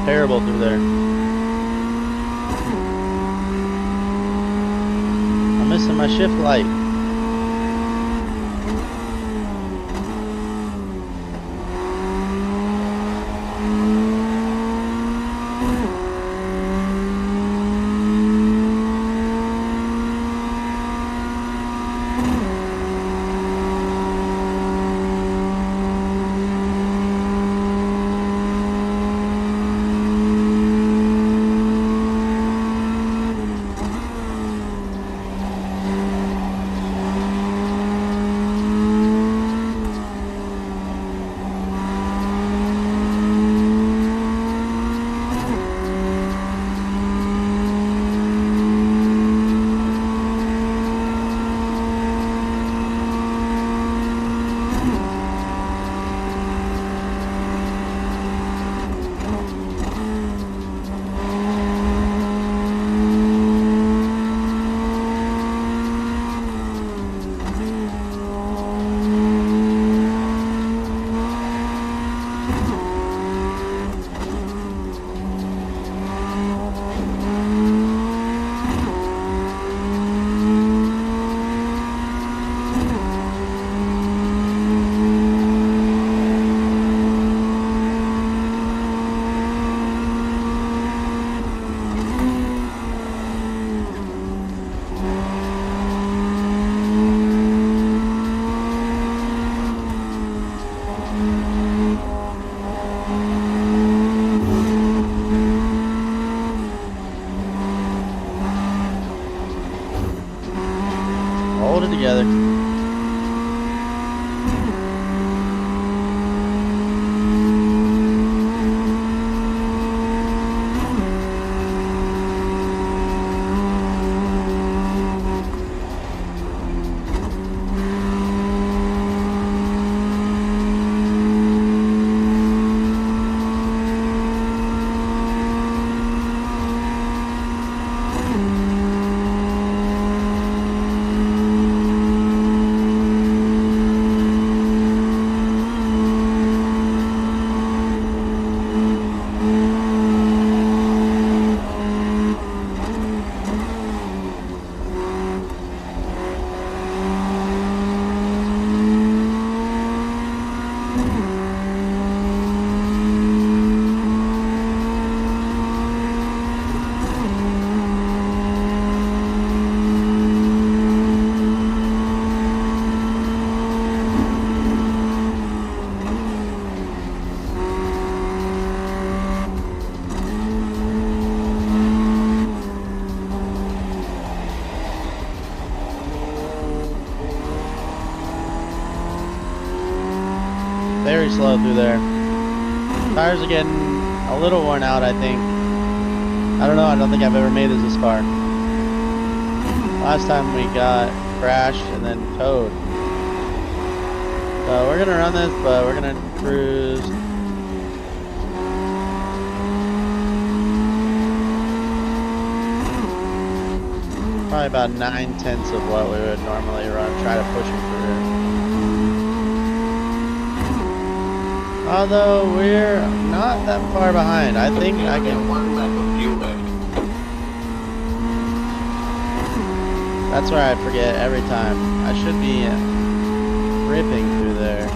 Terrible through there. I'm missing my shift light. Hold it together. Very slow through there. Tires are getting a little worn out, I think. I don't know, I don't think I've ever made it this far. Last time we got crashed and then towed. So we're gonna run this, but we're gonna cruise. Probably about 9/10 of what we would normally run, try to push it through. Although we're not that far behind. I think I can. One lap of fuel left. That's where I forget every time. I should be ripping through there.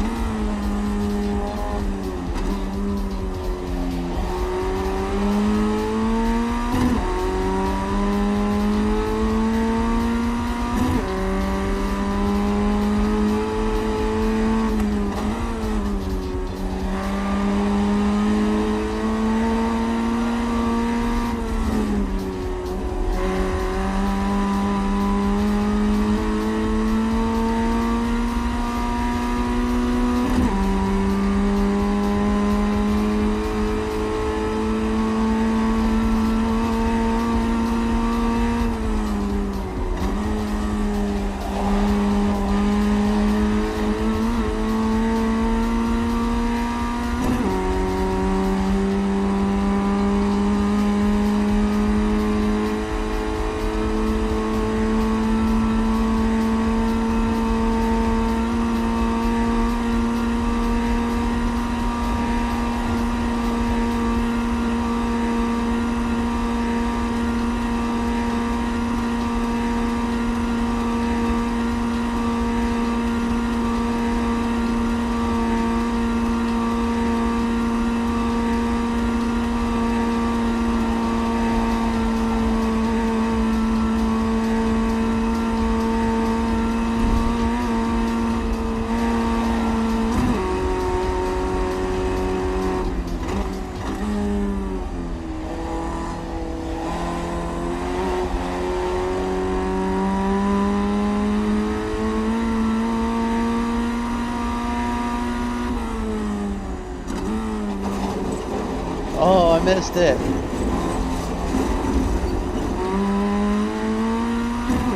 Oh, I missed it.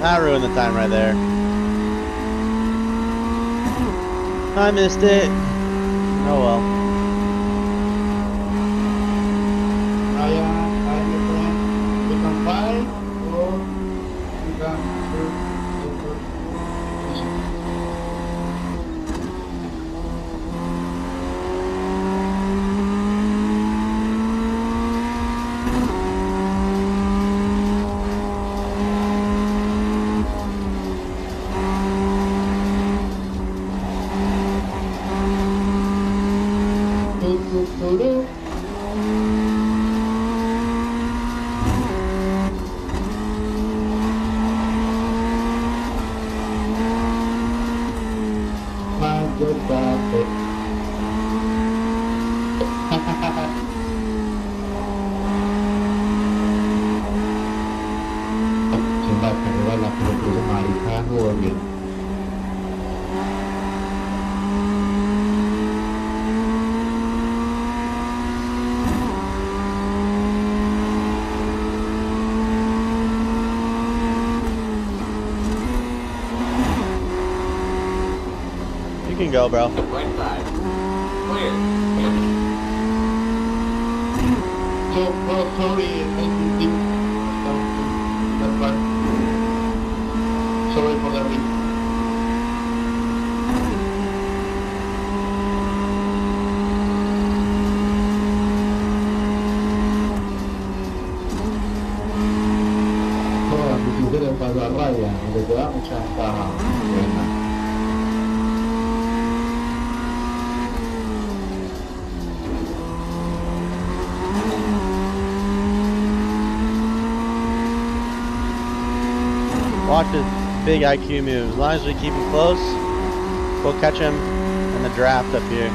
That ruined the time right there. I missed it. Oh well. Ryan, are you friend? We can fight or we can You can go, bro. Right side. Clear. So, sorry, that's fine. Sorry for that. Del Pasar Raya, donde quedamos ya está buena. Watch his big IQ move. As long as we keep him close, we'll catch him in the draft up here.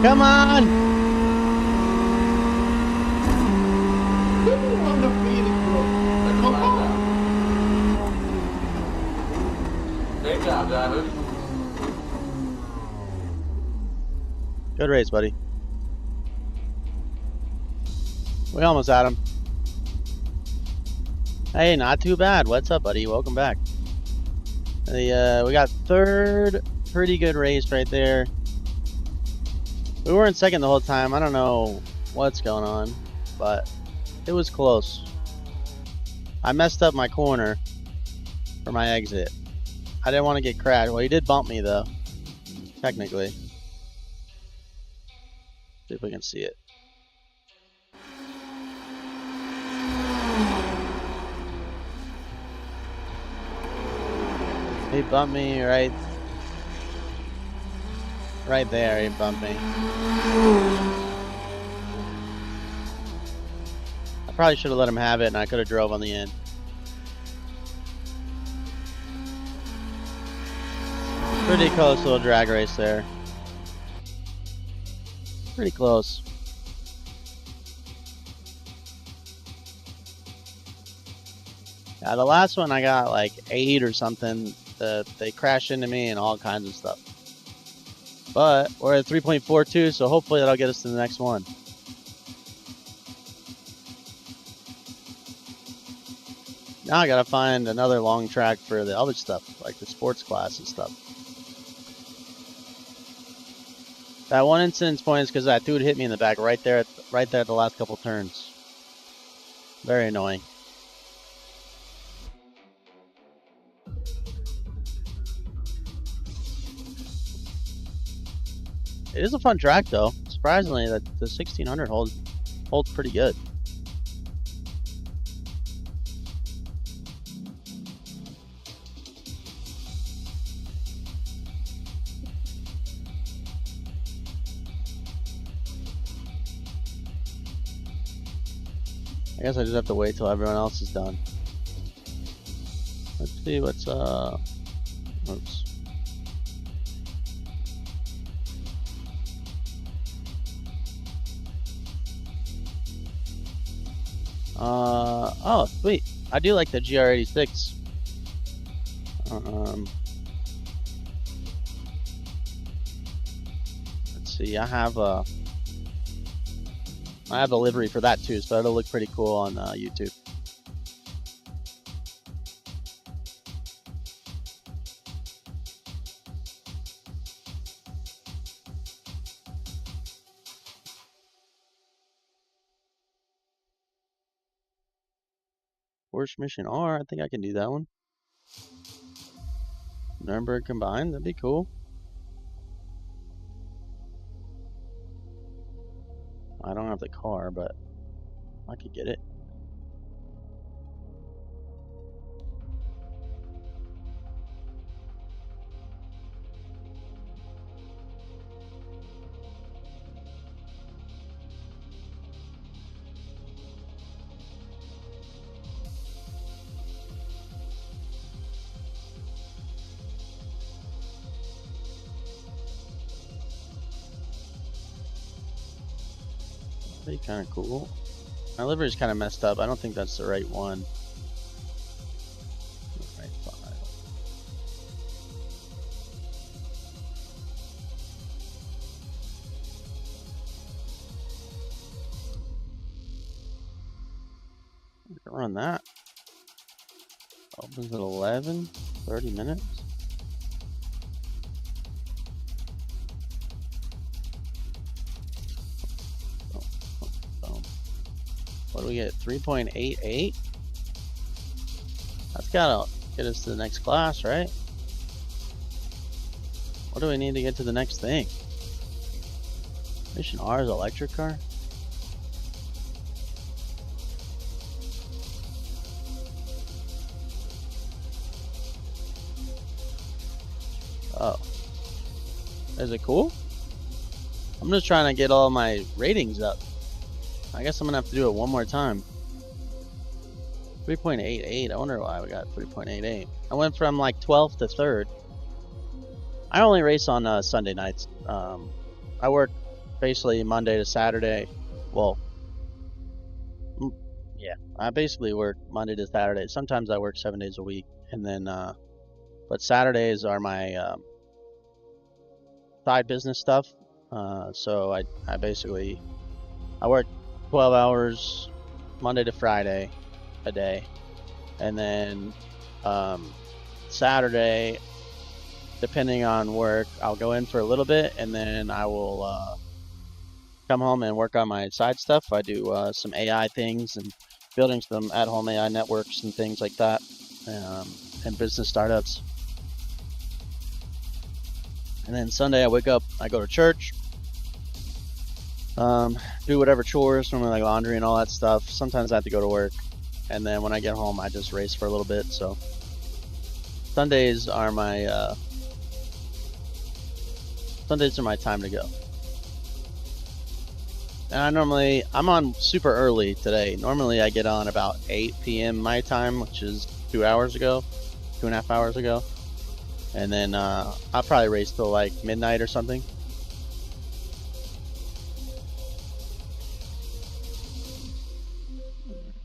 Come on! On the vehicle. Come on. Great job, drivers. Good race, buddy. We almost had him. Hey, not too bad. What's up, buddy? Welcome back. We got third. Pretty good race right there. We weren't second the whole time. I don't know what's going on, but it was close. I messed up my corner for my exit. I didn't want to get crashed. Well, he did bump me, though. Technically. See if we can see it. He bumped me right there. He bumped me. I probably should have let him have it, and I could have drove on the end. Pretty close little drag race there. Pretty close. Yeah, the last one I got like 8 or something. They crashed into me and all kinds of stuff. But we're at 3.42, so hopefully that'll get us to the next one. Now I gotta find another long track for the other stuff, like the sports class and stuff. That one incident's point is because that dude hit me in the back right there at the last couple turns. Very annoying. It is a fun track, though. Surprisingly, the 1600 holds pretty good. I guess I just have to wait till everyone else is done. Let's see what's oops. Oh, sweet. I do like the GR86. Let's see. I have a livery for that too, so it'll look pretty cool on YouTube. Force Mission R, I think I can do that one. Nuremberg combined, that'd be cool. I don't have the car, but I could get it. That'd be kind of cool. My livery is kind of messed up. I don't think that's the right one. Right file. We can run that. Opens at 11, 30 minutes. What do we get? 3.88? That's gotta get us to the next class, right? What do we need to get to the next thing? Mission R is electric car? Oh. Is it cool? I'm just trying to get all my ratings up. I guess I'm gonna have to do it one more time. 3.88. I wonder why we got 3.88. I went from like 12th to 3rd. I only race on Sunday nights. I work basically Monday to Saturday. Well, yeah, I basically work Monday to Saturday. Sometimes I work 7 days a week, and then but Saturdays are my side business stuff. So I basically work 12 hours Monday to Friday a day, and then Saturday, depending on work, I'll go in for a little bit, and then I will come home and work on my side stuff. I do some AI things and building some at-home AI networks and things like that, and business startups. And then Sunday I wake up, I go to church, do whatever chores, normally like laundry and all that stuff. Sometimes I have to go to work, and then when I get home I just race for a little bit. So Sundays are my time to go. And I'm on super early today. Normally I get on about 8 p.m. my time, which is 2 hours ago, 2.5 hours ago. And then I'll probably race till like midnight or something.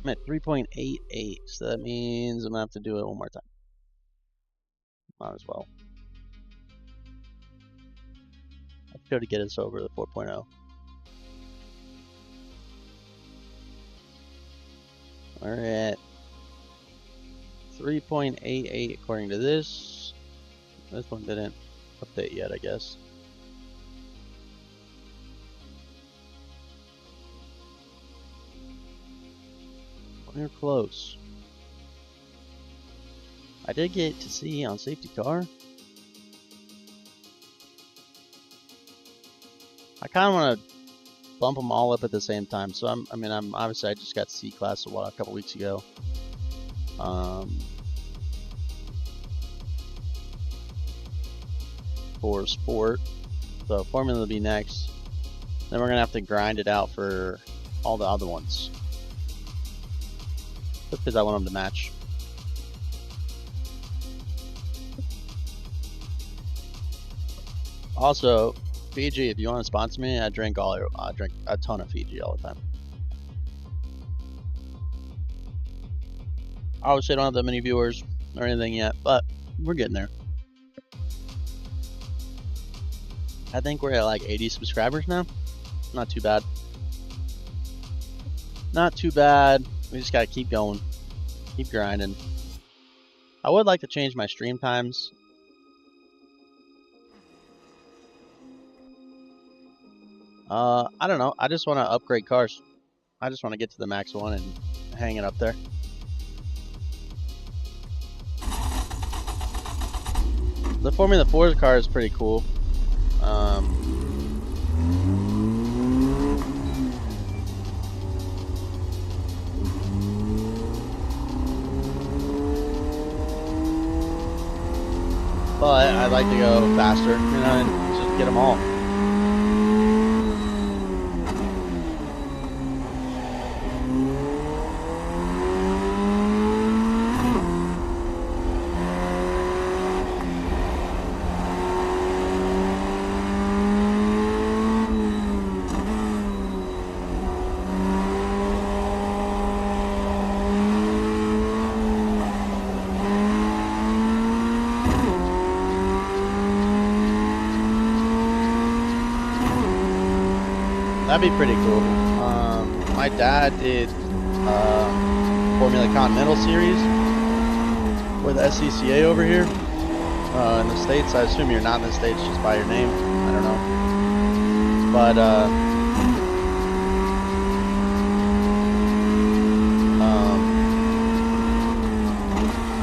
I'm at 3.88, so that means I'm gonna have to do it one more time. Might as well. I'll go to get us over the 4.0. We're at 3.88 according to this. This one didn't update yet, I guess. We're close. I did get to see on safety car. I kind of want to bump them all up at the same time. So I'm obviously I just got C class a couple weeks ago. For sport, so Formula will be next. Then we're gonna have to grind it out for all the other ones, just because I want them to match. Also, Fiji, if you want to sponsor me, I drink a ton of Fiji all the time. Obviously, I don't have that many viewers or anything yet, but we're getting there. I think we're at like 80 subscribers now. Not too bad. Not too bad. We just gotta keep going. Keep grinding. I would like to change my stream times. I don't know. I just want to upgrade cars. I just want to get to the max one and hang it up there. The Formula 4 car is pretty cool. But I'd like to go faster, and just get them all. That'd be pretty cool. My dad did Formula Continental Series with SCCA over here in the States. I assume you're not in the States just by your name. I don't know. But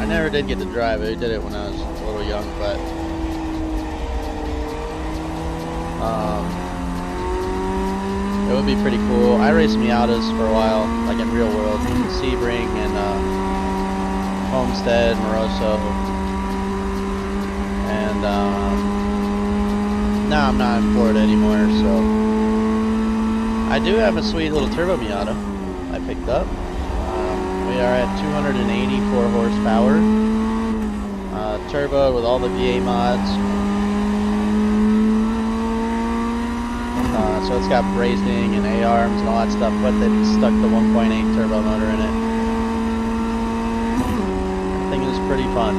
I never did get to drive it. I did it when I was a little young, but it would be pretty cool. I raced Miatas for a while, like in real world, Sebring and Homestead, Moroso, and now I'm not in Florida anymore, so I do have a sweet little turbo Miata I picked up. We are at 284 horsepower, turbo with all the VA mods. So it's got bracing and A-arms and all that stuff, but they stuck the 1.8 turbo motor in it. I think it's pretty fun.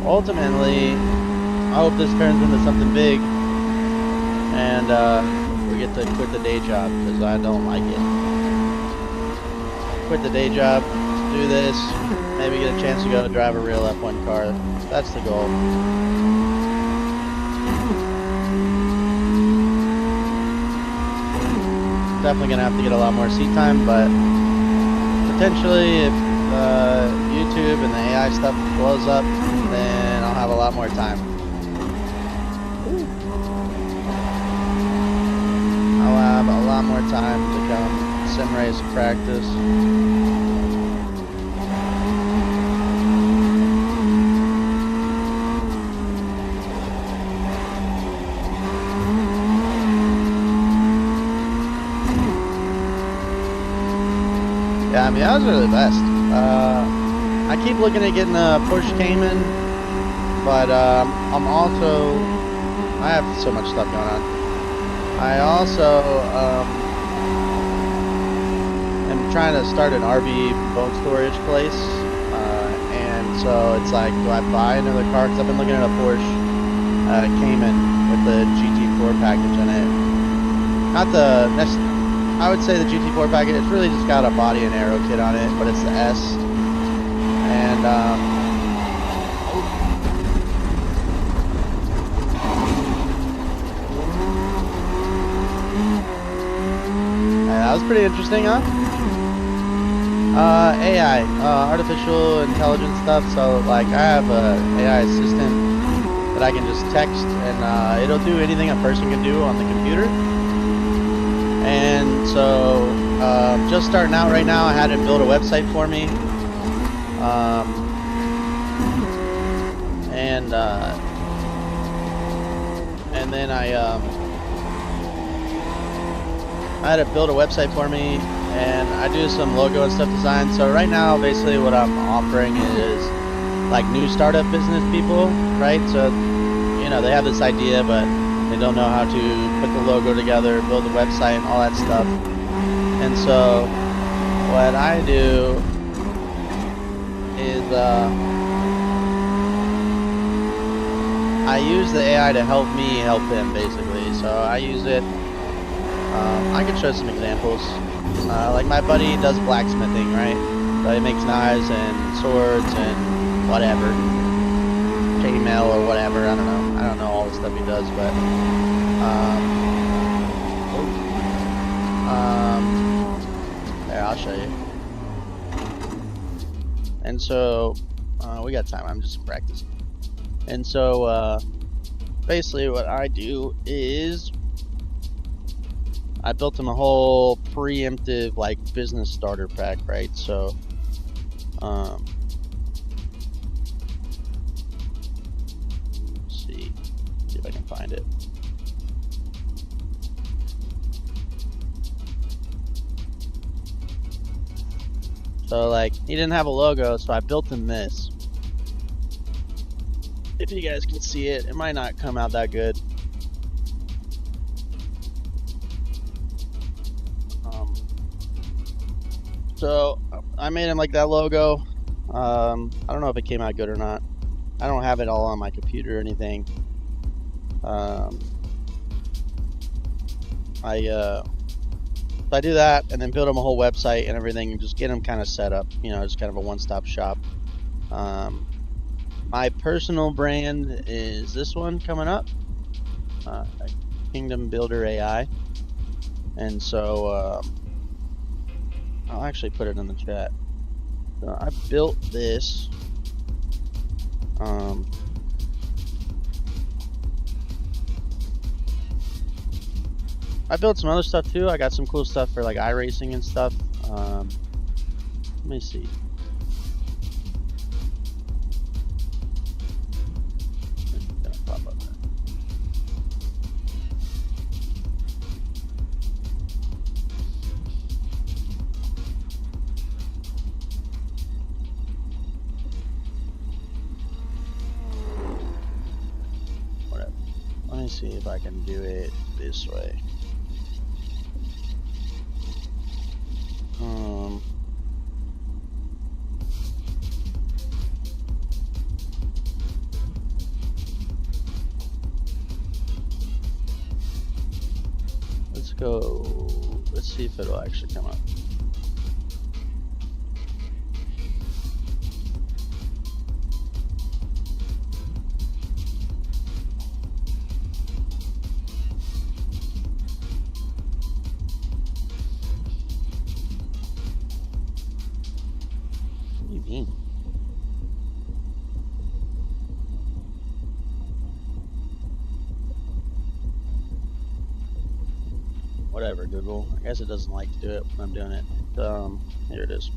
Ultimately, I hope this turns into something big, and we get to quit the day job, because I don't like it. Quit the day job, do this, maybe get a chance to go drive a real F1 car. That's the goal. Definitely gonna have to get a lot more seat time, but potentially if YouTube and the AI stuff blows up, then I'll have a lot more time. I'll have a lot more time to come sim race practice. Yeah, I mean, that was really the best. I keep looking at getting a Porsche Cayman, but I have so much stuff going on. I also am trying to start an RV boat storage place, and so it's like, do I buy another car? Because I've been looking at a Porsche Cayman with the GT4 package in it. Not the I would say the GT4 package. It's really just got a body and aero kit on it, but it's the S. And that was pretty interesting, huh? AI, artificial intelligence stuff. So like, I have a AI assistant that I can just text, and it'll do anything a person can do on the computer. And so, just starting out right now, I had him build a website for me. And then I had it build a website for me, and I do some logo and stuff design. So right now, basically what I'm offering is like new startup business people, right? So, you know, they have this idea, but they don't know how to put the logo together, build a website, and all that stuff. And so what I do is I use the AI to help me help him, basically. So I use it. I can show some examples. Like my buddy does blacksmithing, right? So he makes knives and swords and whatever. Chainmail or whatever, I don't know. I don't know all the stuff he does, but there, I'll show you. And so we got time, I'm just practicing. And so basically what I do is I built him a whole preemptive like business starter pack, right? So see if I can find it. So like, he didn't have a logo, so I built him this. If you guys can see it, it might not come out that good. So I made him like that logo. I don't know if it came out good or not. I don't have it all on my computer or anything. I do that and then build him a whole website and everything, and just get him kind of set up. You know, just kind of a one-stop shop. My personal brand is this one coming up, Kingdom Builder AI, and so I'll actually put it in the chat. So I built this. I built some other stuff too. I got some cool stuff for like Iracing and stuff. Let me see. It's gonna pop up there. me see if I can do it this way. Let's go. Let's see if it'll actually come up. What do you mean? Whatever, Google. I guess it doesn't like to do it when I'm doing it. Here it is.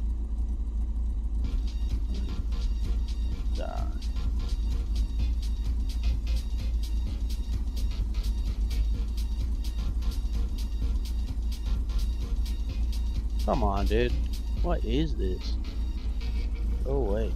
Come on, dude. What is this? Go away.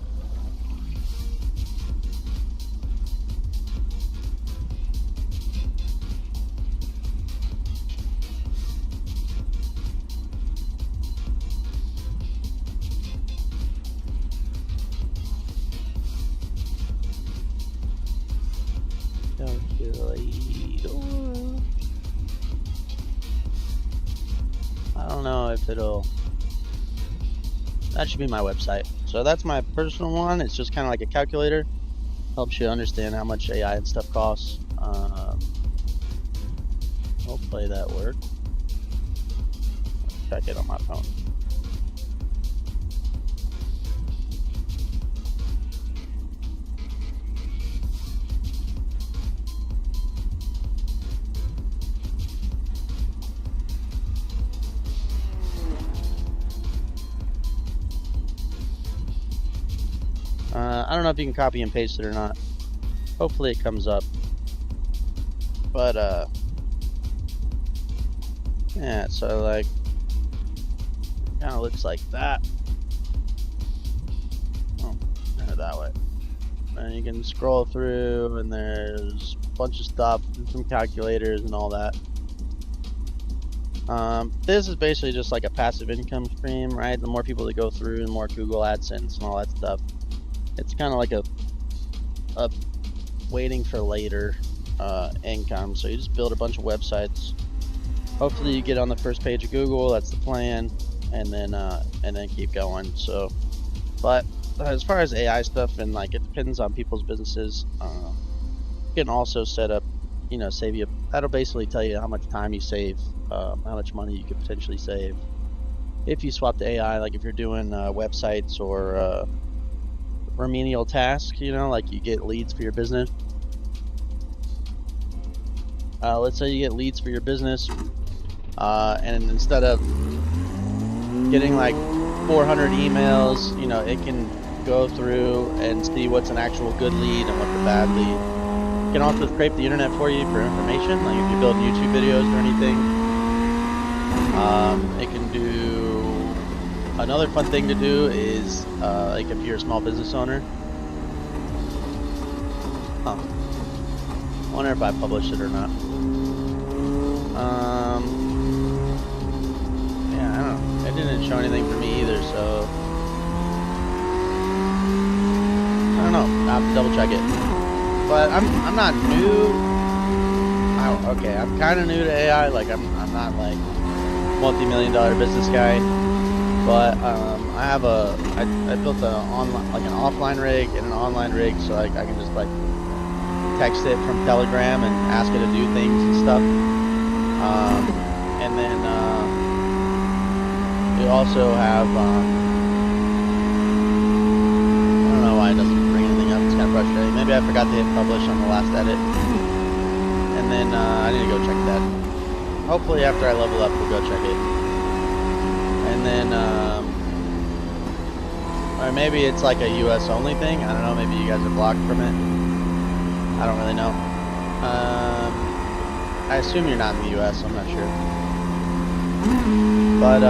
I don't know if it'll. That should be my website. So that's my personal one. It's just kind of like a calculator. Helps you understand how much AI and stuff costs. Hopefully that worked. Check it on my phone. I don't know if you can copy and paste it or not. Hopefully it comes up. But, yeah, so like, kind of looks like that. Oh, that way. And you can scroll through, and there's a bunch of stuff, and some calculators and all that. This is basically just like a passive income stream, right? The more people that go through, the more Google AdSense and all that stuff. It's kind of like a waiting for later income. So you just build a bunch of websites. Hopefully you get on the first page of Google. That's the plan, and then keep going. So, but as far as AI stuff, and like it depends on people's businesses. You can also set up, save you. That'll basically tell you how much time you save, how much money you could potentially save if you swap to AI. Like if you're doing websites or remedial tasks, like you get leads for your business. Let's say you get leads for your business, and instead of getting like 400 emails, it can go through and see what's an actual good lead and what's a bad lead. It can also scrape the internet for you for information, like if you build YouTube videos or anything. It can do. Another fun thing to do is, like if you're a small business owner. I wonder if I published it or not. Yeah, I don't know. It didn't show anything for me either, so I don't know. I'll have to double check it. But I'm not new. Okay, I'm kind of new to AI. Like I'm not like multi-million-dollar business guy. But I have I built an offline rig and an online rig, so I can just like text it from Telegram and ask it to do things and stuff. And then you also have I don't know why it doesn't bring anything up. It's kind of frustrating. Maybe I forgot to hit publish on the last edit. And then I need to go check that. Hopefully after I level up, we'll go check it. And then, or maybe it's like a US only thing. I don't know. Maybe you guys are blocked from it. I don't really know. I assume you're not in the US. I'm not sure. But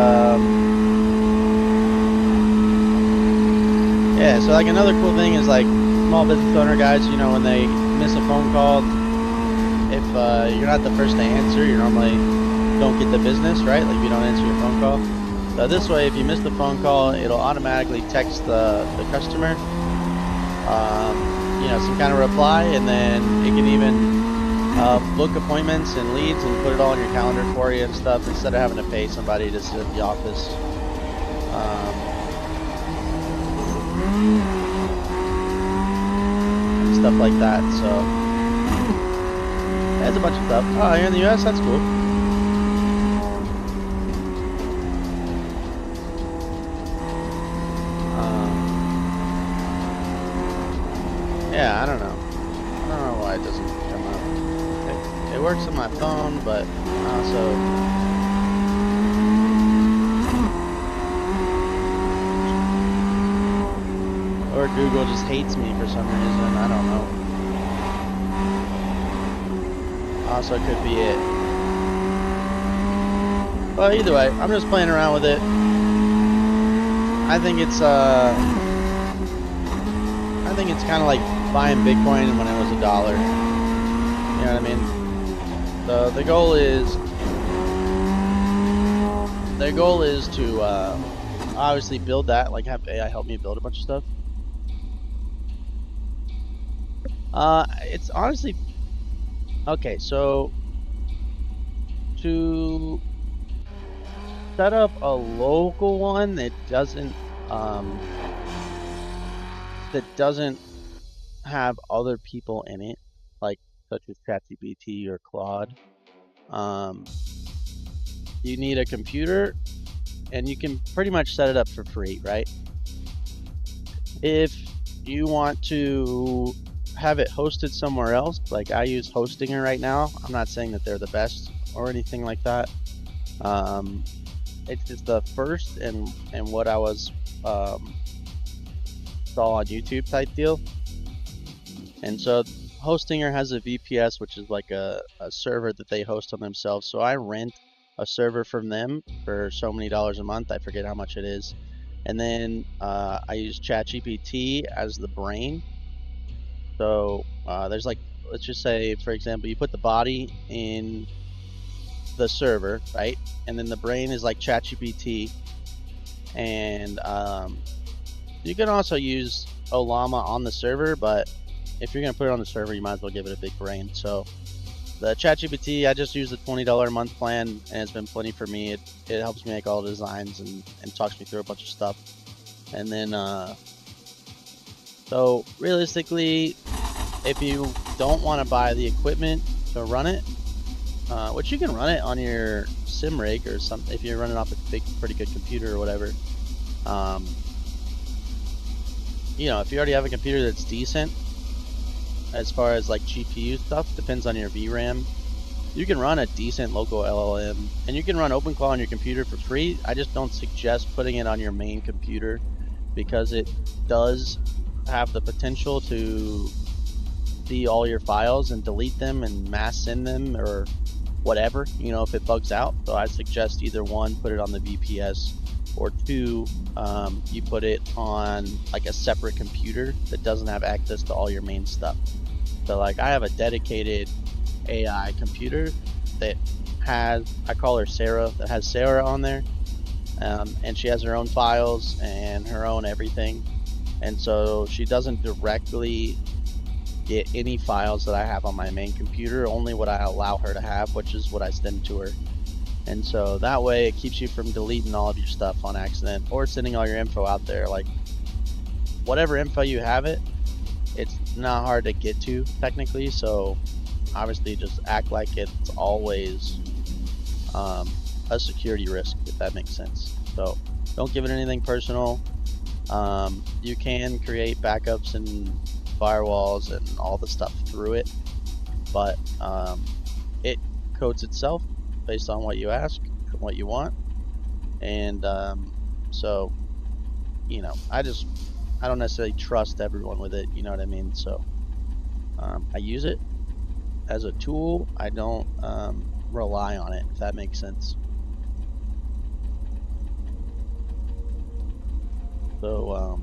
yeah. So like another cool thing is like small business owner guys. When they miss a phone call, if you're not the first to answer, you normally don't get the business, right? Like, if you don't answer your phone call. So this way, if you miss the phone call, it'll automatically text the customer, you know, some kind of reply, and then it can even book appointments and leads and put it all on your calendar for you and stuff, instead of having to pay somebody to sit at the office. And stuff like that. So there's a bunch of stuff. Oh, you're in the US? That's cool. Yeah, I don't know. I don't know why it doesn't come up. It works on my phone, but also or Google just hates me for some reason. I don't know. Also could be it. Well, either way, I'm just playing around with it. I think it's kind of like buying Bitcoin when it was $1. You know what I mean? The goal is to obviously build that, like have AI help me build a bunch of stuff. It's honestly okay. So to set up a local one that doesn't have other people in it, like such as ChatGPT or Claude, you need a computer, and you can pretty much set it up for free, right? If you want to have it hosted somewhere else, like I use Hostinger right now. I'm not saying that they're the best or anything like that. It's just the first and what I was saw on YouTube type deal. And so Hostinger has a VPS, which is like a server that they host on themselves. So I rent a server from them for so many dollars a month. I forget how much it is. And then I use ChatGPT as the brain. So there's like, let's just say, for example, you put the body in the server, right? And then the brain is like ChatGPT. And you can also use Olama on the server, but if you're going to put it on the server, you might as well give it a big brain. So the ChatGPT, I just use the $20 a month plan, and it's been plenty for me. It helps me make all the designs and talks me through a bunch of stuff. And then, so realistically, if you don't want to buy the equipment to run it, which you can run it on your sim rig or something, if you're running off a pretty good computer or whatever. You know, if you already have a computer that's decent, as far as like GPU stuff, depends on your VRAM. You can run a decent local LLM, and you can run OpenClaw on your computer for free. I just don't suggest putting it on your main computer, because it does have the potential to see all your files and delete them and mass send them or whatever, you know, if it bugs out. So I suggest either one, put it on the VPS, or two, you put it on like a separate computer that doesn't have access to all your main stuff. So like I have a dedicated AI computer that has, I call her Sarah, that has Sarah on there, and she has her own files and her own everything, and so she doesn't directly get any files that I have on my main computer, only what I allow her to have, which is what I send to her. And so that way it keeps you from deleting all of your stuff on accident or sending all your info out there. Like whatever info you have, it's not hard to get to technically, so obviously just act like it's always a security risk, if that makes sense. So don't give it anything personal. You can create backups and firewalls and all the stuff through it, but it codes itself based on what you ask and what you want. And so, you know, I don't necessarily trust everyone with it, you know what I mean? So I use it as a tool. I don't rely on it, if that makes sense. So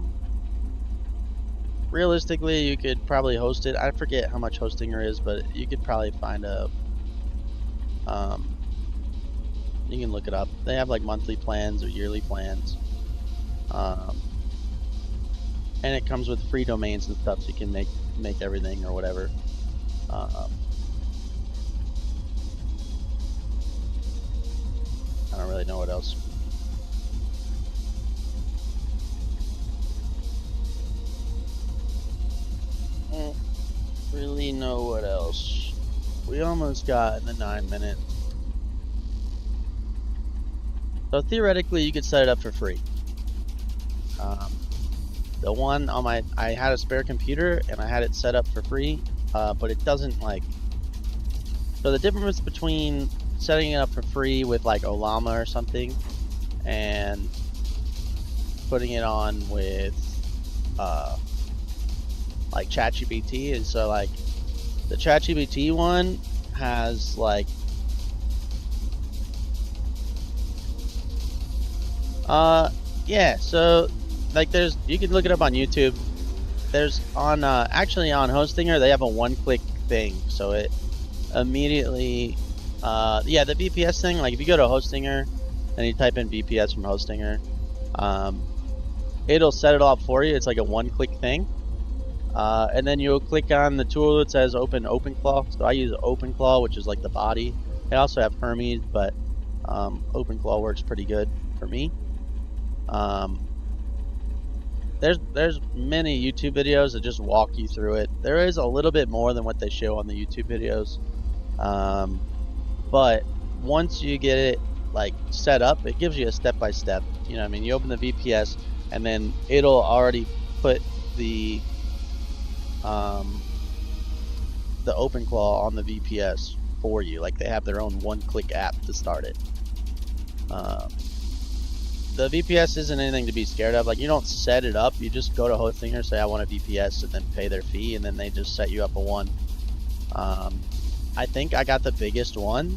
realistically, you could probably host it. I forget how much hosting there is, but you could probably find a. You can look it up. They have like monthly plans or yearly plans, and it comes with free domains and stuff, so you can make everything or whatever. I don't really know what else. Don't really know what else. We almost got in the 9 minutes. So theoretically, you could set it up for free. The one on I had a spare computer and I had it set up for free, but it doesn't like. So the difference between setting it up for free with like Olama or something, and putting it on with like ChatGPT is so like the ChatGPT one has like. Yeah, so like you can look it up on YouTube. There's on actually on Hostinger they have a one-click thing, so it immediately yeah, the VPS thing, like if you go to Hostinger and you type in VPS from Hostinger, it'll set it all up for you. It's like a one-click thing, and then you'll click on the tool that says open OpenClaw. So I use OpenClaw, which is like the body. I also have Hermes, but OpenClaw works pretty good for me. There's many YouTube videos that just walk you through it. There is a little bit more than what they show on the YouTube videos, but once you get it like set up, it gives you a step-by-step. You know what I mean? You open the VPS and then it'll already put the OpenClaw on the VPS for you. Like they have their own one-click app to start it. The VPS isn't anything to be scared of. Like you don't set it up, you just go to Hostinger, say I want a VPS, and then pay their fee, and then they just set you up a one. I think I got the biggest one.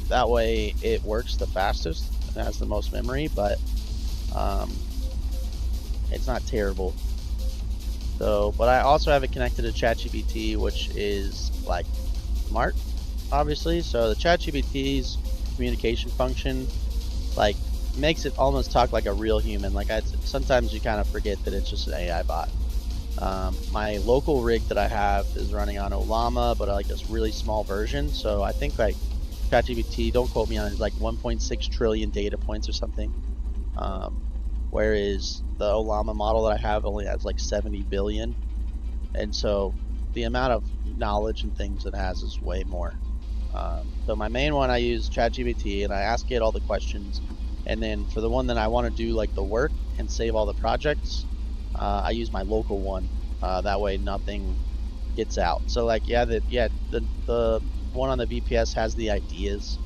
That way it works the fastest. It has the most memory, but it's not terrible. So, but I also have it connected to ChatGPT, which is like smart, obviously. So the ChatGPT's communication function, like, makes it almost talk like a real human. Like sometimes you kind of forget that it's just an AI bot. My local rig that I have is running on Olama, but like this really small version. So I think like ChatGPT, don't quote me on it, is like 1.6 trillion data points or something. Whereas the Olama model that I have only has like 70 billion. And so the amount of knowledge and things it has is way more. So my main one, I use ChatGPT and I ask it all the questions. And then for the one that I want to do like the work and save all the projects, I use my local one. That way nothing gets out. So like the one on the VPS has the ideas,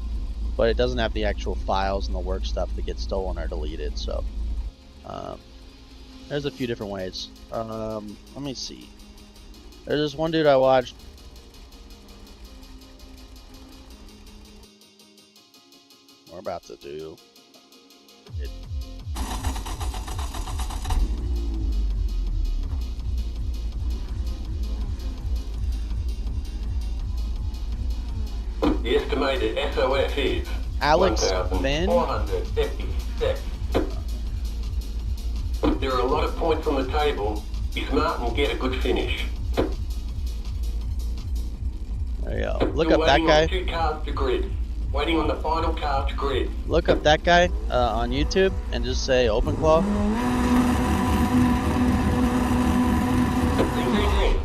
but it doesn't have the actual files and the work stuff that gets stolen or deleted. So there's a few different ways. Let me see. There's this one dude I watched. We're about to do it. The estimated SOS is Alex Finn. 1,456. There are a lot of points on the table. Be smart and get a good finish. There you go. Look You're up that waiting guy. on 2 cars to grid. Waiting on the final car to grid. Look up that guy on YouTube and just say OpenClaw. Ring, ring, ring.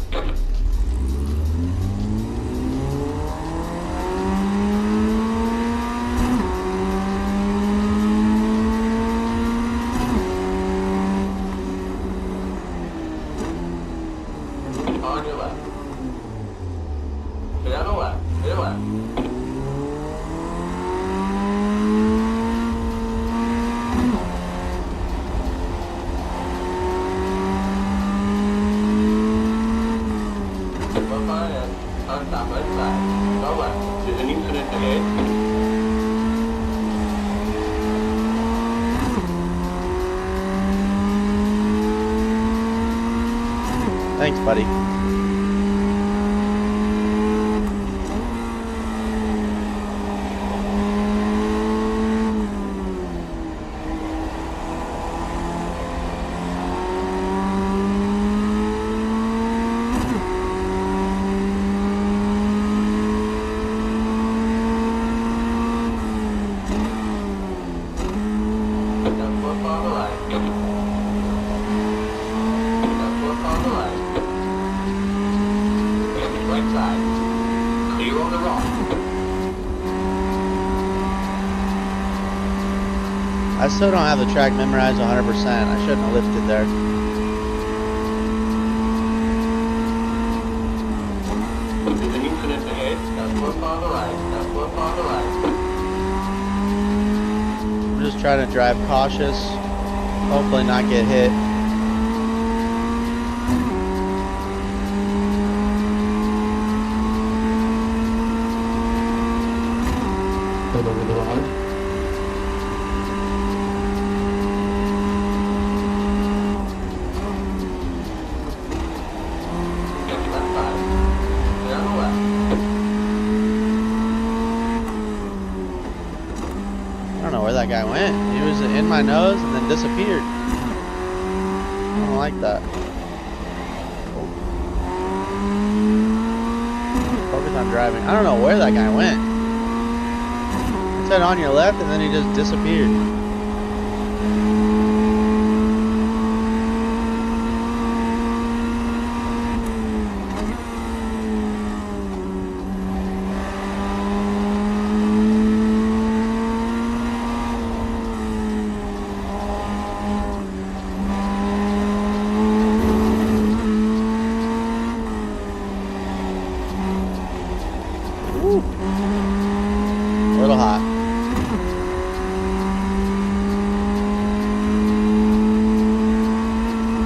On your left. Stay on the left. Stay left. There's an incident ahead. Thanks, buddy. I still don't have the track memorized 100%. I shouldn't have lifted there. There's an incident ahead. That's one farther right. That's one farther right. I'm just trying to drive cautious. Hopefully not get hit. Pulled over the log. I don't know where that guy went. He was in my nose and then disappeared. I don't like that. Focus on driving. I don't know where that guy went. It said on your left and then he just disappeared. A little hot.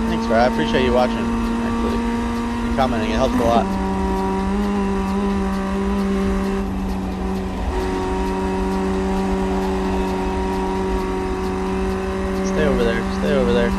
Thanks, Ray. I appreciate you watching, actually. And commenting. It helps a lot. Stay over there. Stay over there.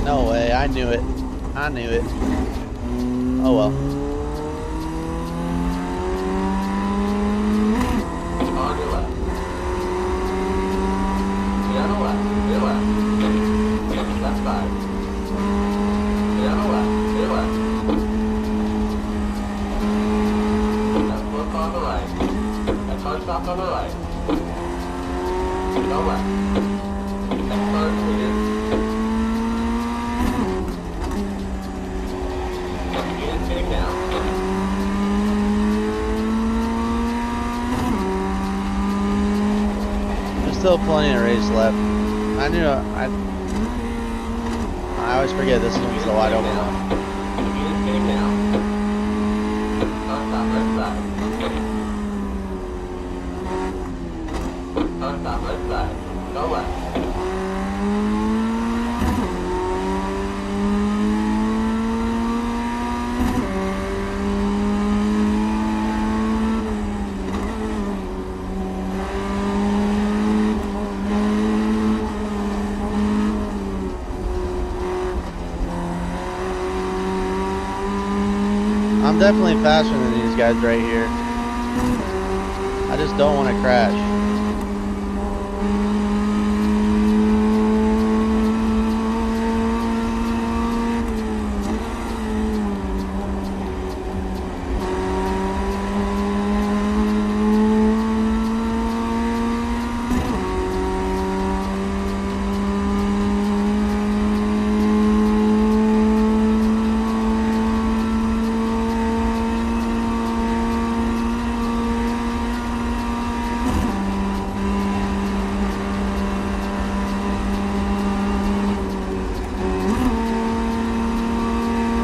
No way, I knew it. I knew it. Oh well. On your left. Stay on the left. Stay left. Left side. Stay on the left. Stay left. That's one on the right. That car stopped on the right. Go left. That car clear. Now. There's still plenty of race left. I knew I always forget this one's the wide open one. Now. Stop right side. Stop right side. Go left. I'm definitely faster than these guys right here. I just don't want to crash.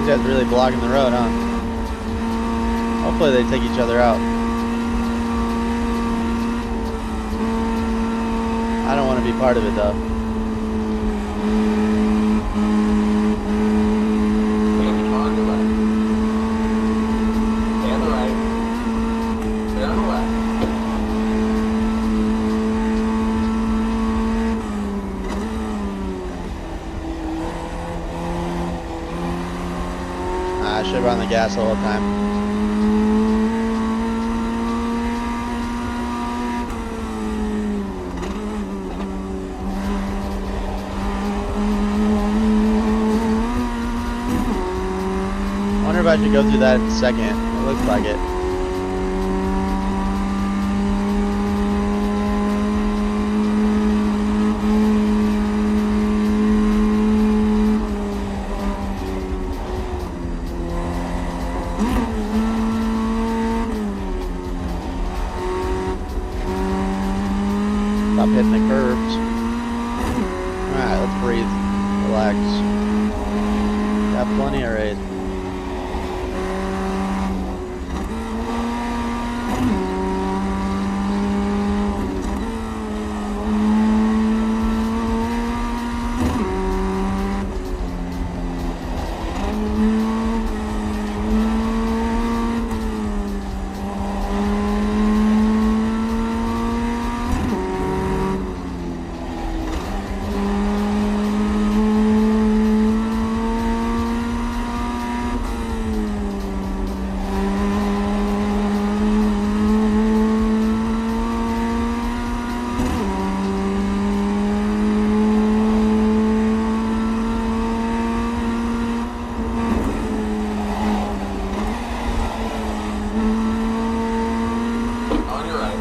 These guys really blocking the road, huh? Hopefully they take each other out. I don't want to be part of it though. On the left. Stay on the right. Stay on the left. I should have run the gas the whole time. I wonder if I should go through that second. It looks like it. Stop hitting the curbs. Alright, let's breathe. Relax. Got plenty of race. On your right.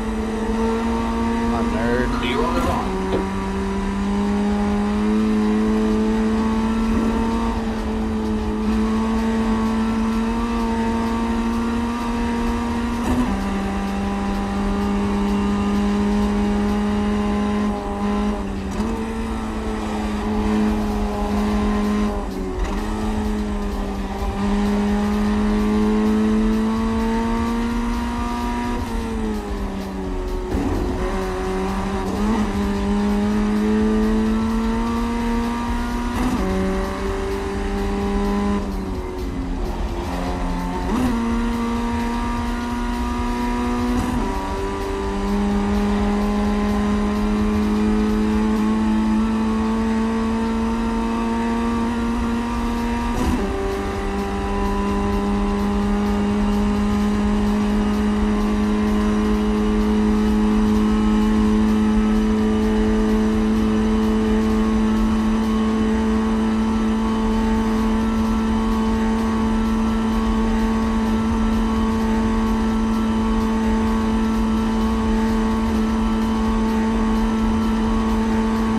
Come on, nerd. Clear on the wrong.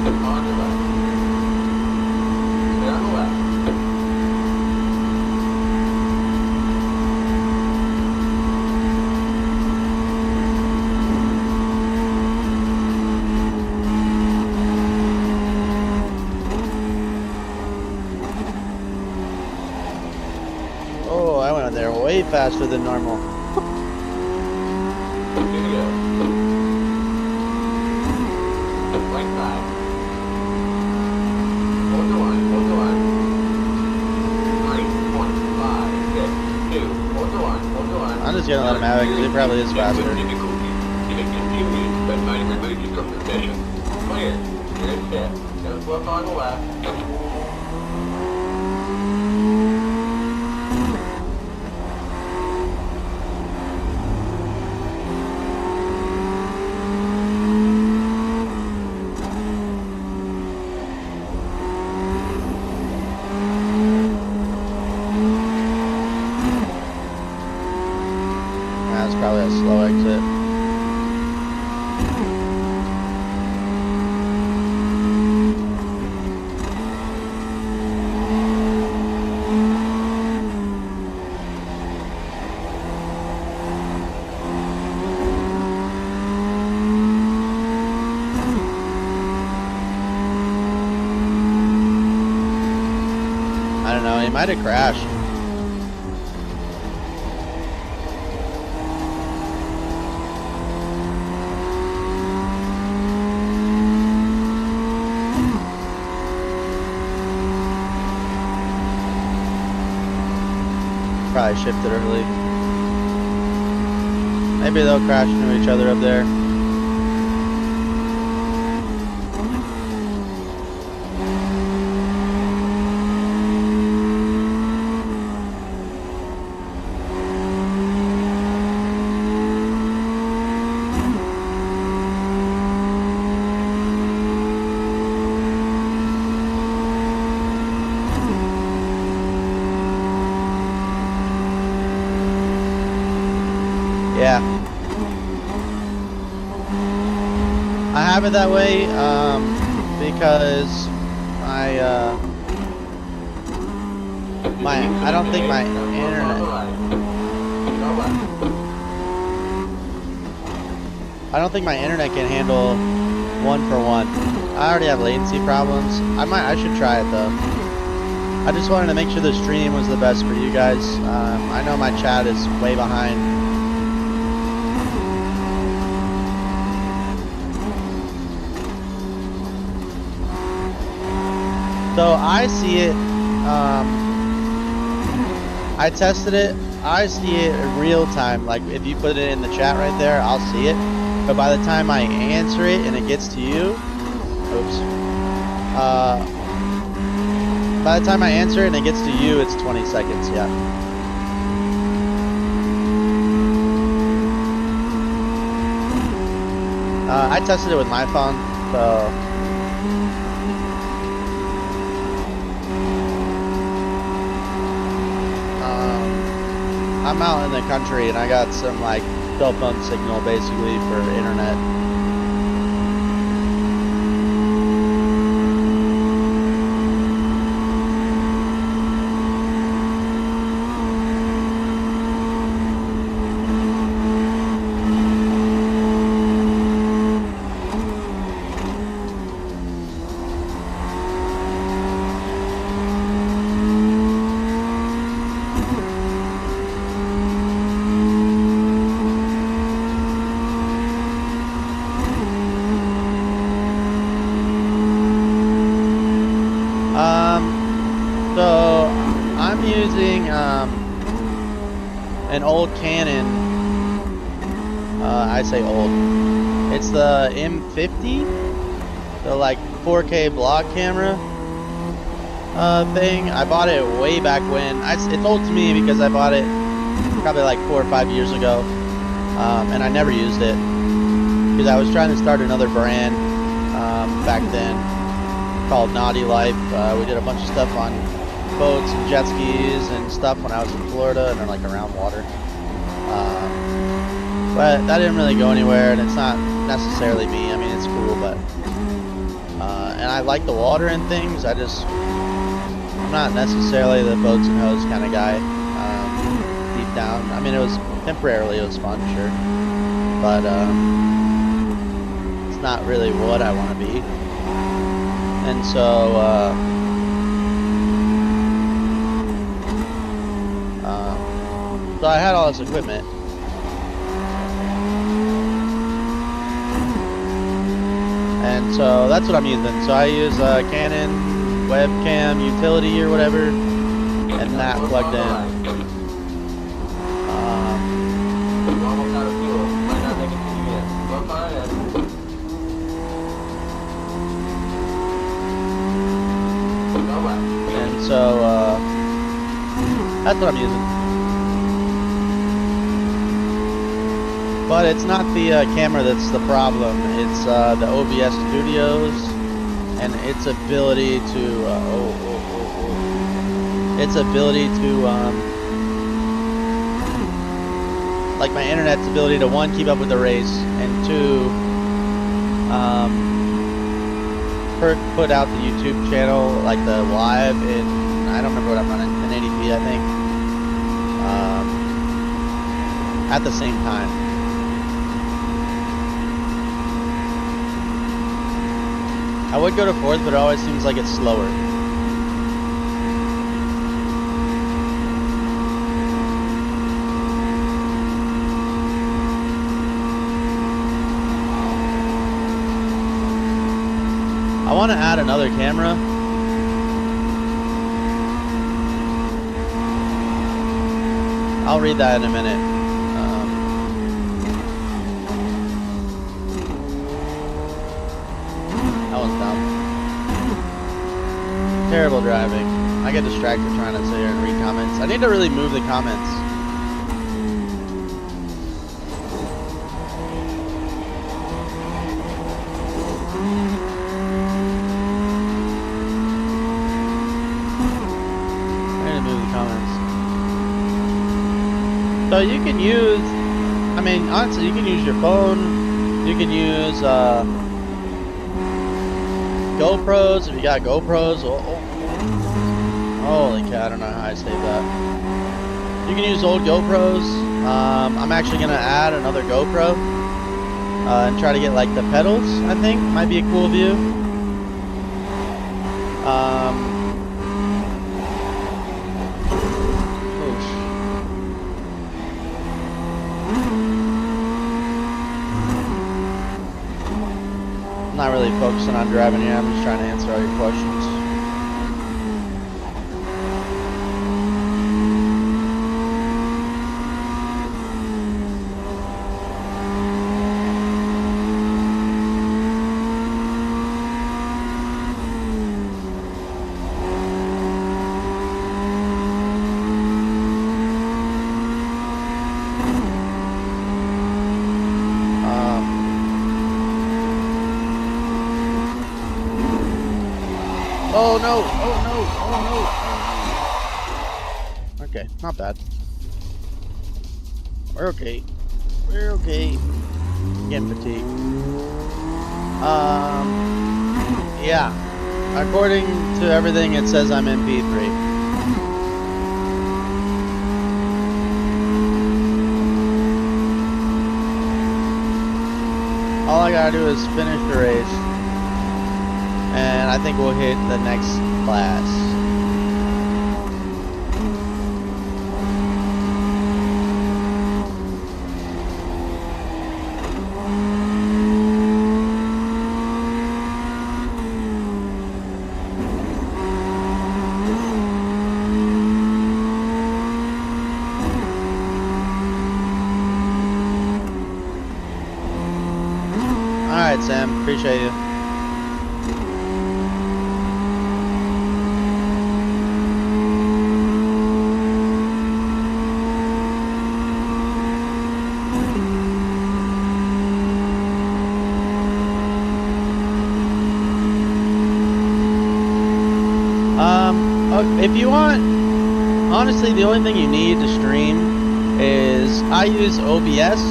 On your right. Stay on the left. Oh, I went there way faster than normal. Here we go. Right side. Hold the line, hold the line. 3.5, 6, 2. Hold the line, hold the line. I'm just gonna let him have it because he probably is faster. Difficulty. If it continues, that might remove you from the session. Clear. You're in set. Don't look on the left. That's probably a slow exit. I don't know, he might have crashed. probably shifted early. Maybe they'll crash into each other up there. Yeah. I have it that way because I don't think my internet can handle 1-for-1. I already have latency problems. I should try it though. I just wanted to make sure the stream was the best for you guys. I know my chat is way behind. So I see it, I tested it, I see it in real time. Like if you put it in the chat right there, I'll see it. But by the time I answer it and it gets to you, oops. By the time I answer it and it gets to you, it's 20 seconds, yeah. I tested it with my phone, so. I'm out in the country and I got some like cell phone signal basically for internet. So I'm using an old Canon. I say old. It's the M50, the like 4K block camera thing. I bought it way back when. It's old to me because I bought it probably like 4 or 5 years ago, and I never used it because I was trying to start another brand back then called Naughty Life. We did a bunch of stuff on boats and jet skis and stuff when I was in Florida and then like around water. But that didn't really go anywhere, and it's not necessarily me. I mean, it's cool, but and I like the water and things. I'm not necessarily the boats and hose kind of guy. Deep down, I mean, it was temporarily, it was fun, sure, but it's not really what I want to be. And so so I had all this equipment. And so that's what I'm using. So I use a Canon webcam utility or whatever, and that plugged in. And so that's what I'm using. But it's not the camera that's the problem. It's the OBS Studios and its ability to its ability to like my internet's ability to, one, keep up with the race, and two, put out the YouTube channel, like the live in, I don't remember what I'm running, 1080p I think, at the same time. I would go to 4th, but it always seems like it's slower. I want to add another camera. I'll read that in a minute. That was dumb. Terrible driving. I get distracted trying to sit here and read comments. I need to really move the comments. So you can use, I mean, honestly, you can use your phone. You can use GoPros if you got GoPros. Holy cow, I don't know how I saved that. You can use old GoPros. I'm actually gonna add another GoPro and try to get like the pedals. I think might be a cool view. I'm not really focusing on driving here, I'm just trying to answer all your questions. Oh no, oh no, oh no. Okay, not bad. We're okay. We're okay. Getting fatigued. Yeah. According to everything, it says I'm MP3. All I gotta do is finish the race. And I think we'll hit the next class. Alright, Sam, appreciate you. If you want, honestly, the only thing you need to stream is, I use OBS,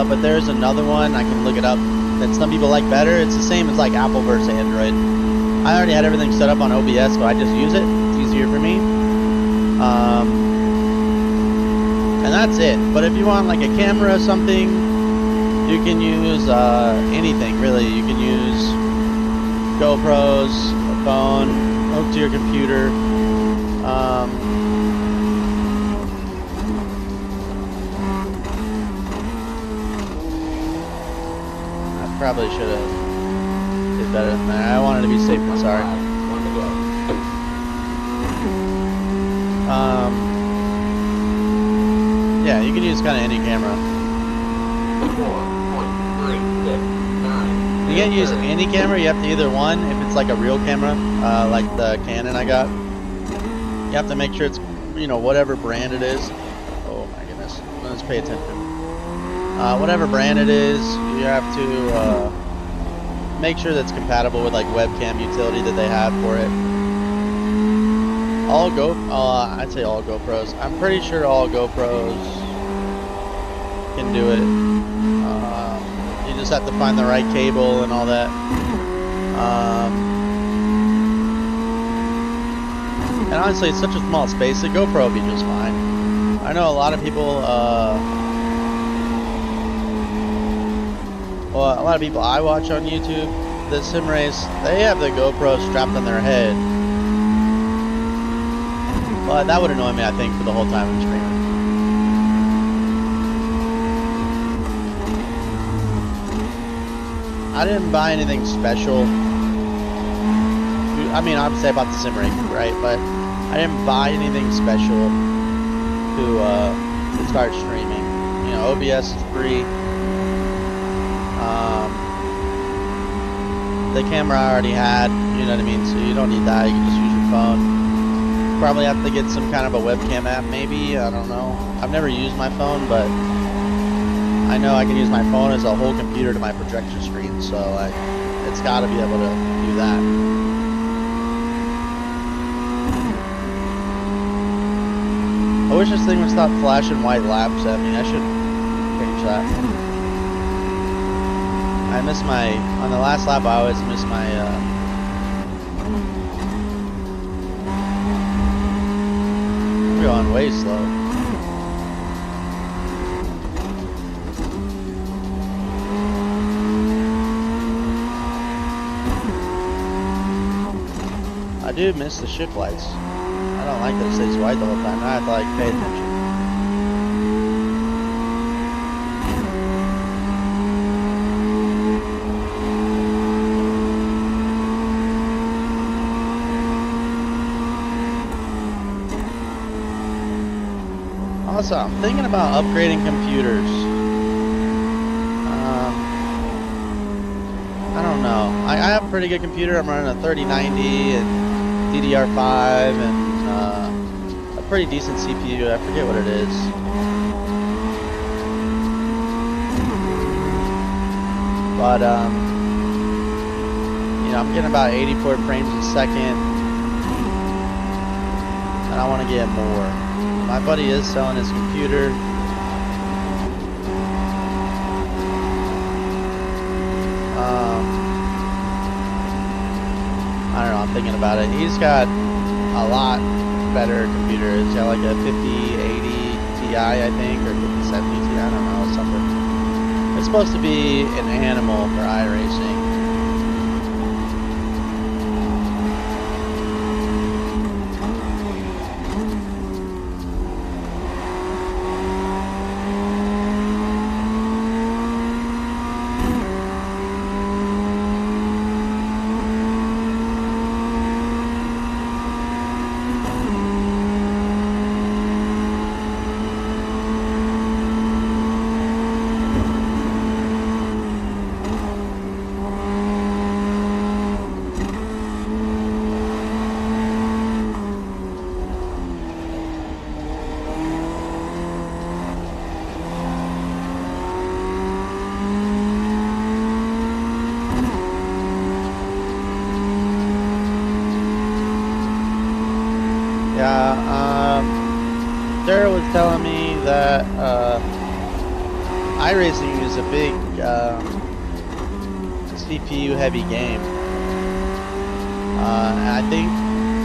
but there's another one, I can look it up, that some people like better. It's the same as like Apple versus Android. I already had everything set up on OBS, so I just use it. It's easier for me. And that's it. But if you want like a camera or something, you can use anything, really. You can use GoPros, a phone, hook to your computer. I probably should have did better than that. I wanted to be safe and sorry. Yeah, you can use kind of any camera. You can't use any camera, you have to either one, if it's like a real camera, like the Canon I got, you have to make sure it's, you know, whatever brand it is. Oh my goodness, let's pay attention. Whatever brand it is, you have to make sure that's compatible with like webcam utility that they have for it. I'd say all GoPros. I'm pretty sure all GoPros can do it. You just have to find the right cable and all that. And honestly, it's such a small space that GoPro will be just fine. I know a lot of people, well, a lot of people I watch on YouTube, the sim race, they have the GoPro strapped on their head. But that would annoy me, I think, for the whole time I'm streaming. I didn't buy anything special. I mean, I'd say about the sim racing, right? But I didn't buy anything special to to start streaming. You know, OBS is free. The camera I already had, you know what I mean, so you don't need that, you can just use your phone. Probably have to get some kind of a webcam app maybe, I don't know. I've never used my phone, but I know I can use my phone as a whole computer to my projector screen, so it's got to be able to do that. I wish this thing would stop flashing white laps at me. I should change that. I miss on the last lap I always miss my, I'm going way slow. I do miss the ship lights. I don't like that it stays white the whole time. I have to like pay attention. Also, I'm thinking about upgrading computers. I don't know. I have a pretty good computer. I'm running a 3090 and DDR5 and a pretty decent CPU. I forget what it is. But, you know, I'm getting about 84 frames a second. And I want to get more. My buddy is selling his computer. I don't know, I'm thinking about it. He's got a lot better computer. He's got like a 5080 Ti, I think, or 5070 Ti, I don't know, something. It's supposed to be an animal for iRacing. Sarah was telling me that iRacing is a big CPU heavy game. And I think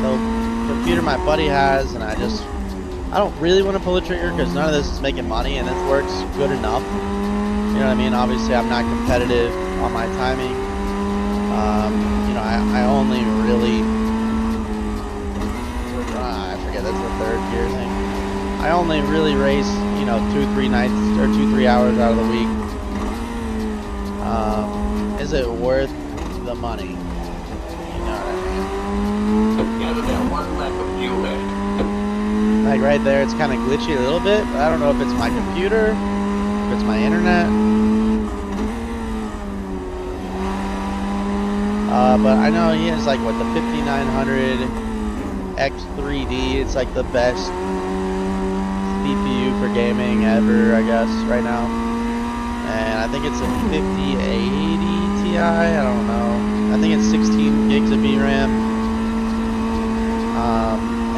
the computer my buddy has, and I don't really want to pull the trigger because none of this is making money and it works good enough. You know what I mean? Obviously I'm not competitive on my timing. You know, I only really, I forget, that's the third gear thing. I only really race, you know, 2-3 nights or 2-3 hours out of the week. Is it worth the money? You know what I mean? Like right there, it's kind of glitchy a little bit, but I don't know if it's my computer, if it's my internet. But I know he has like what, the 5900 X3D. It's like the best CPU for gaming ever, I guess, right now. And I think it's a 5080 Ti, I don't know. I think it's 16 gigs of VRAM.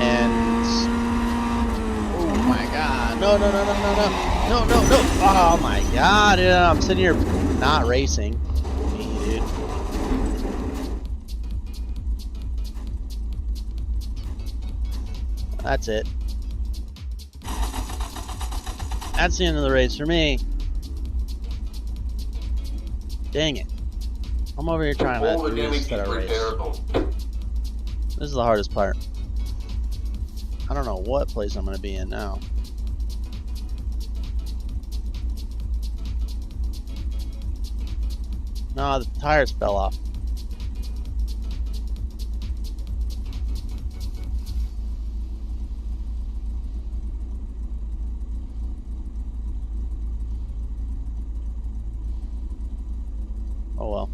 And oh my god, no. Oh my god, dude, I'm sitting here not racing. Dude. That's it. That's the end of the race for me. Dang it. I'm over here trying to do this instead of race. This is the hardest part. I don't know what place I'm going to be in now. No, the tires fell off. Oh well.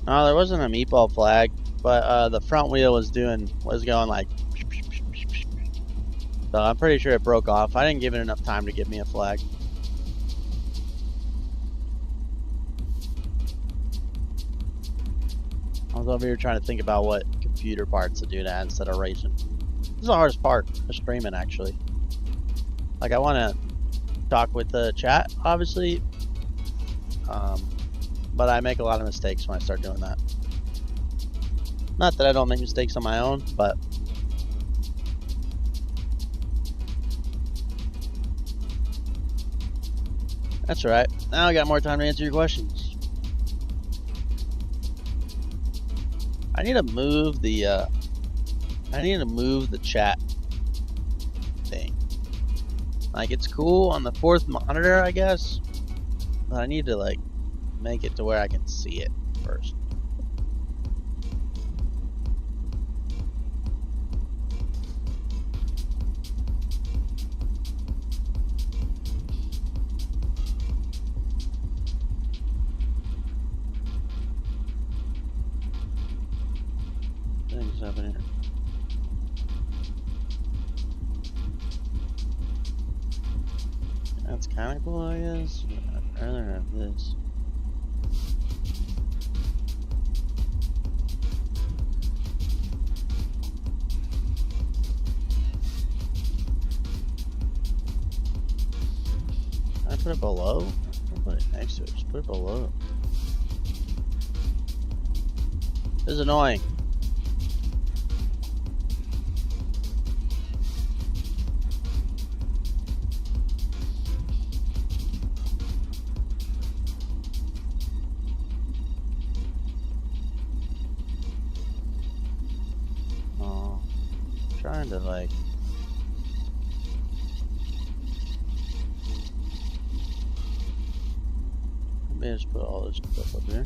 No, there wasn't a meatball flag, but the front wheel was going like. So I'm pretty sure it broke off. I didn't give it enough time to give me a flag. I was over here trying to think about what computer parts to do that instead of racing. This is the hardest part of streaming, actually. Like, I want to talk with the chat, obviously. But I make a lot of mistakes when I start doing that. Not that I don't make mistakes on my own, but that's alright. Now I got more time to answer your questions. I need to move the chat thing. Like, it's cool on the 4th monitor, I guess, but I need to like make it to where I can see it first. Things happening here. That's kind of cool, I guess. I'd rather have this. Can I put it below? Don't put it next to it, just put it below. This is annoying. Oh, I'm trying to like. Maybe just put all this stuff up here.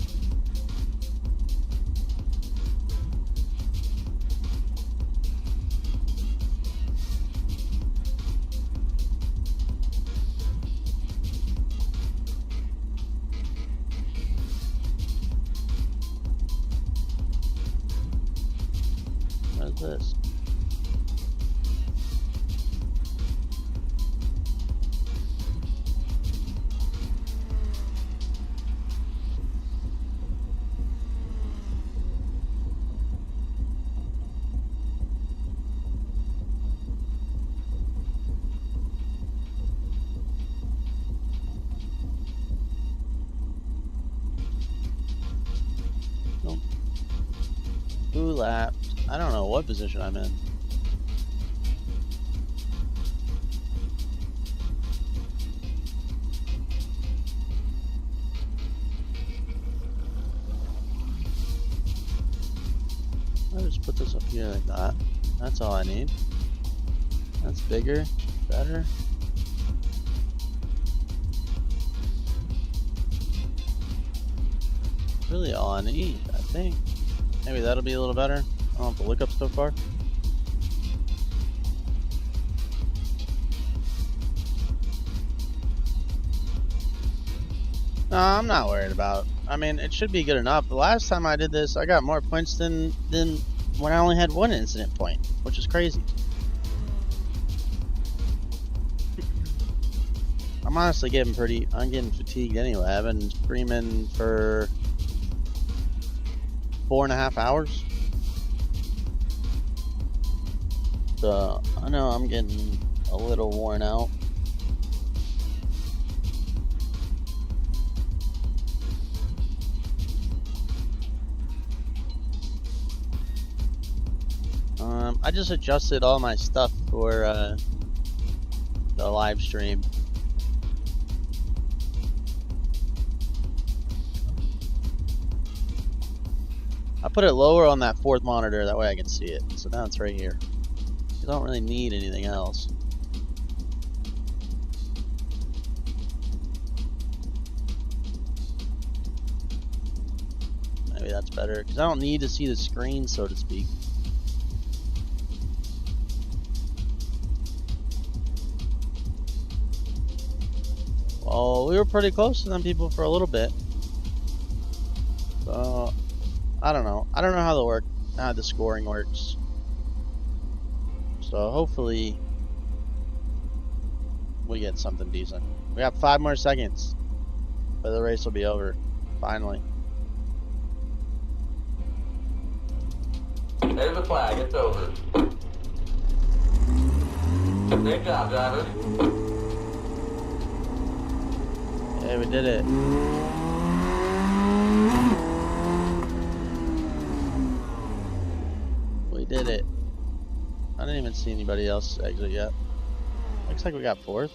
What is this? Two laps. I don't know what position I'm in. I'll just put this up here like that. That's all I need. That's bigger, better. Really all I need, I think. Maybe that'll be a little better. I don't have to look up so far. No, I'm not worried about it. I mean, it should be good enough. The last time I did this, I got more points than when I only had one incident point, which is crazy. I'm honestly getting fatigued anyway. I've been streaming for 4.5 hours. So I know I'm getting a little worn out. I just adjusted all my stuff for the live stream. I put it lower on that 4th monitor, that way I can see it. So now it's right here. You don't really need anything else. Actually, that's better, because I don't need to see the screen, so to speak. Well, we were pretty close to them people for a little bit. So, I don't know. I don't know how the scoring works. So, hopefully, we get something decent. We got 5 more seconds, but the race will be over, finally. There's the flag. It's over. Great job, drivers. Hey, we did it. We did it. I didn't even see anybody else exit yet. Looks like we got 4th.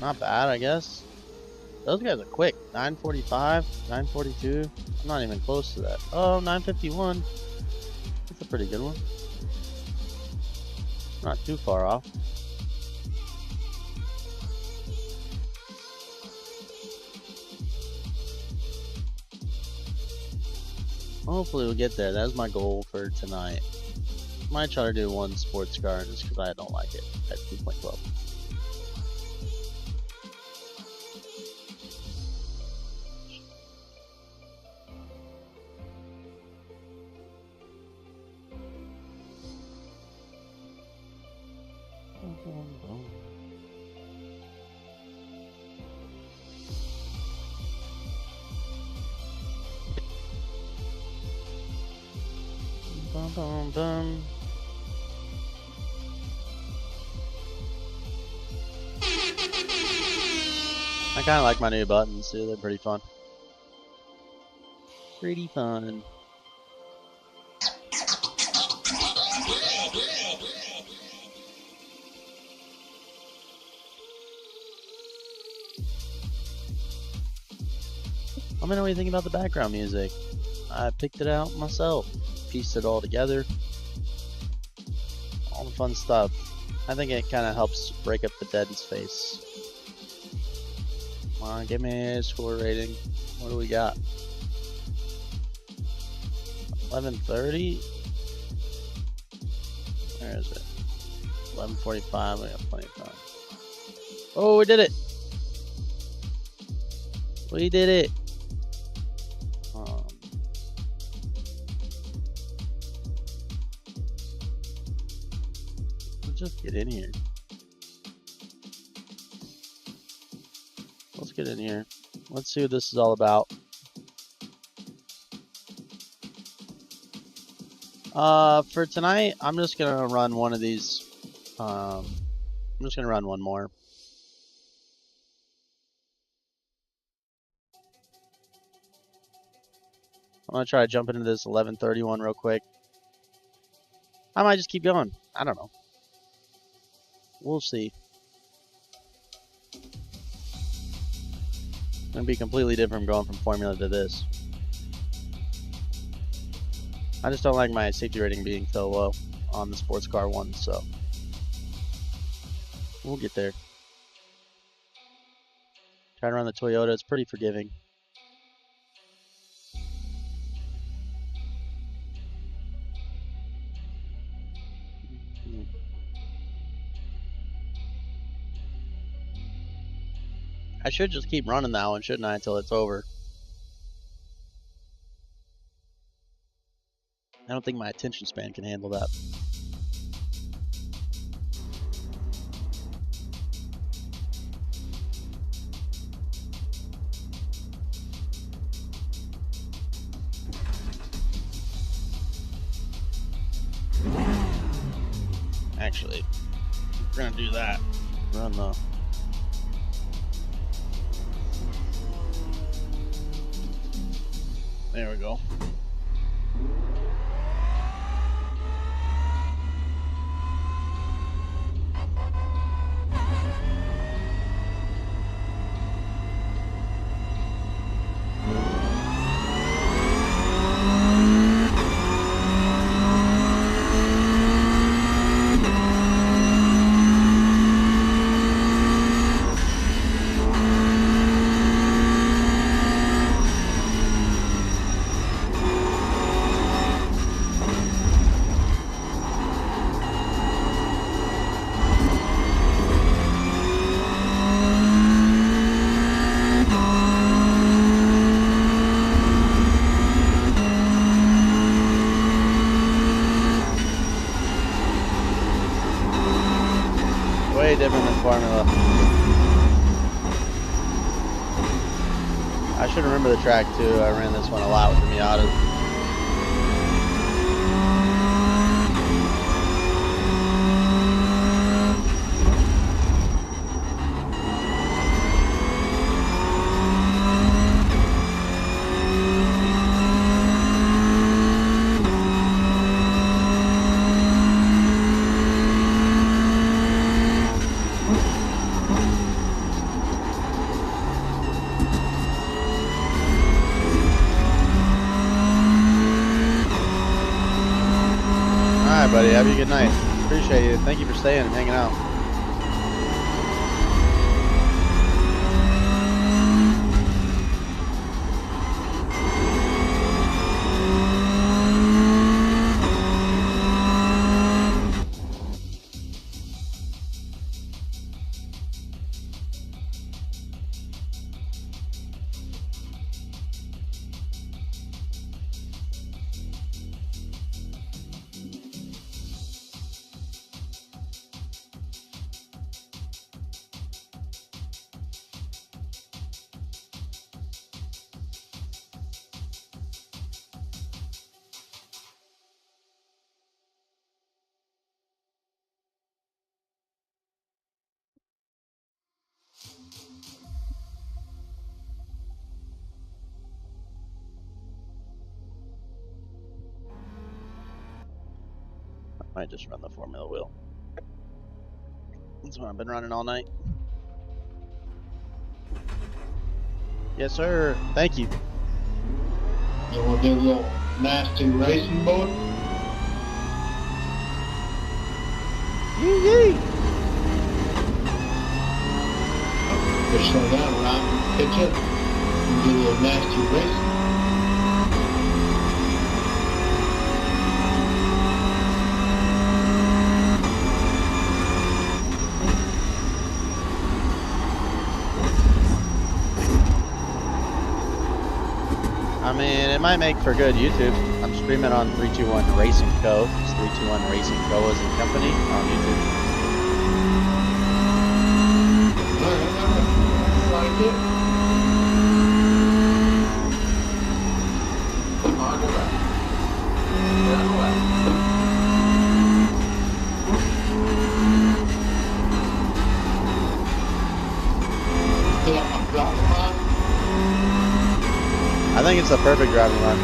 Not bad, I guess. Those guys are quick. 9:45, 9:42. I'm not even close to that. Oh, 9:51. That's a pretty good one. Not too far off. Hopefully we'll get there. That's my goal for tonight. Might try to do one sports car just because I don't like it at 2.12. Bum, bum, bum. I kind of like my new buttons too. They're pretty fun. Pretty fun. Let me know what you think about the background music. I picked it out myself. Pieced it all together. All the fun stuff. I think it kind of helps break up the dead space. Come on, give me a score rating. What do we got? 11:30? Where is it? 11:45. We got plenty of time. Oh, we did it! We did it! Just get in here. Let's get in here. Let's see what this is all about. For tonight, I'm just gonna run one of these. I'm just gonna run one more. I'm gonna try to jump into this 11:31 real quick. I might just keep going. I don't know. We'll see. It's gonna be completely different going from formula to this. I just don't like my safety rating being so low on the sports car one, so we'll get there. Trying to run the Toyota, it's pretty forgiving. I should just keep running that one, shouldn't I, until it's over. I don't think my attention span can handle that. Actually, we're gonna do that. Run the... There we go. formula. I should remember the track too. I ran this one a lot with the Miatas. Alright, buddy. Have a good night. Appreciate you. Thank you for staying and hanging out. Might just run the formula wheel. That's what I've been running all night. Yes, sir. Thank you. You want to do a little nasty racing, boy? Yee. Just slow down, Ryan. Pitch it. And do a little nasty racing. I mean, it might make for good YouTube. I'm streaming on 321RacingCo. It's 321RacingCo as a company on YouTube. Like it? On the left. Down the left. Fill up my drop line. I think it's the perfect driving line.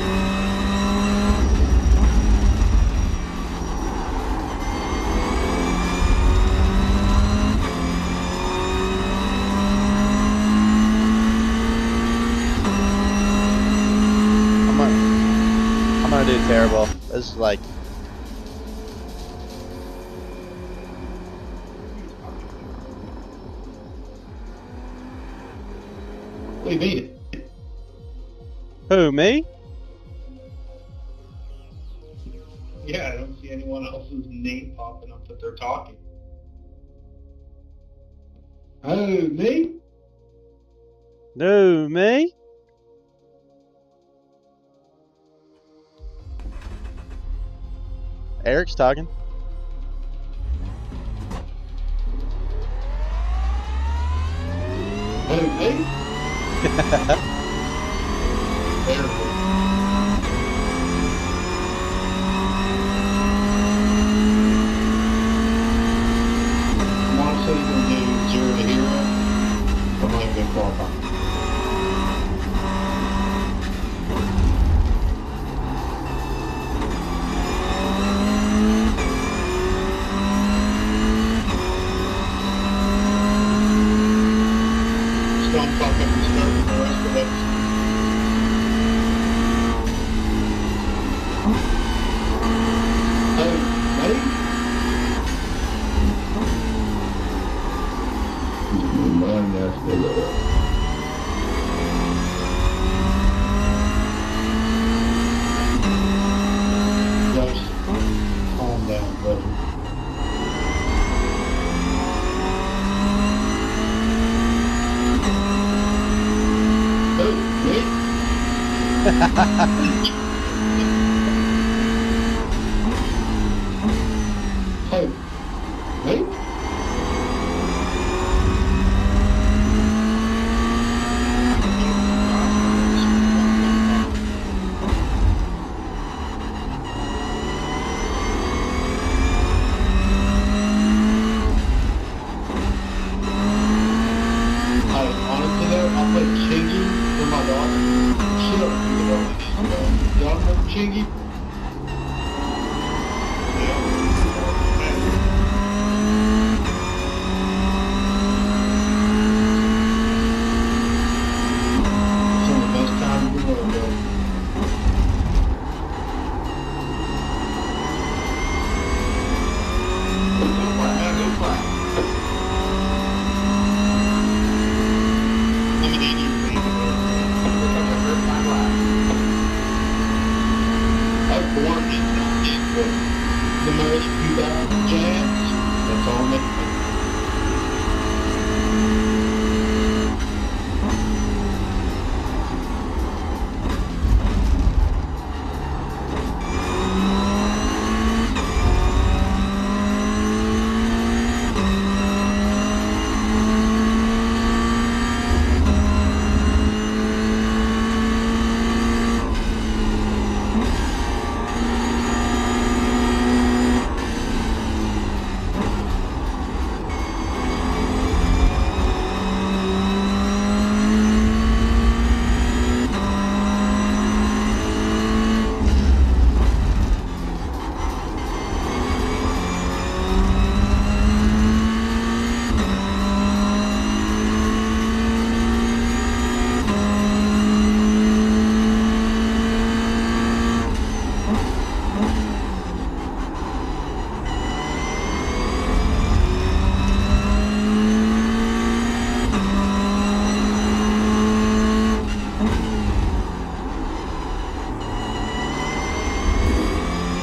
I'm gonna do terrible. This is like We beat it. who, me? Yeah, I don't see anyone else's name popping up that they're talking. Oh, me? No, me? Eric's talking. Oh, me? There. Honestly, you can do 0 to hero. I'm not even gonna qualify. Don't fuck up and start with the rest of it. Oh, mate? Mine, that's the little. Just calm down, brother. Oh, mate? Oh, mate? chill. Y'all remember Chingy? Some of the best times in the world, bro. Good fly. Eliminating your Become your first time live. I was born in the most 2000 jams. That's all that.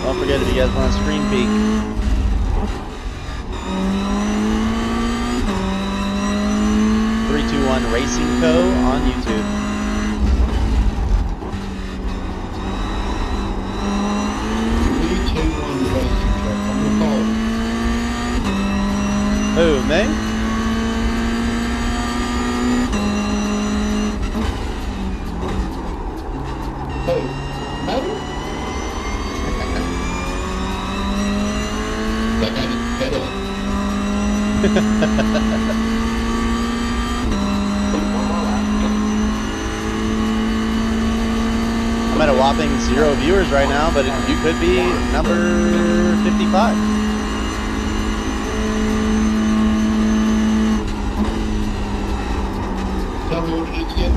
Don't forget if you guys want to screen peek. .321RacingCo on YouTube. Who, me? Hey, Maddie? That guy just pedaling. I'm at a whopping 0 viewers right now, but you could be number 55. Tell me what it is again.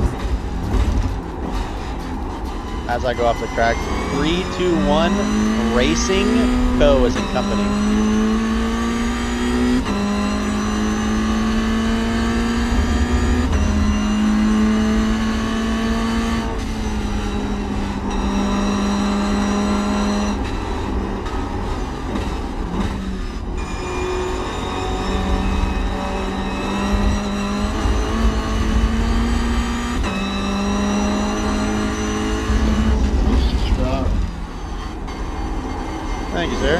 As I go off the track, 321RacingCo is in company. Thank you, sir.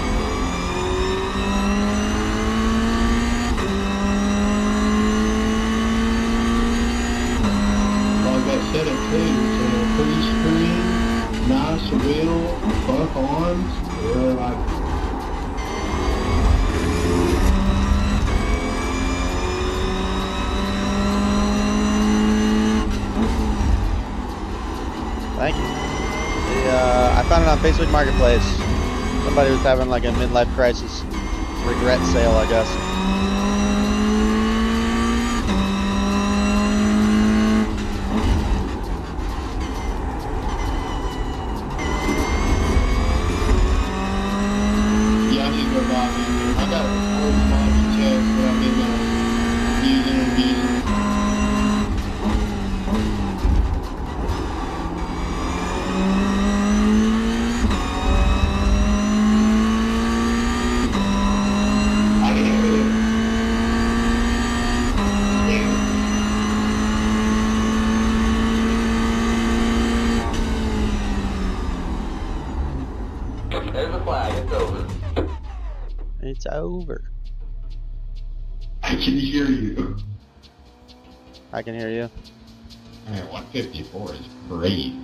Well, I got set up too. So pretty screen, nice wheel, buck arms. Really like it. Thank you. I found it on Facebook Marketplace. Somebody was having like a midlife crisis regret sale, I guess. Yeah, I need to go buy me. I got an old model test that I've been using and using. I can hear it. There's the flag. It's over. It's over. I can hear you. I can hear you. Man, 154 is crazy.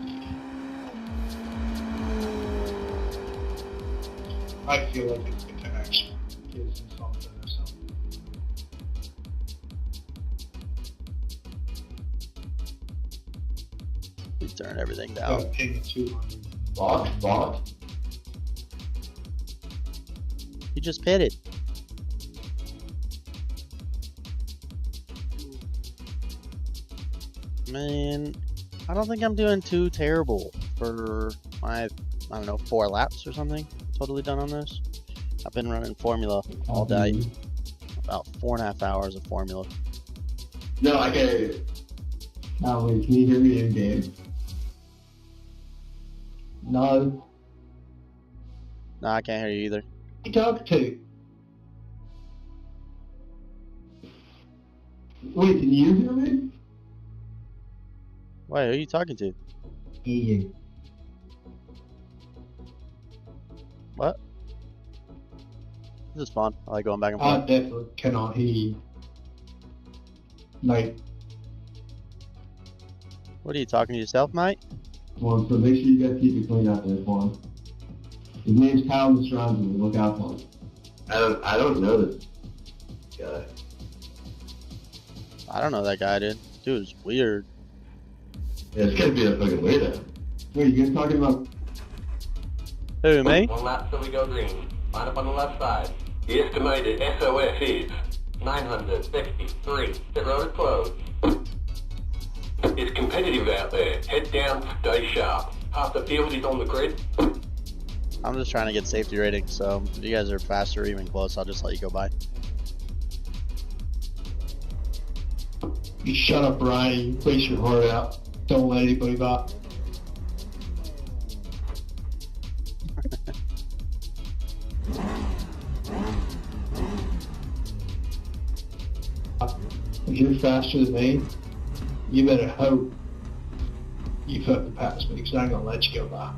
I feel like it's going to actually give something or something. It's turn everything down. Ping 200. Bot. You just pitted. Man, I don't think I'm doing too terrible for my, I don't know, 4 laps or something. Totally done on this. I've been running Formula all day. About 4.5 hours of Formula. No, I can't hear you. No, can you hear me in game? No. No, I can't hear you either. Who you talking to? Wait, can you hear me? Wait, who are you talking to? Hear you. What? This is fun. I like going back and I forth. definitely cannot hear you. Like, What are you talking to yourself, mate? Well, so make sure you guys keep it clean out there for him. His name's Kyle Mastranzo. Look out for him. I don't know this guy. I don't know that guy, dude. Dude is weird. Yeah, it's gonna be a fucking weirdo. Wait, you guys talking about? Who, me? 1 lap till we go green. Line up on the left side. The estimated SOS is 963. The road is closed. It's competitive out there. Head down, stay sharp. Half the field is on the grid. I'm just trying to get safety rating, so if you guys are fast or even close, I'll just let you go by. you shut up, Ryan. You place your heart out. Don't let anybody by. If you're faster than me, you better hope you fucking pass me, because I ain't gonna let you go by.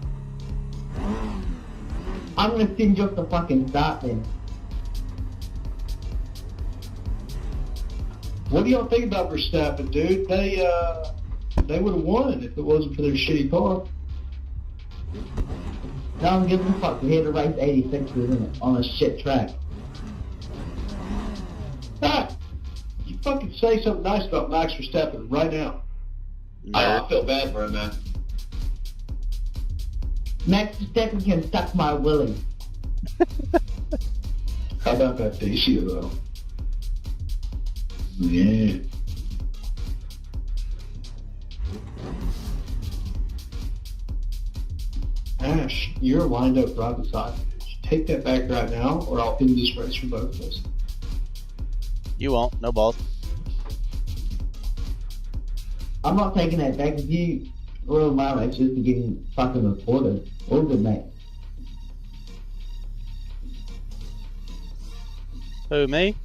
I'm gonna send you off the fucking start then. What do y'all think about Verstappen, dude? They would have won if it wasn't for their shitty car. No, I'm giving a fuck. We had to race 86 on a shit track. Ah, you fucking say something nice about Max Verstappen right now. I feel bad for him, man. Max Verstappen can suck my willy. How about that Dacia, though? Yeah. Ash, you're lined up right beside me. Take that back right now, or I'll end this race for both of us. You won't. No balls. I'm not taking that back if you ruin my race just to get fucking reported. All good, mate. Who, me?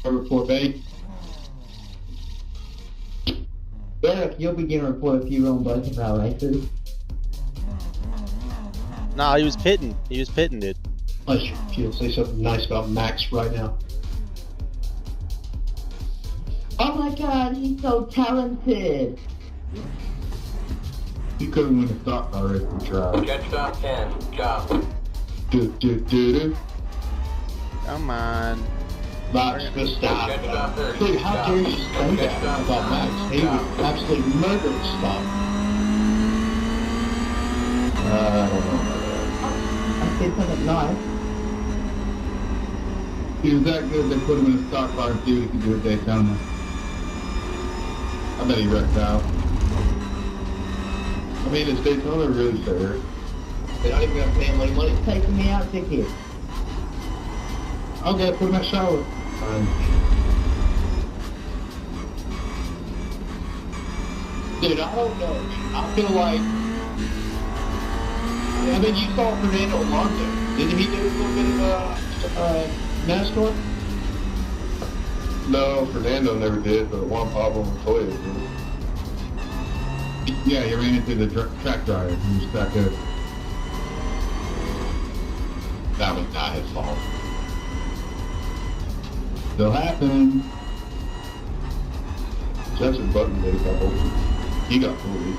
Over 4B. Derek, you'll be getting reported if you ruin both of our races. Nah, he was pitting. He was pitting, dude. Unless you'll say something nice about Max right now. Oh my god, he's so talented. You couldn't win a stock car race and try. Jet stop 10. Chop. Do. Come on. Max Verstappen. Jet stop 30. Dude, how dare you say that about Max? He would absolutely murder the stop. I don't know. I said something nice. He was that good, they put him in a stock car and see what he could do at Daytona. I bet he wrecked out. I mean, is Daytona really fair? They don't even got to pay him any money. Taking me out, ticket. Okay, put him at Charlotte. Dude, I don't know. I feel like... I mean, you saw Fernando Alonso. Didn't he do a little bit of NASCAR? No, Fernando never did, but Juan Pablo Montoya did. Yeah, he ran into the track driver. He was that good. That was not his fault. Still happened. Jensen Button did a couple. He got pulled.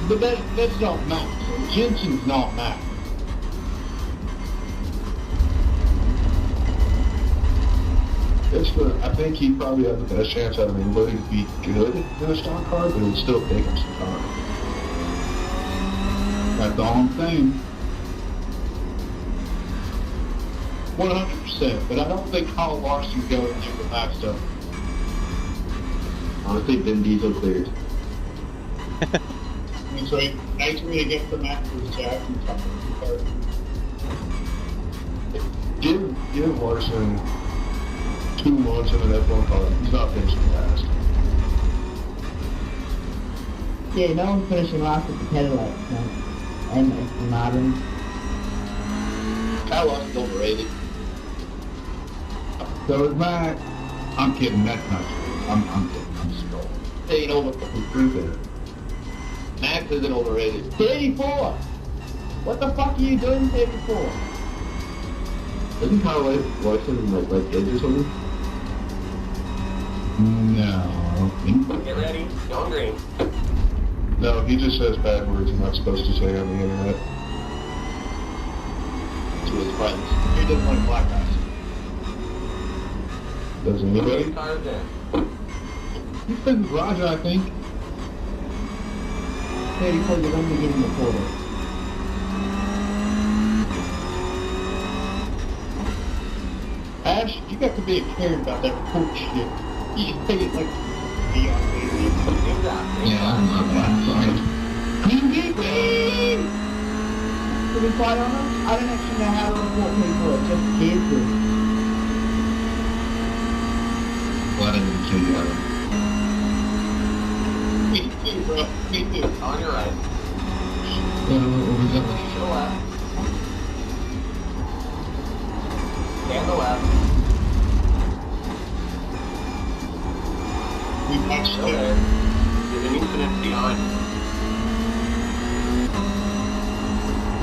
But that's not Max. Jensen's not Max. I think he probably has the best chance out of anybody to be good in a stock car, but it would still take him some time. That's all I'm saying. 100%, but I don't think Kyle Larson can go in there with that stuff. Honestly, Vin Diesel clears. And so nice way to get the match was Jack and Tucker. Give Larson 2 months in an F1 car. He's not finishing fast. Yeah, no one's finishing last at the Cadillac, so. And it's the Martin. Kyle Larson's overrated. So is Matt. I'm kidding, that's not true. I'm kidding, I'm scrolling. Hey, you know what? He's proven. Max isn't overrated. 34! What the fuck are you doing 34? Isn't Kyle Larson like kids or something? No. Get ready. Going green. No, he just says bad words you're not supposed to say on the internet. To his friends. He doesn't like black guys. Does anybody? Cars in. He's been Roger, I think. 34, you're only getting the quarter. Ash, you got to be cared about that report shit. You just take it like beyond baby. I'm sorry. To be quite honest, I don't actually know how to report people, it's just kids do. Well, I didn't kill you, Adam. Me too, bro. Me too. On your right. What was that? To the left. And the left. We punched Still it. there. There's an infinite behind.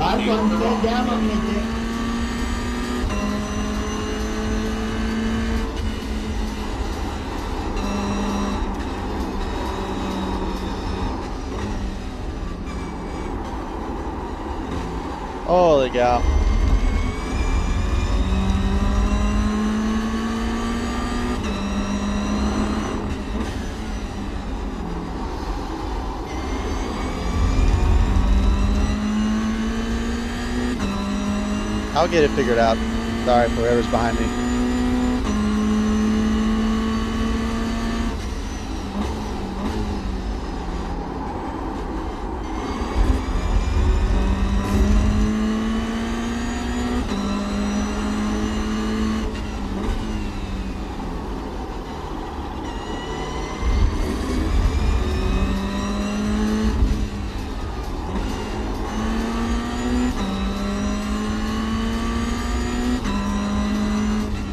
Nice one, stand down on me, Dick. Holy cow. I'll get it figured out. Sorry for whoever's behind me.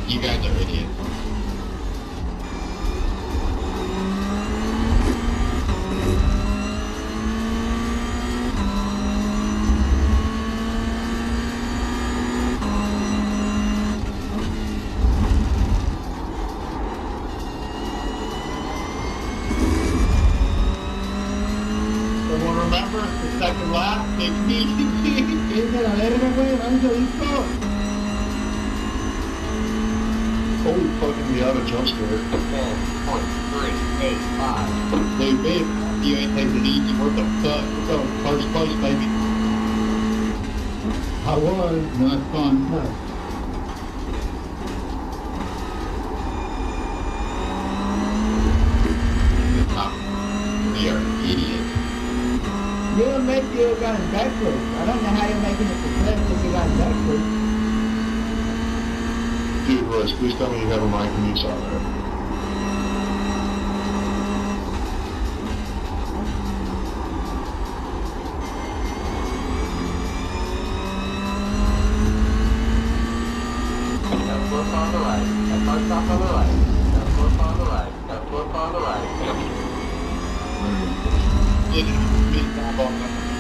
You guys are idiots. Someone remember the second lap? Take me. Holy fucking Miata jump scare. 10.385. Hey, babe, you ain't taking it easy. What the fuck? We're going first place, baby. I was, not fun. We are idiots. You admit you got it backwards. I don't know how you're making it success if you got it backwards. Dude, Royce, please tell me you have a mic and you saw that. Left foot on the right. Left foot stop on the right. Left foot on the right. Left foot on the right.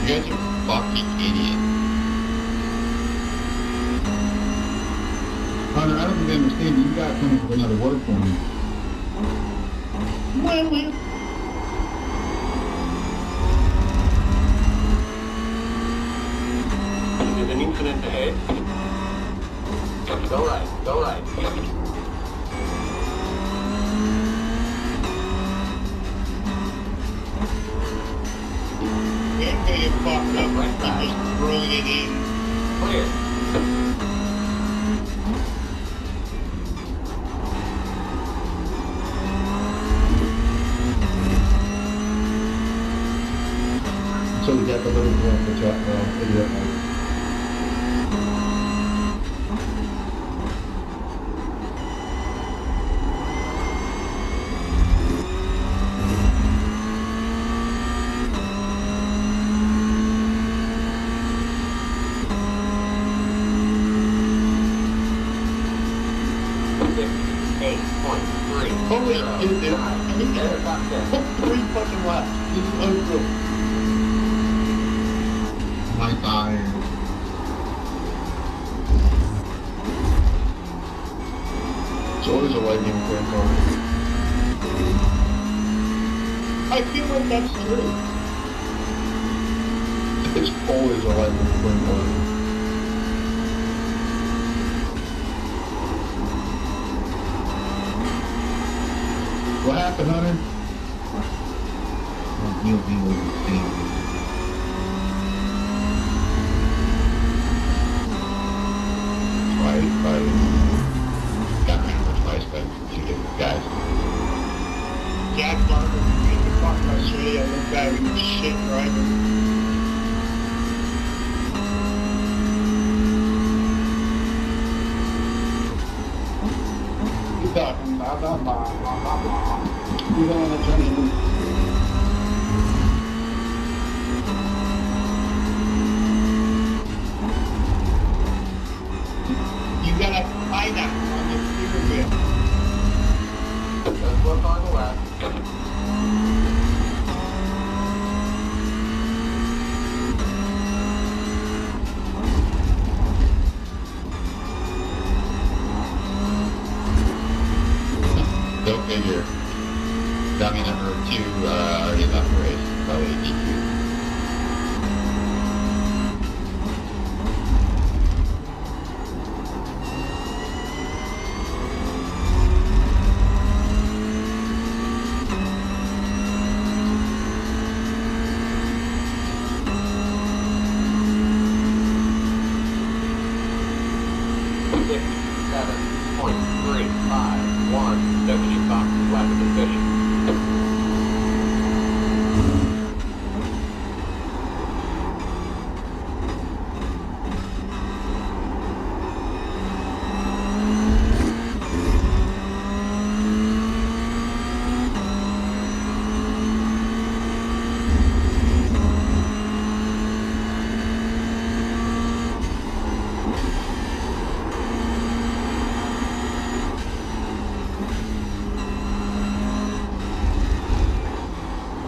You guys are fucking idiots. Hunter, I don't think I understand. You got coming for another word for me. Well. There's an infinite ahead. Go right. Go right. gonna get fucked up. I'm just throwing it in. Clear. So we got the little one for chat now. Idiot. Holy shit, dude. I think that's 3 fucking laps. This is unreal. My tires. It's always a lightning quick on. I feel like that's true. It's always a lightning quick on. What happened, Hunter? You'll be with the team. Got hammered twice by 2 different guys. Jack Barber, we can talk about Australia. I look back and shit driver. You talking blah blah blah blah blah blah. You don't want to turn it. You got a pineapple on your steering wheel. Let's look on the left. Go figure. Dummy number 2 already left the race. Probably DQ.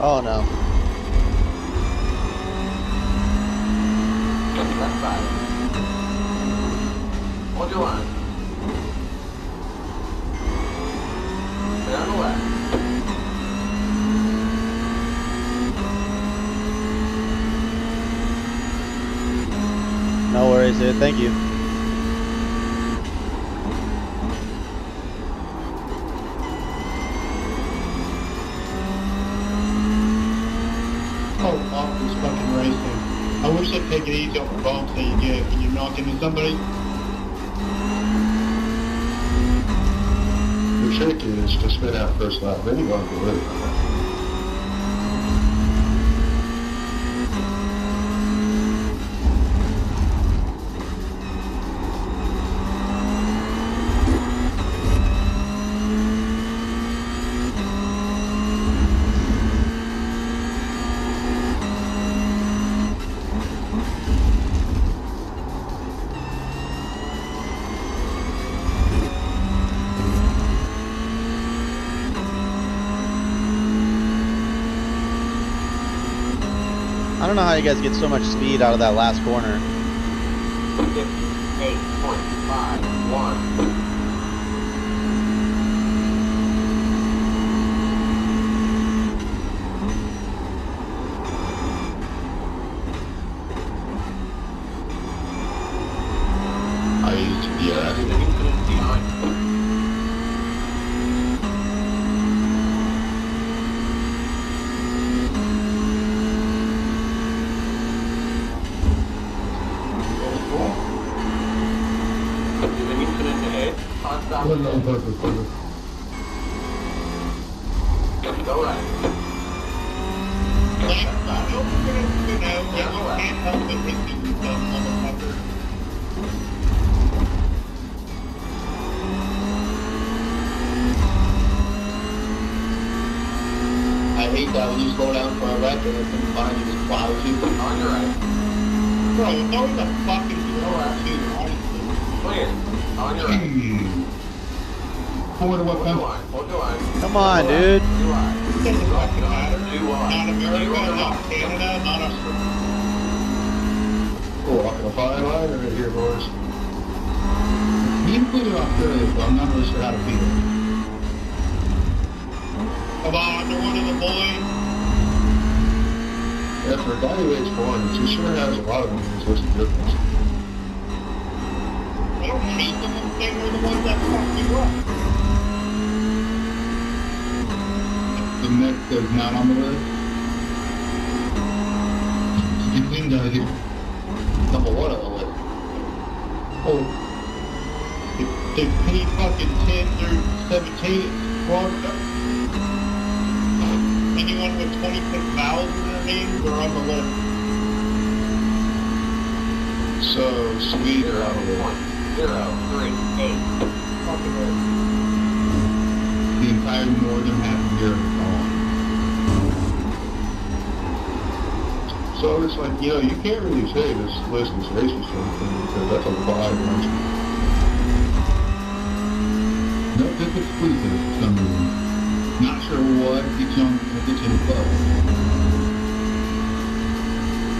Oh no. Left side. Hold your line. Stay on the left. No worries, dude. Thank you. Oh, off this fucking racing. I wish they'd take it easy on the bumps that you get when you're knocking into somebody. The trick is to spin out first lap, then you go off the road. I don't know how you guys get so much speed out of that last corner. 58.51. I used to be stop. Put it on purpose, put it. Go right. Like, you can't help but hit me, you dumb motherfucker. I hate that when you slow down for a wreck and it's fine, you just plow you. On your right. Bro, it's always a fucking blowout, too, honestly. Clear. On your right. Forward to what Hold the fence? line. Hold the line. Come on, dude. Two line. It doesn't fucking matter. Two line. Not America, Zero not line. Canada, not Australia. We're walking a fine line right here, boys. He included Australia, so I'm not really sure how to feel. Come on, they're one of the boys. Yeah, for a guy who weighs 400, he sure has a lot of them in his list of difference. I don't hate them if they were the ones that fucked you up. The next is not on the list. You can here. Number one on the list. Oh, The P fucking 10 through 17 wrong. Anyone with 26,000 in their names are on the list. so sweet or out of the 0.038. Fucking list. The entire northern half of Europe is gone. So it's like, you know, you can't really say this list is racist or anything because that's a lie. No, it's exclusive for some reason. Not sure what gets you in the club.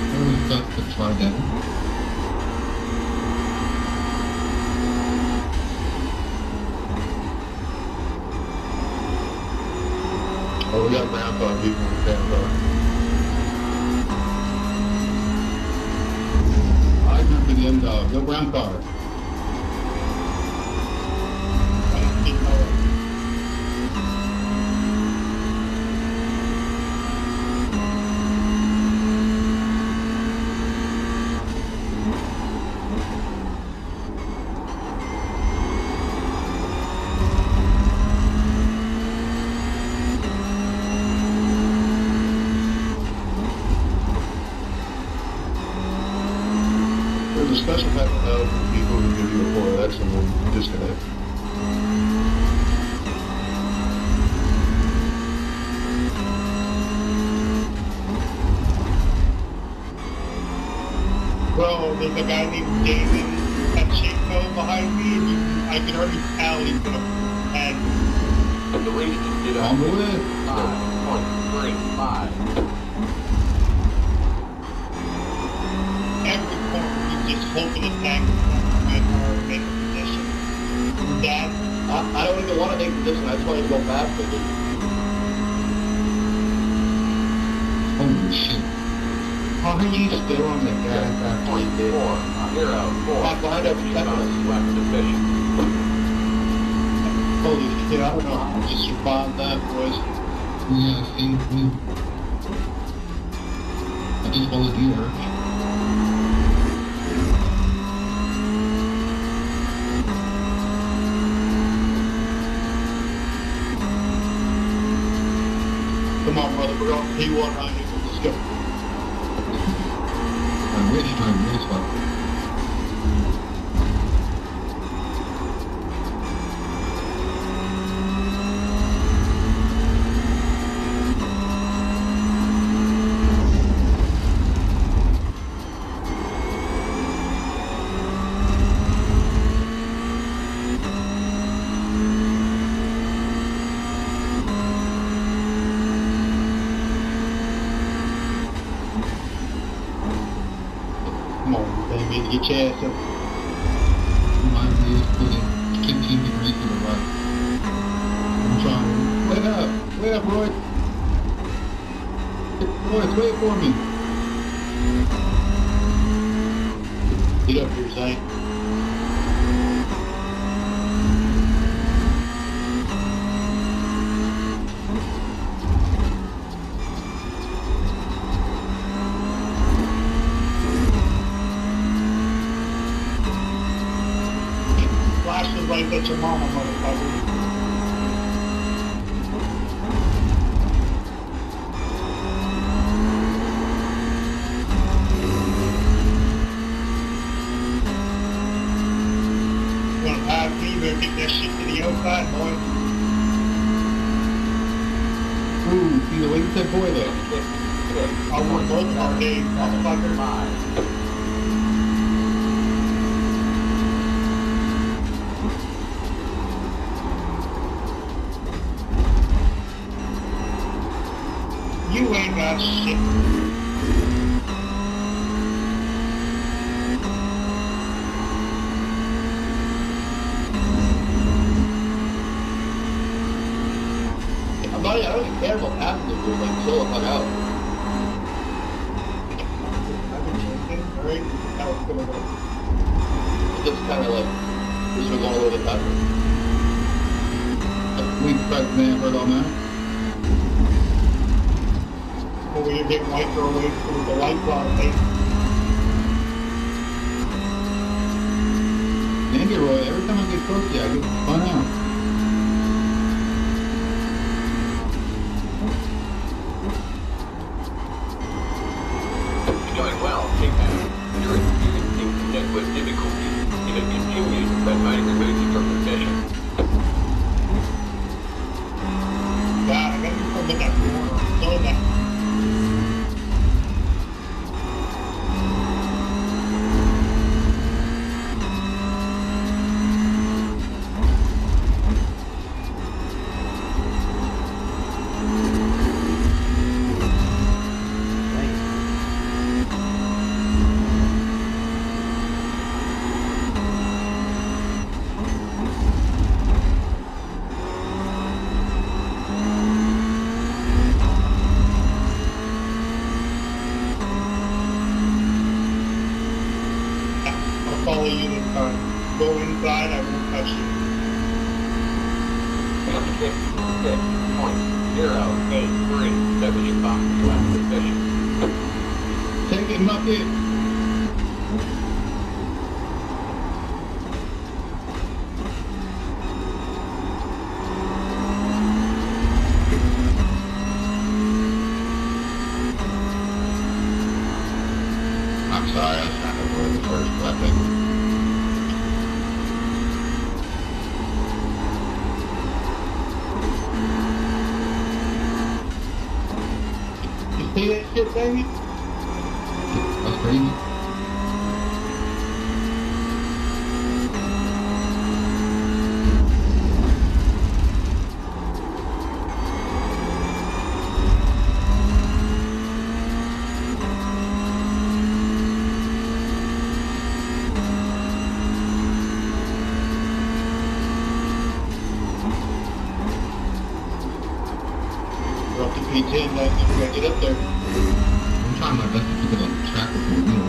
I really thought to try that. Oh, we got brown car people in the damn car. I remember the end dog. Go brown car. I don't think I'll- There's a special type of help for people who give you a 4X and then disconnect. Bro, there's a guy named David Pachenko behind me, and I can already tell he's gonna head. The lead is On the list. 5.35. Every corner, he's just hoping to tag and make a position. Dad, I don't even want to take position. I just want to go fast with it. Holy shit. How are you still on that guy? 0.4. Back behind every second. Left position. holy shit, I don't know how to survive that, boys. Yeah, see, I just followed you, Eric. Come on, brother, we're on P1 right here. Let's go. I wish I was like. Come on, baby, get your ass up. My view is putting 15 degrees to the right. I'm trying. Wait up, Roy. Roy, wait for me. Get up here, Zane. Flash the right like that your mama, motherfucker. You better get that shit to the outside, boy. Ooh, see the way you said boy there. I want both our days, motherfucker. You ain't got shit. I don't even care about passing it, just like chill the fuck out. I've been drinking, alright? How it's gonna work. It's just kind of like, just going a little bit faster. We press man heard on that. Over here getting microwave through the light bulb, mate. Dang it, Roy, every time I get close to you, I get spun out. Going well, take that. You're experiencing some network difficulties. If it continues, that might remove you from the session. God, I gotta come in that corner. So that. Follow you this time. Go inside, I won't touch you. 6.083. That was your box. You left the session. Take it, Muppet. I'm sorry, I was trying to avoid the first weapon. You see that shit, baby? That's crazy. We're up to P10, now we gotta get up there. I'm trying my best to keep it on the track with the wheel.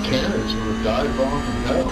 Carrots were a dive bomb from hell.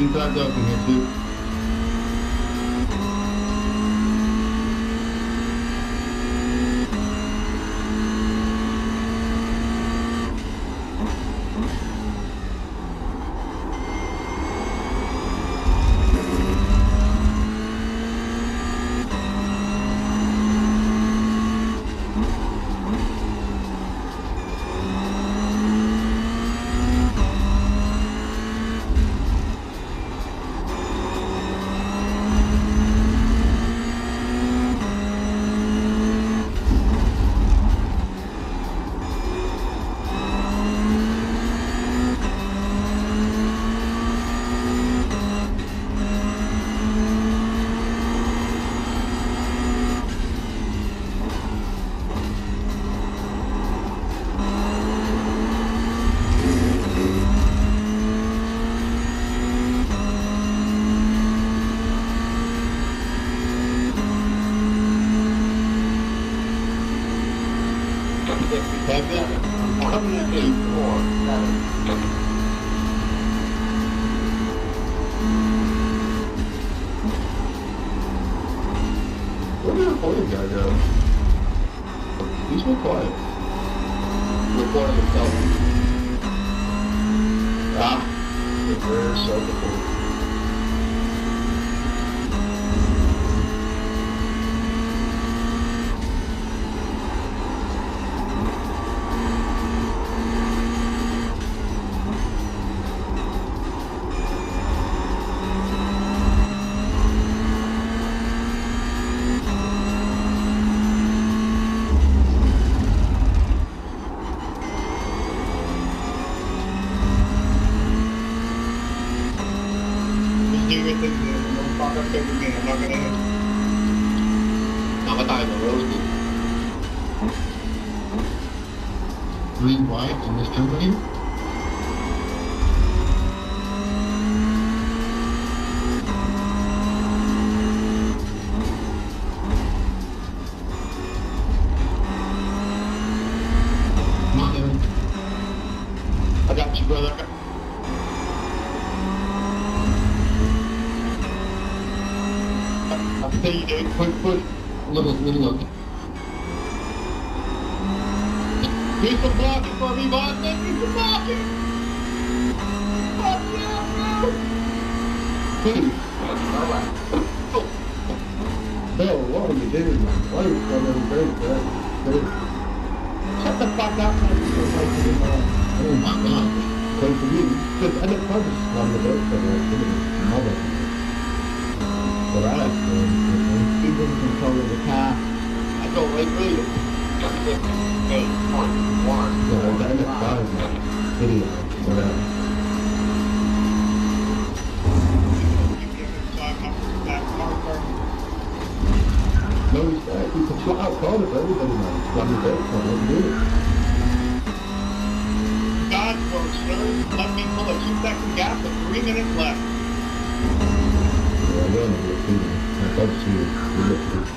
Two flags up in here too. Where did the recording guy go? He's been quiet. Recording himself. They're so cool. Green, white, and this company. Come on, Evan. I got you, brother. I see you, dude. Push. Little up. Do some blocking for me, boss. Do some blocking. Fuck yeah, bro. Please. Bill, what are you doing, man? Why are you coming very good? Shut the fuck up, man. Oh my god. So for you, because I don't probably slam the boat for the mother. But I like he's in control of the car. I don't like really. 8.1. Yeah, the end of 5, man. Video, whatever. No, you can flat out call it for everybody, man. Slam the boat for it, do it. God, folks, let me pull a 2-second gap with 3 minutes left. Yeah, you're on the field. That's obviously you're looking.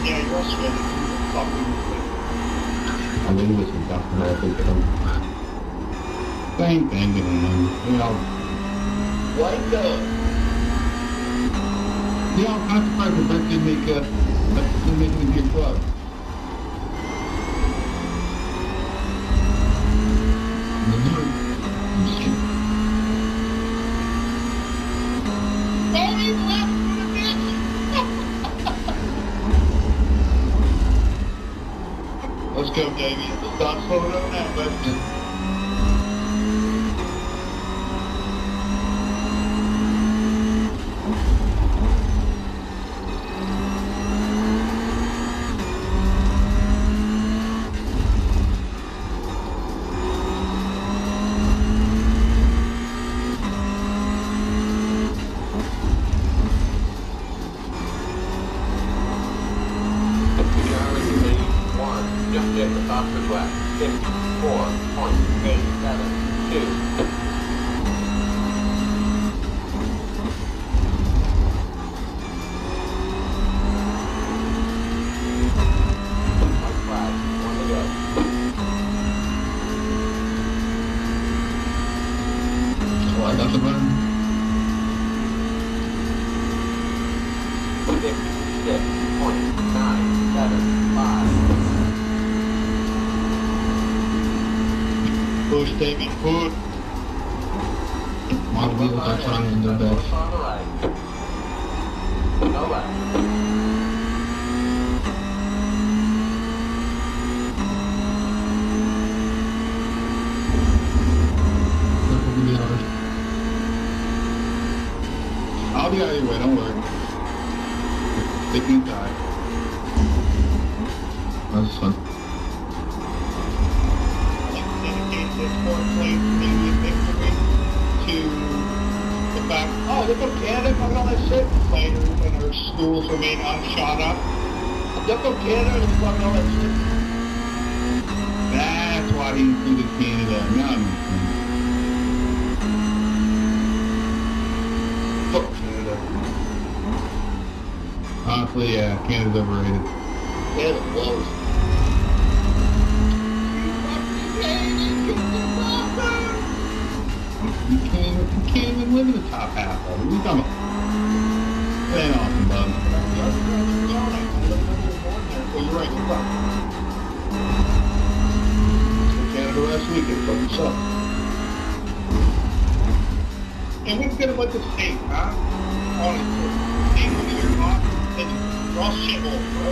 Yeah, you're Australian. I mean, with some stuff and all, think of them. Bang, man. You know. Wake up. The all kinds of people that didn't make it a big club. I'm just kidding. Oh, he's left for the bitch. Let's go, Davey. Stop slowing up now, bud. Just at the top of the left, 54.872. White flag, 1 to go. Oh, I got the runner. 26.975. Push, Damien, push. My wheels are trying their best. On the right. No left. I'll be out of your way, don't worry. They can die. That's fun. I'd like to dedicate this sport plane Canadian victory to the fact, oh, look up Canada, look at all that shit later when our schools remain unshot up. Look up Canada, look at all that shit. That's why he included Canada. Now I'm fuck Canada. Honestly, yeah, Canada's overrated. Canada blows. You can't even live in the top half of it. What are you talking about? It ain't awesome, bud. Well, you're right, you're right. So Canada last week, it fucking sucked. And we're gonna let the state, huh? Honestly. State when you're not, then you're all shitholes, bro.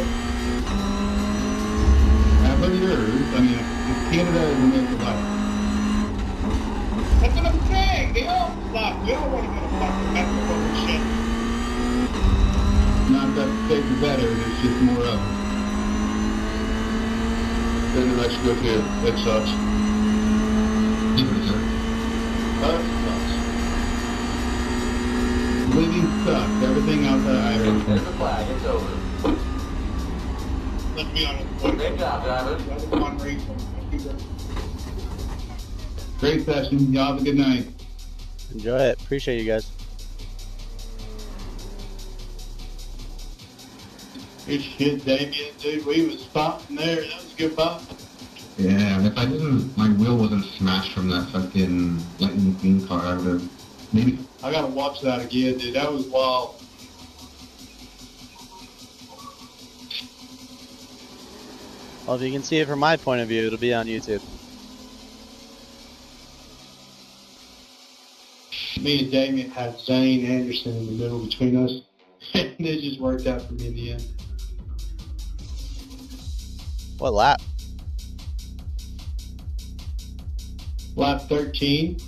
But yours, I mean, if Canada is a make of life. That's what I'm saying. They all suck. We don't want to get a fucking mexico shit. Not that states are better, there's just more of them. Then New Mexico too. It sucks. That sucks. Living sucks. Everything outside of Ireland. There's the flag. It's over. Let's be honest. Great job, drivers. Great session. Y'all have a good night. Enjoy it. Appreciate you guys. Good shit, Damien, dude. We was spotting there. That was a good pop. Yeah, if I didn't, my wheel wasn't smashed from that fucking lightning green car, I would have maybe. I gotta watch that again, dude. That was wild. Well, if you can see it from my point of view, it'll be on YouTube. Me and Damien had Zane Anderson in the middle between us, and it just worked out for me in the end. What lap? Lap 13,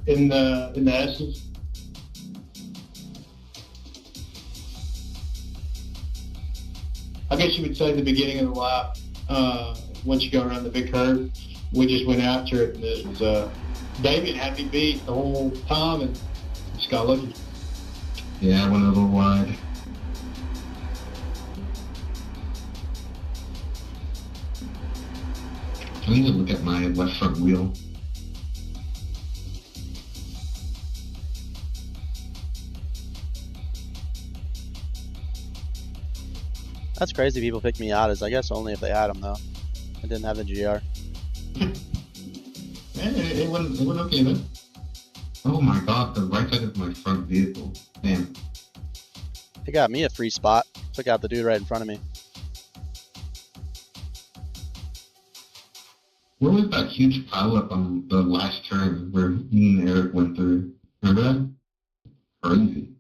in the S's. I guess you would say the beginning of the lap, once you go around the big curve, we just went after it, and it was, Damien had me beat the whole time, and just got lucky. Yeah, I went a little wide. I need to look at my left front wheel. That's crazy people pick Miatas. I guess only if they had them, though. I didn't have the GR. Yeah, it went okay then. Oh my god, the right side of my front vehicle. Damn. It got me a free spot. Took out the dude right in front of me. Where was that huge pileup on the last turn where me and Eric went through? Remember that? Crazy.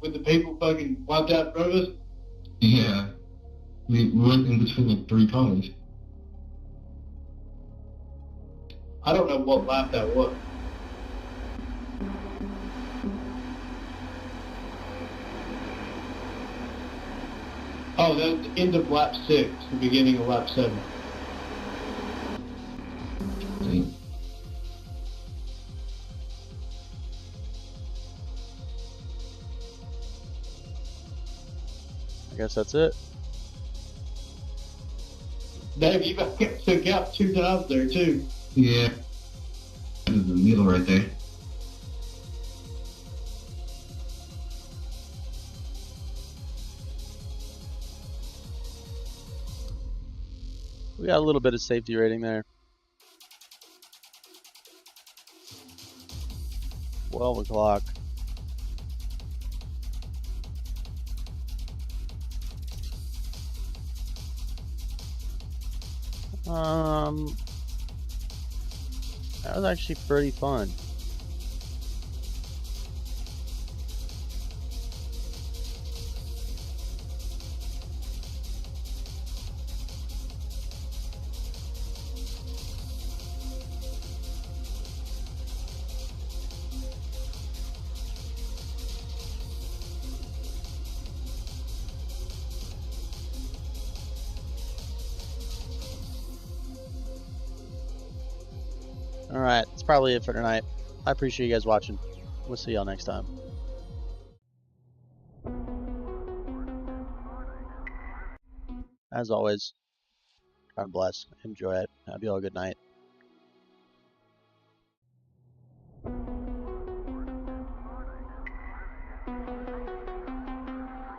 When the people fucking wiped out in front of us? Yeah. We went in between like 3 cars. I don't know what lap that was. Oh, that was the end of lap 6, the beginning of lap 7. Damn. I guess that's it. Dave, you took out 2 times there, too. Yeah. There's the needle right there. We got a little bit of safety rating there. 12 o'clock. That was actually pretty fun. Alright, that's probably it for tonight. I appreciate you guys watching. We'll see y'all next time. As always, God bless. Enjoy it. Have you all a good night.